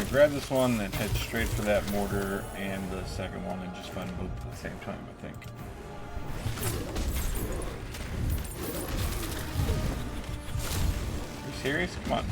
Grab this one, then head straight for that mortar and the second one, and just find both at the same time, I think. Are you serious? Come on.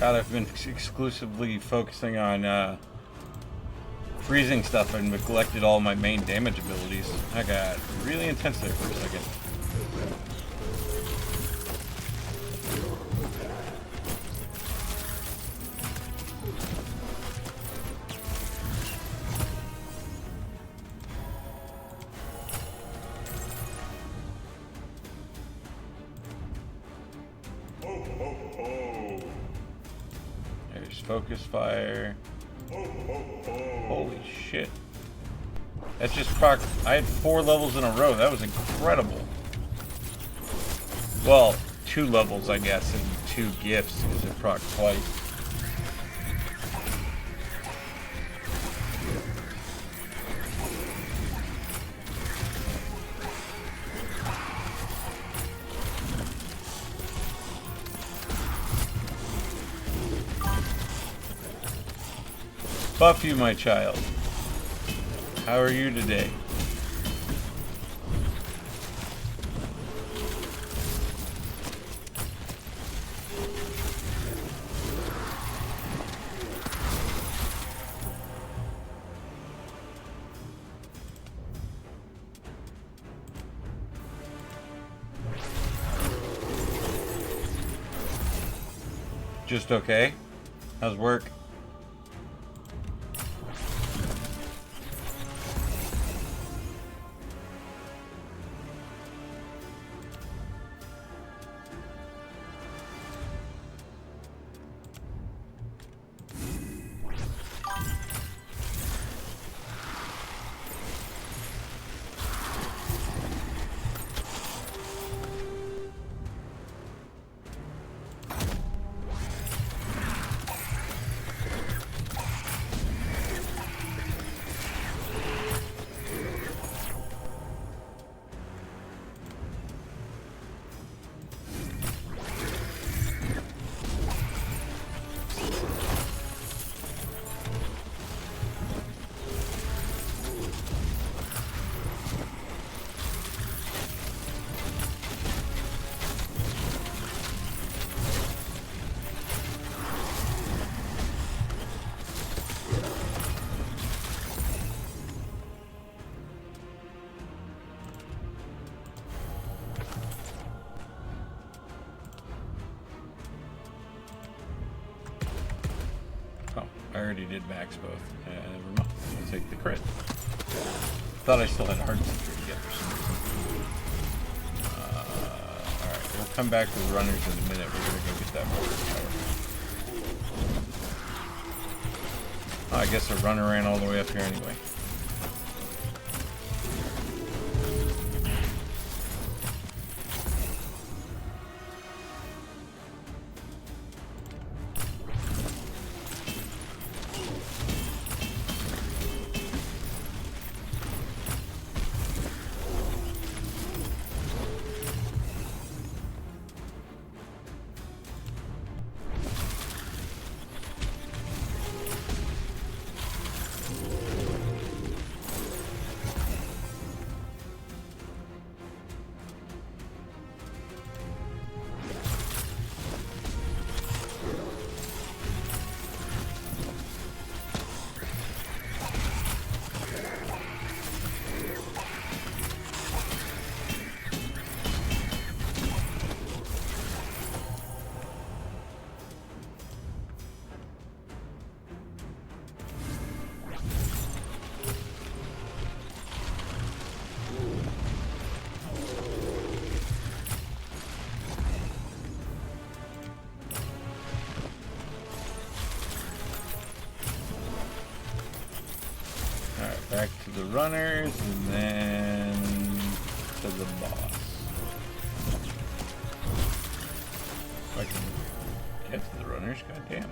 God, I've been exclusively focusing on freezing stuff and neglected all my main damage abilities. I got really intense there for a second. Focus fire. Holy shit. That's just proc. I had 4 levels in a row. That was incredible. Well, 2 levels, I guess, and 2 gifts because it proc twice. Buff you, my child. How are you today? Just okay. How's work? I already did max both. Never mind. I'll take the crit. Thought I still had hard sector to get for some reason. Alright, we'll come back to the runners in a minute. We're gonna go get that mortar tower. I guess a runner ran all the way up here anyway. Back to the runners, and then to the boss. If I can get to the runners, goddamn.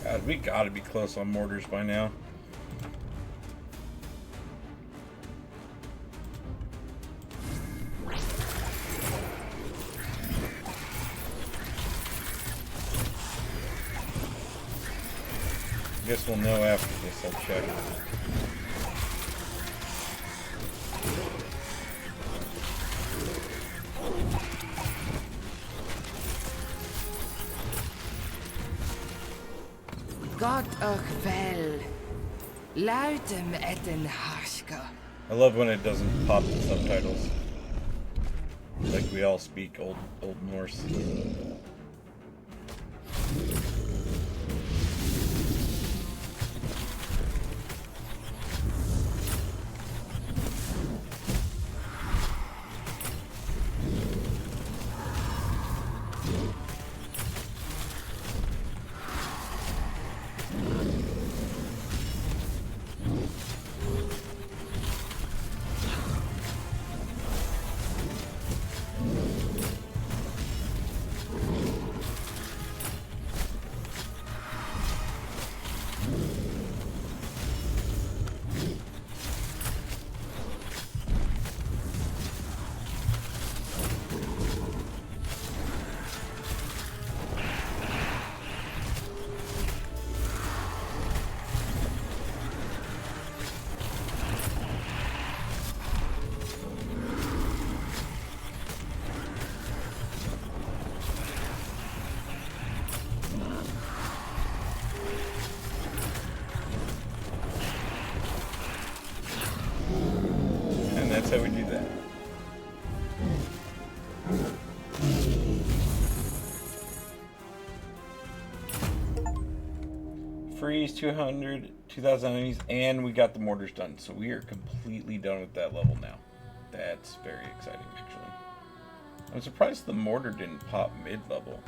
God, we gotta be close on mortars by now. Guess we'll know after this, I'll check. God of Hel. Luidem etten harska. I love when it doesn't pop the subtitles. Like we all speak Old Norse. That's how we do that. Freeze 2,000 enemies, and we got the mortars done. So we are completely done with that level now. That's very exciting, actually. I'm surprised the mortar didn't pop mid-level.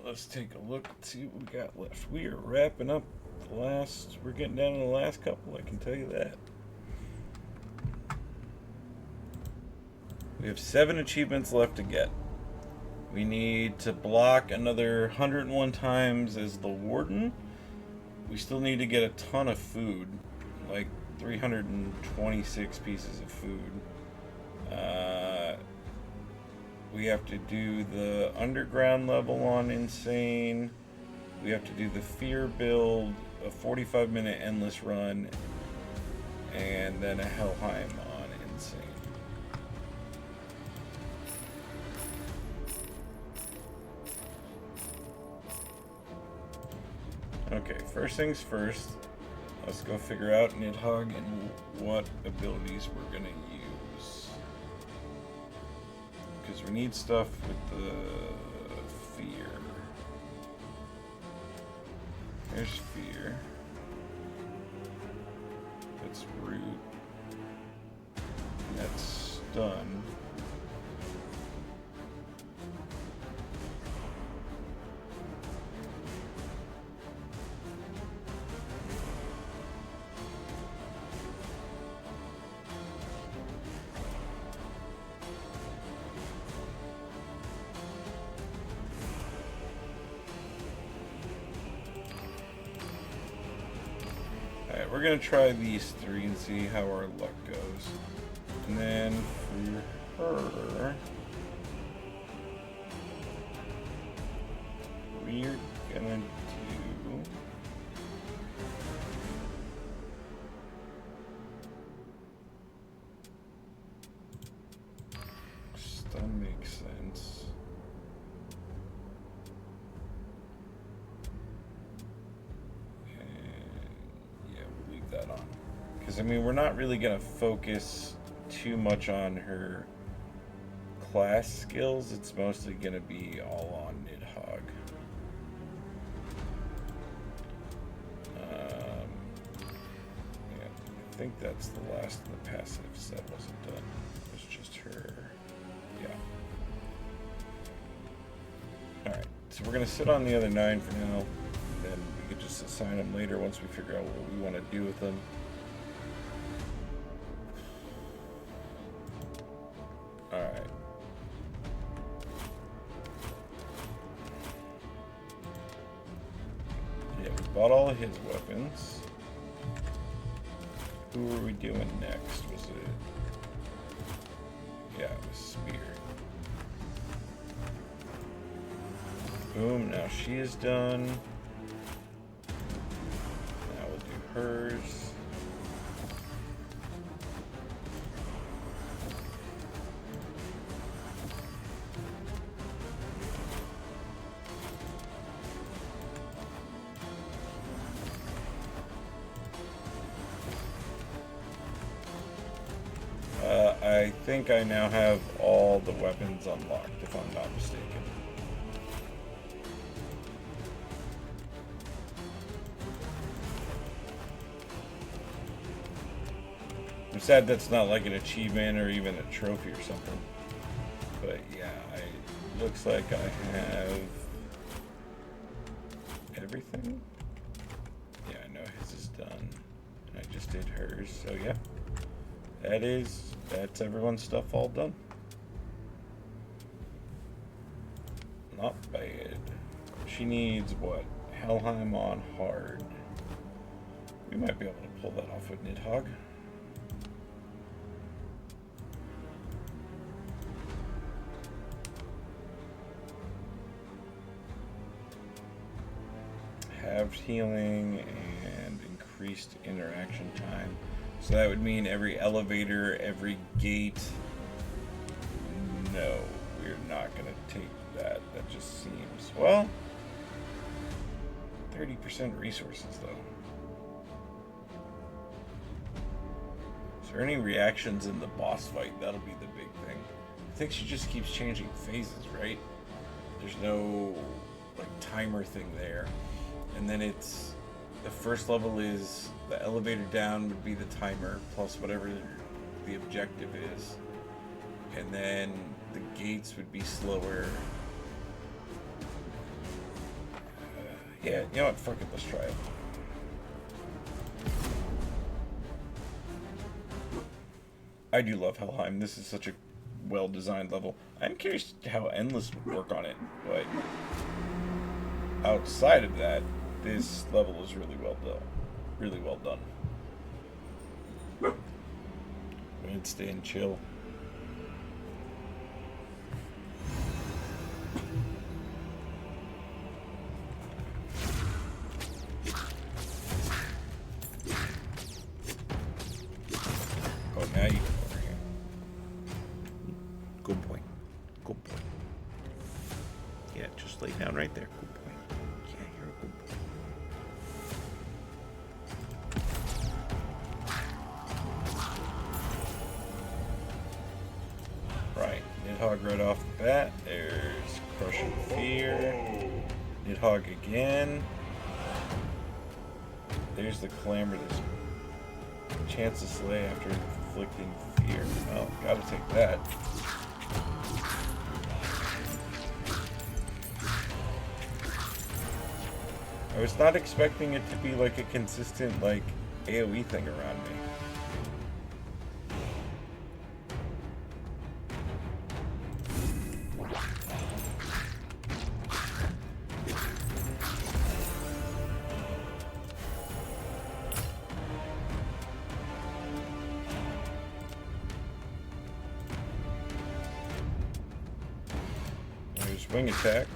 Let's take a look and see what we got left. We are wrapping up the last, we're getting down to the last couple, I can tell you that. We have 7 achievements left to get. We need to block another 101 times as the warden. We still need to get a ton of food, like 326 pieces of food. We have to do the underground level on Insane. We have to do the Fear build, a 45-minute endless run, and then a Helheim on Insane. Okay, first things first. Let's go figure out Nidhogg and what abilities we're gonna use. Because we need stuff with the fear. There's fear. That's root. And that's stun. We're gonna try these 3 and see how our luck goes. And then for her, we're gonna do stun makes sense. Because, I mean, we're not really going to focus too much on her class skills. It's mostly going to be all on Nidhogg. Yeah, I think that's the last of the passives that wasn't done. It was just her. Yeah. Alright, so we're going to sit on the other 9 for now. Then we could just assign them later once we figure out what we want to do with them. Alright. Yeah, we bought all of his weapons. Who were we doing next? Was it... Yeah, it was Spear. Boom, now she is done. hers. I think I now have all the weapons unlocked, if I'm not mistaken. I'm sad that's not like an achievement or even a trophy or something. But yeah, it looks like I have everything. Yeah, I know his is done. I just did hers, so yeah. That's everyone's stuff all done. Not bad. She needs what? Helheim on hard. We might be able to pull that off with Nidhogg. Halved healing and increased interaction time. So that would mean every elevator, every gate. No, we're not going to take that. That just seems, well, 30% resources though. Is there any reactions in the boss fight? That'll be the big thing. I think she just keeps changing phases, right? There's no like timer thing there. And then it's, the first level is the elevator down would be the timer plus whatever the objective is. And then the gates would be slower. Yeah, you know what? Fuck it, let's try it. I do love Helheim. This is such a well-designed level. I'm curious how Endless would work on it, but outside of that, this level is really well done. Really well done. We need to stay and chill. Oh, now you come over here. Good point. Good point. Yeah, just lay down right there. Good point. Yeah, you're a good boy. Right, Nidhogg right off the bat. There's Crushing Fear. Nidhogg again. There's the Clamor. There's Chance to Slay after inflicting fear. Oh, gotta take that. I was not expecting it to be like a consistent like AoE thing around me. There's wing attack.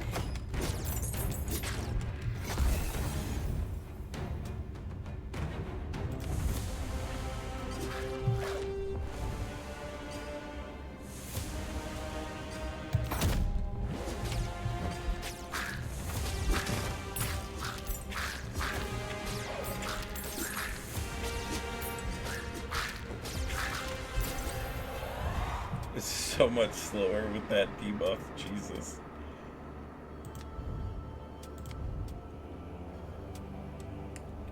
It's so much slower with that debuff, Jesus.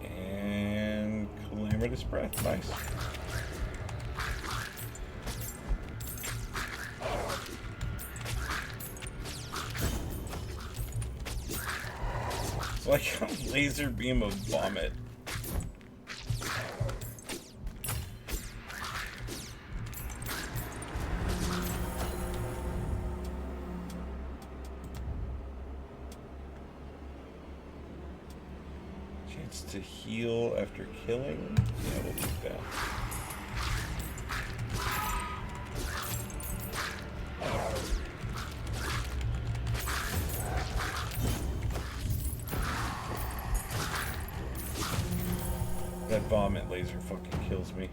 And Calamitous Breath, nice. It's like a laser beam of vomit. To heal after killing. Yeah, we'll take that. That vomit laser fucking kills me.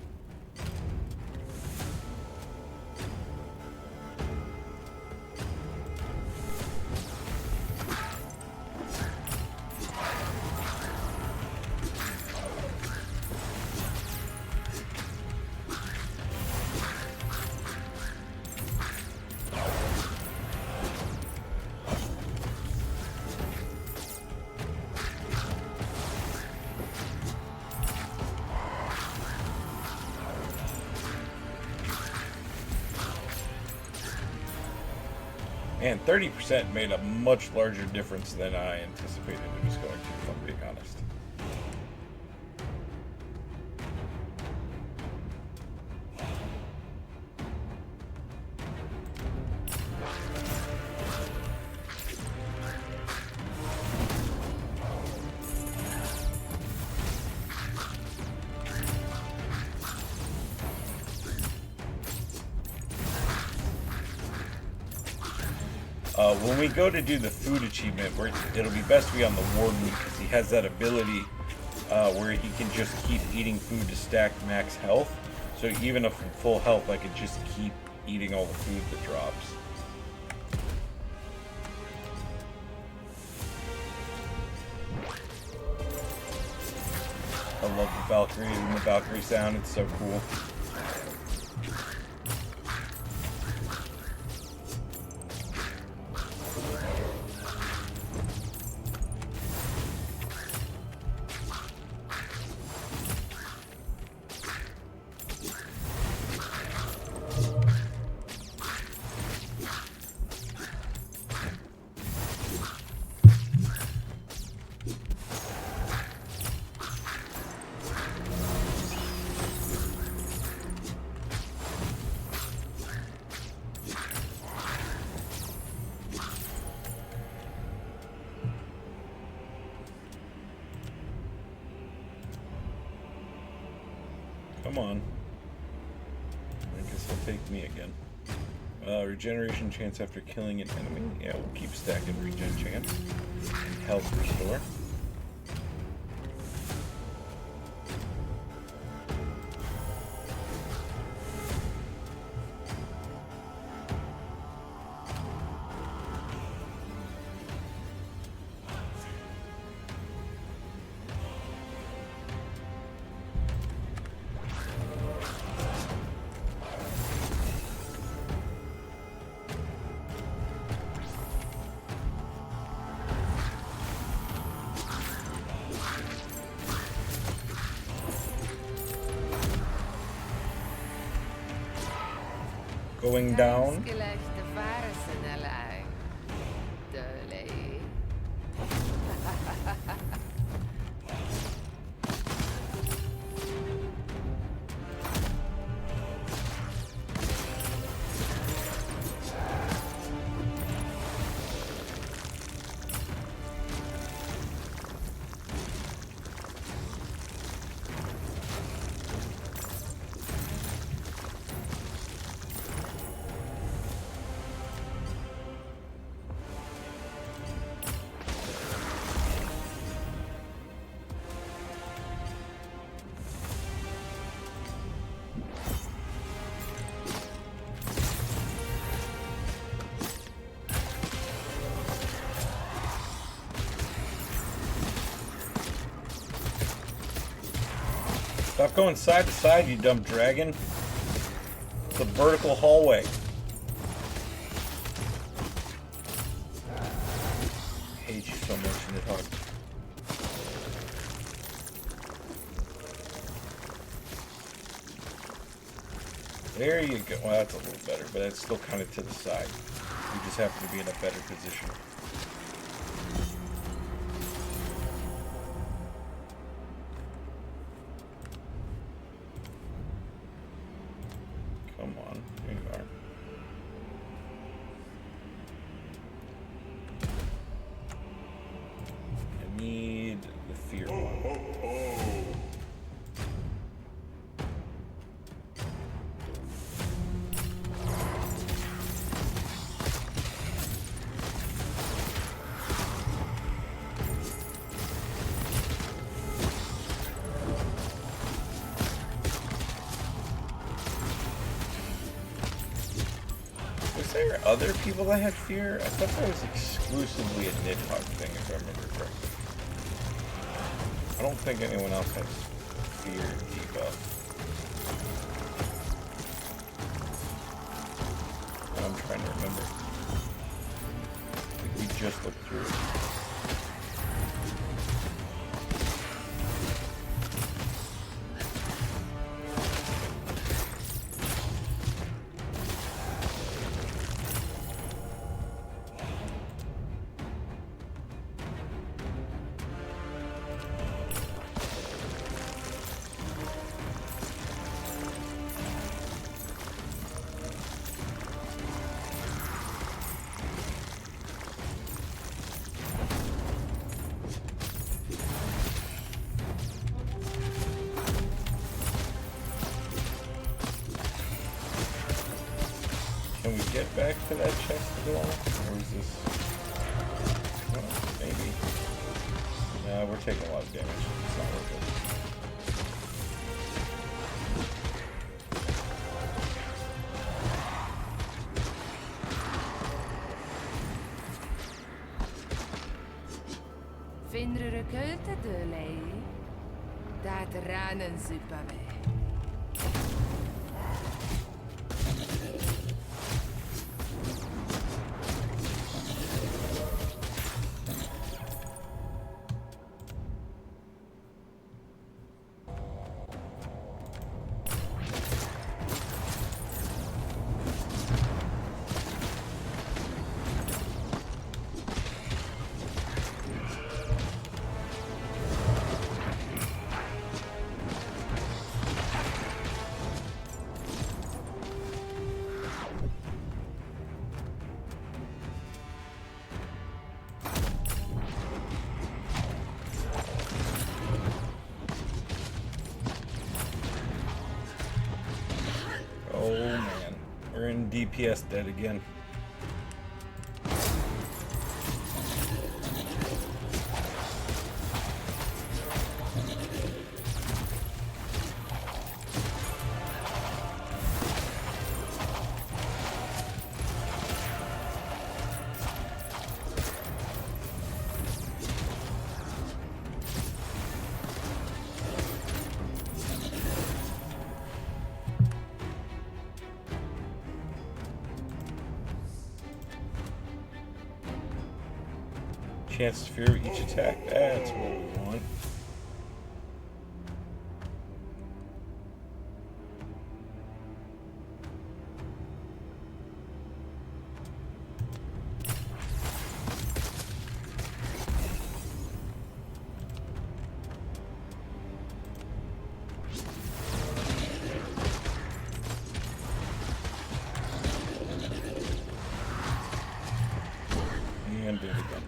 And 30% made a much larger difference than I anticipated it was going to, if I'm being honest. When we go to do the food achievement, where it'll be best to be on the Warden, because he has that ability where he can just keep eating food to stack max health. So even if full health, I could just keep eating all the food that drops. I love the Valkyrie and the Valkyrie sound, it's so cool. Come on. I guess he'll take me again. Regeneration chance after killing an enemy. Yeah, we'll keep stacking regen chance. And health restore. Going down. Stop going side to side, you dumb dragon. It's a vertical hallway. I hate you so much in the heart. There you go. Well, that's a little better, but it's still kind of to the side. You just happen to be in a better position. Come on, here you are. I need the fear one. there other people that had fear? I thought that was exclusively a Nidhogg thing, if I remember correctly. I don't think anyone else has fear debuff. I'm trying to remember. I think we just looked through it. Can we get back to that chest at all? Or is this... Well, maybe. No, we're taking a lot of damage. It's not worth it. Vinden de kulte de lei? Dat ranen super mee. Oh man, we're in DPS dead again. Chance to fear each attack. That's what we want. And do it again.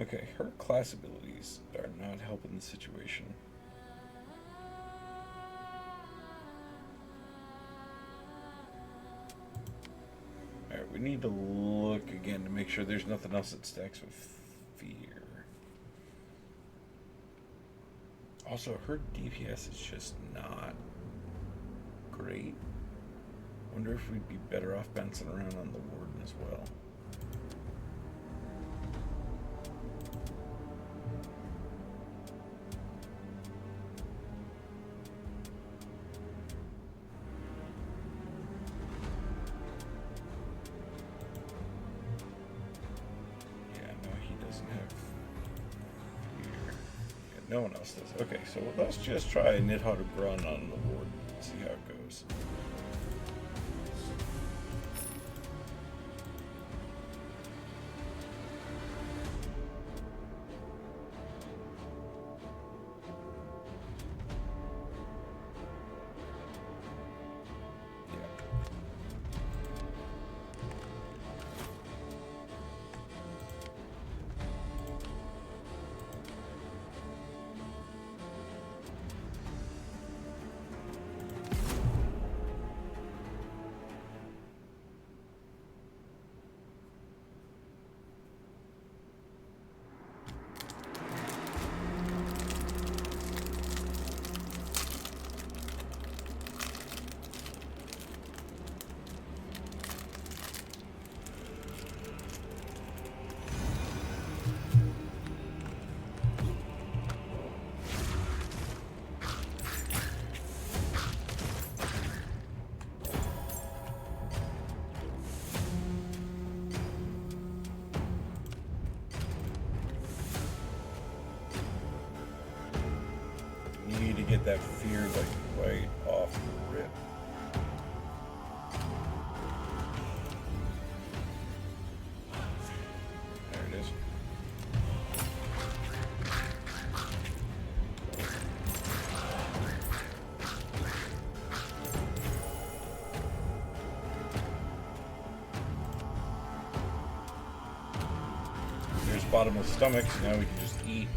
Okay, her class abilities are not helping the situation. Alright, we need to look again to make sure there's nothing else that stacks with fear. Also, her DPS is just not great. Wonder if we'd be better off bouncing around on the warden as well. No one else does. Okay, so let's just try Nidhogg Grun on the warden and see how it goes. get that fear like right off the rip. There it is. There's bottomless stomachs, now we can just eat.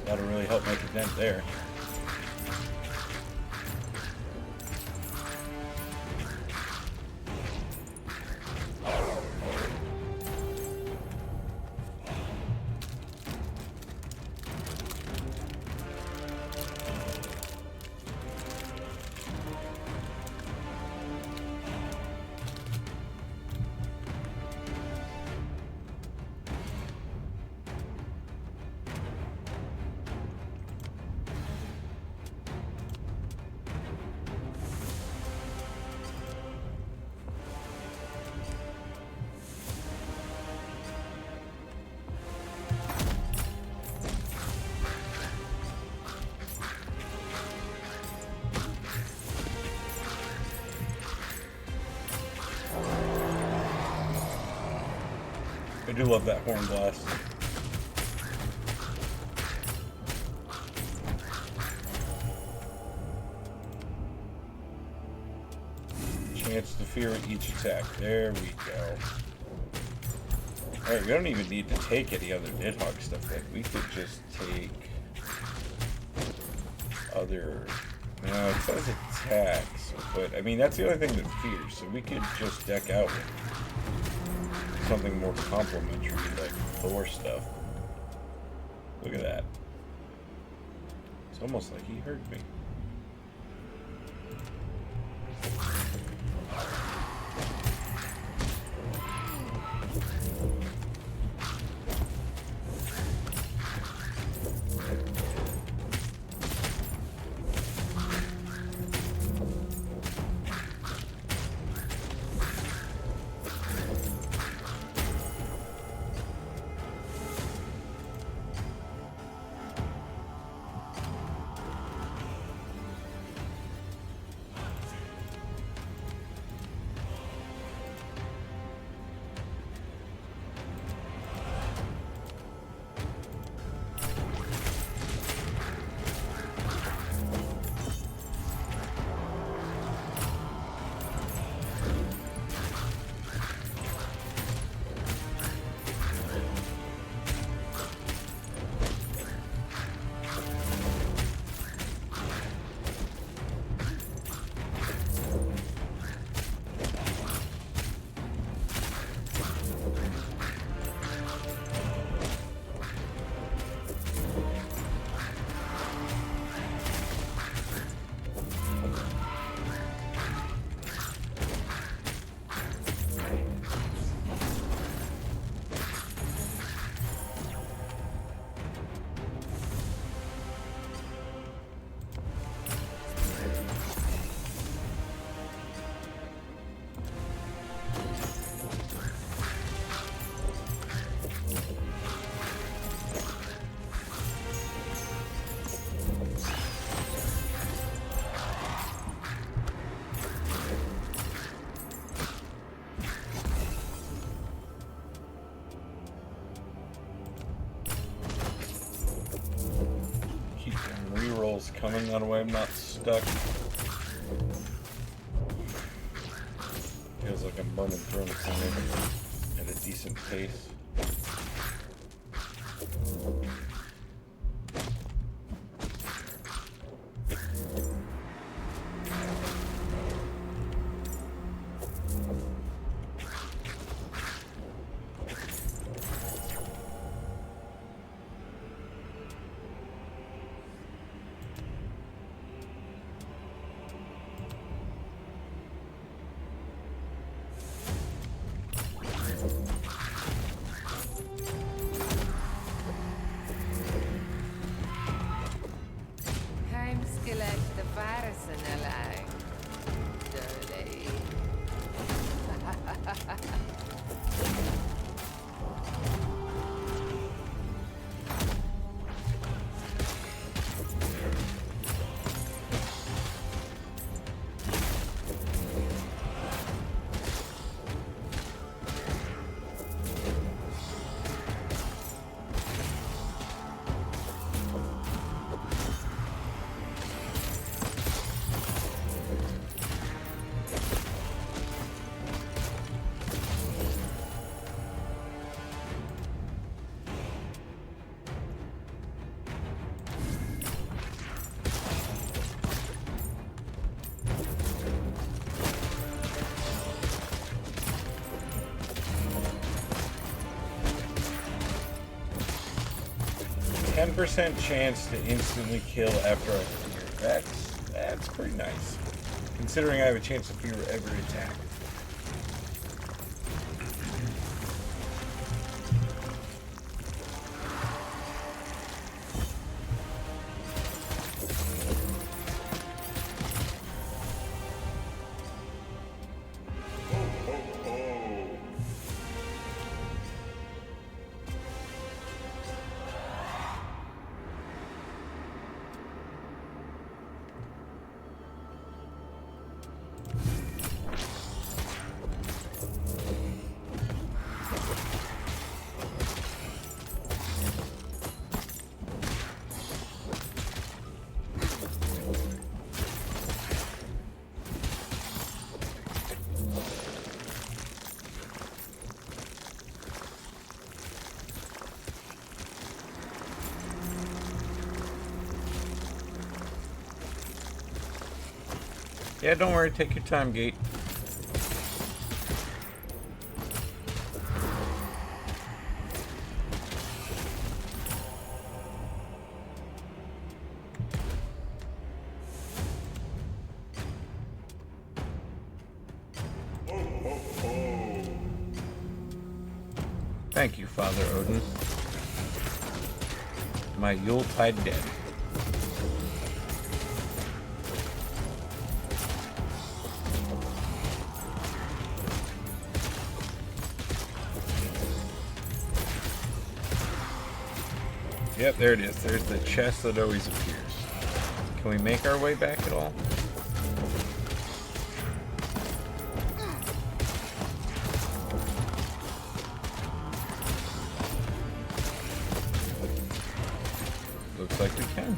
That'll really help make a dent there. I do love that horn blast. Chance to fear at each attack. There we go. Alright, we don't even need to take any other Nidhogg stuff. Like, we could just take other... No, it says attacks, but I mean, that's the only thing that fears, so we could just deck out with something more complimentary, like Thor stuff. Look at that. It's almost like he heard me. Coming that way, I'm not stuck. Feels like I'm burning through it at a decent pace. 10% chance to instantly kill after I fear. That's pretty nice. Considering I have a chance to fear every attack. Yeah, don't worry. Take your time, Gate. Thank you, Father Odin. My Yuletide dead. Yep, there it is. There's the chest that always appears. Can we make our way back at all? Looks like we can.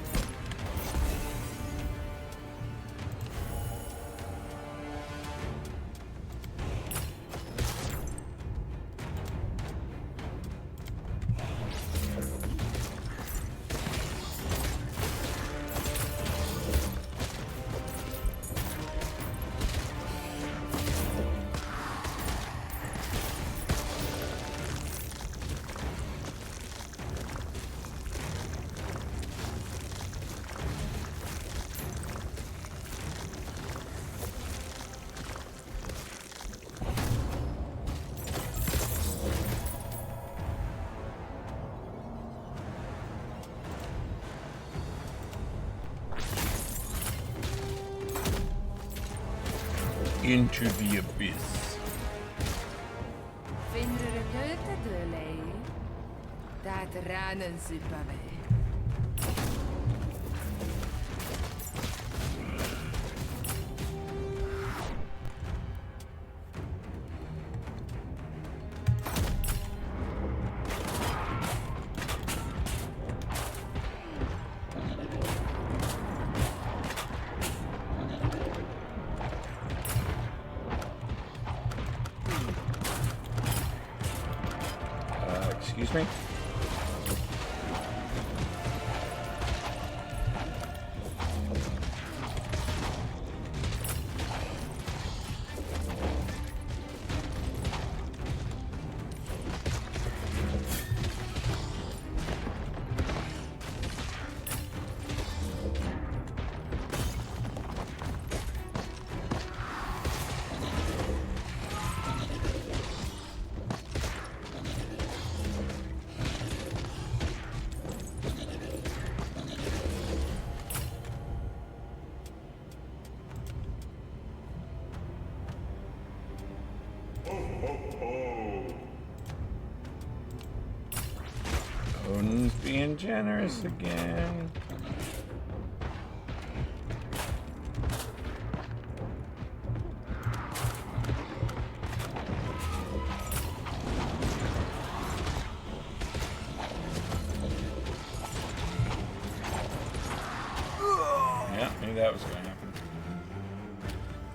Into the abyss. Vinder de leute de lei. Dat ranen supave. Excuse me? Odin's being generous again. Yeah, knew that was going to happen.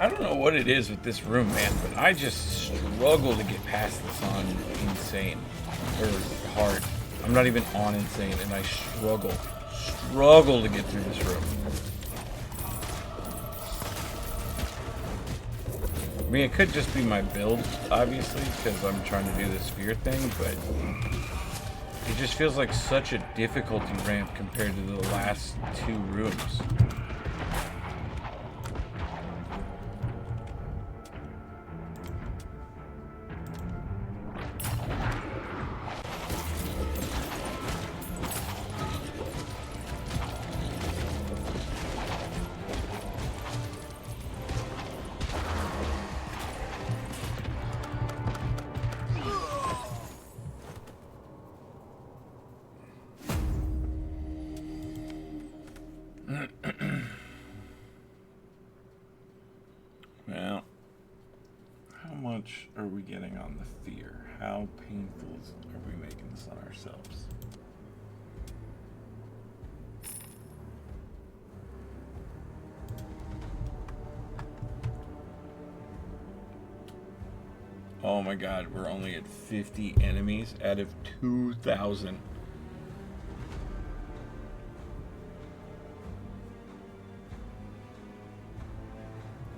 I don't know what it is with this room, man, but I just struggle to get past this on insane or hard. I'm not even on insane, and I struggle to get through this room. I mean, it could just be my build, obviously, because I'm trying to do the sphere thing, but It just feels like such a difficulty ramp compared to the last 2 rooms. Well, how much are we getting on the fear? How painful are we making this on ourselves? Oh my god, we're only at 50 enemies out of 2,000.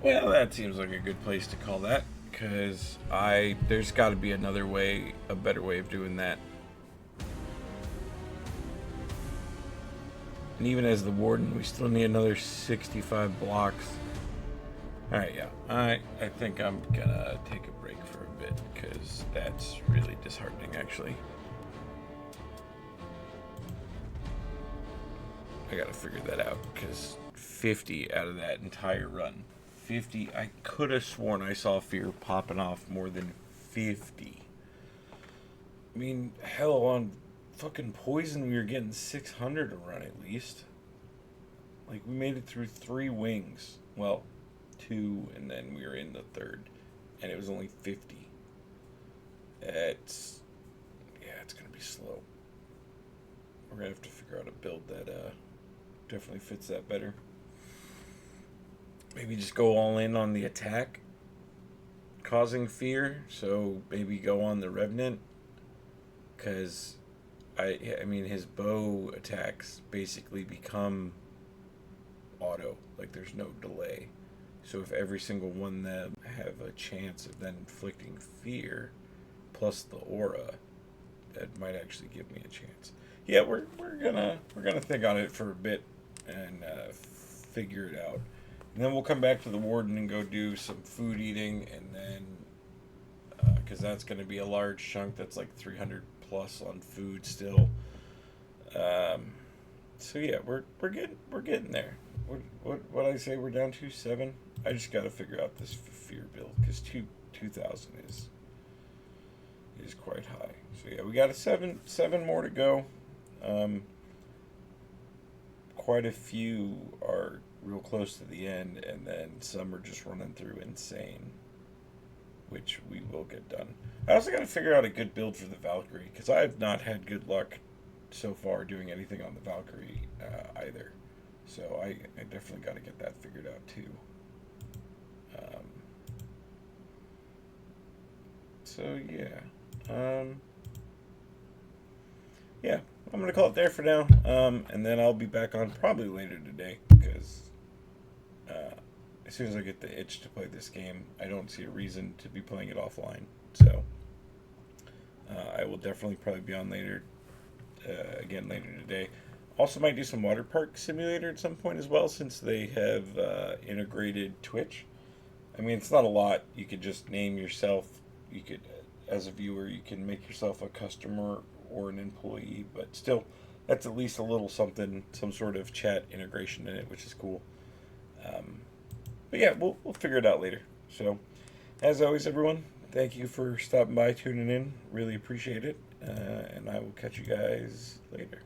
Well, that seems like a good place to call that, because there's got to be another way, a better way of doing that. And even as the warden, we still need another 65 blocks. Alright, yeah, I think I'm gonna take a break for a bit, because that's really disheartening, actually. I gotta figure that out, because 50 out of that entire run. 50, I could have sworn I saw fear popping off more than 50. I mean, hell, on fucking poison we were getting 600 a run at least. Like, we made it through 3 wings. Well, 2, and then we were in the 3rd. And it was only 50. It's gonna be slow. We're gonna have to figure out a build that definitely fits that better. Maybe just go all in on the attack, causing fear. So maybe go on the Revenant, because I mean his bow attacks basically become auto, like there's no delay. So if every single one of them have a chance of then inflicting fear, plus the aura, that might actually give me a chance. Yeah, we're gonna think on it for a bit and figure it out. And then we'll come back to the warden and go do some food eating, and then because that's going to be a large chunk. That's like 300 plus on food still. So yeah, we're getting there. What I say we're down to 7. I just got to figure out this fear build, because 2,000 is quite high. So yeah, we got a 7 more to go. Quite a few are real close to the end, and then some are just running through insane, which we will get done. I also got to figure out a good build for the Valkyrie, because I have not had good luck so far doing anything on the Valkyrie either. So I definitely got to get that figured out too. So yeah. Yeah, I'm going to call it there for now, and then I'll be back on probably later today, because as soon as I get the itch to play this game, I don't see a reason to be playing it offline. So I will definitely probably be on later, again later today. Also might do some water park simulator at some point as well, since they have integrated Twitch. I mean, it's not a lot. You could just name yourself. You could, as a viewer, you can make yourself a customer or an employee, but still, that's at least a little something, some sort of chat integration in it, which is cool. But yeah, we'll figure it out later. So, as always, everyone, thank you for stopping by, tuning in. Really appreciate it, and I will catch you guys later.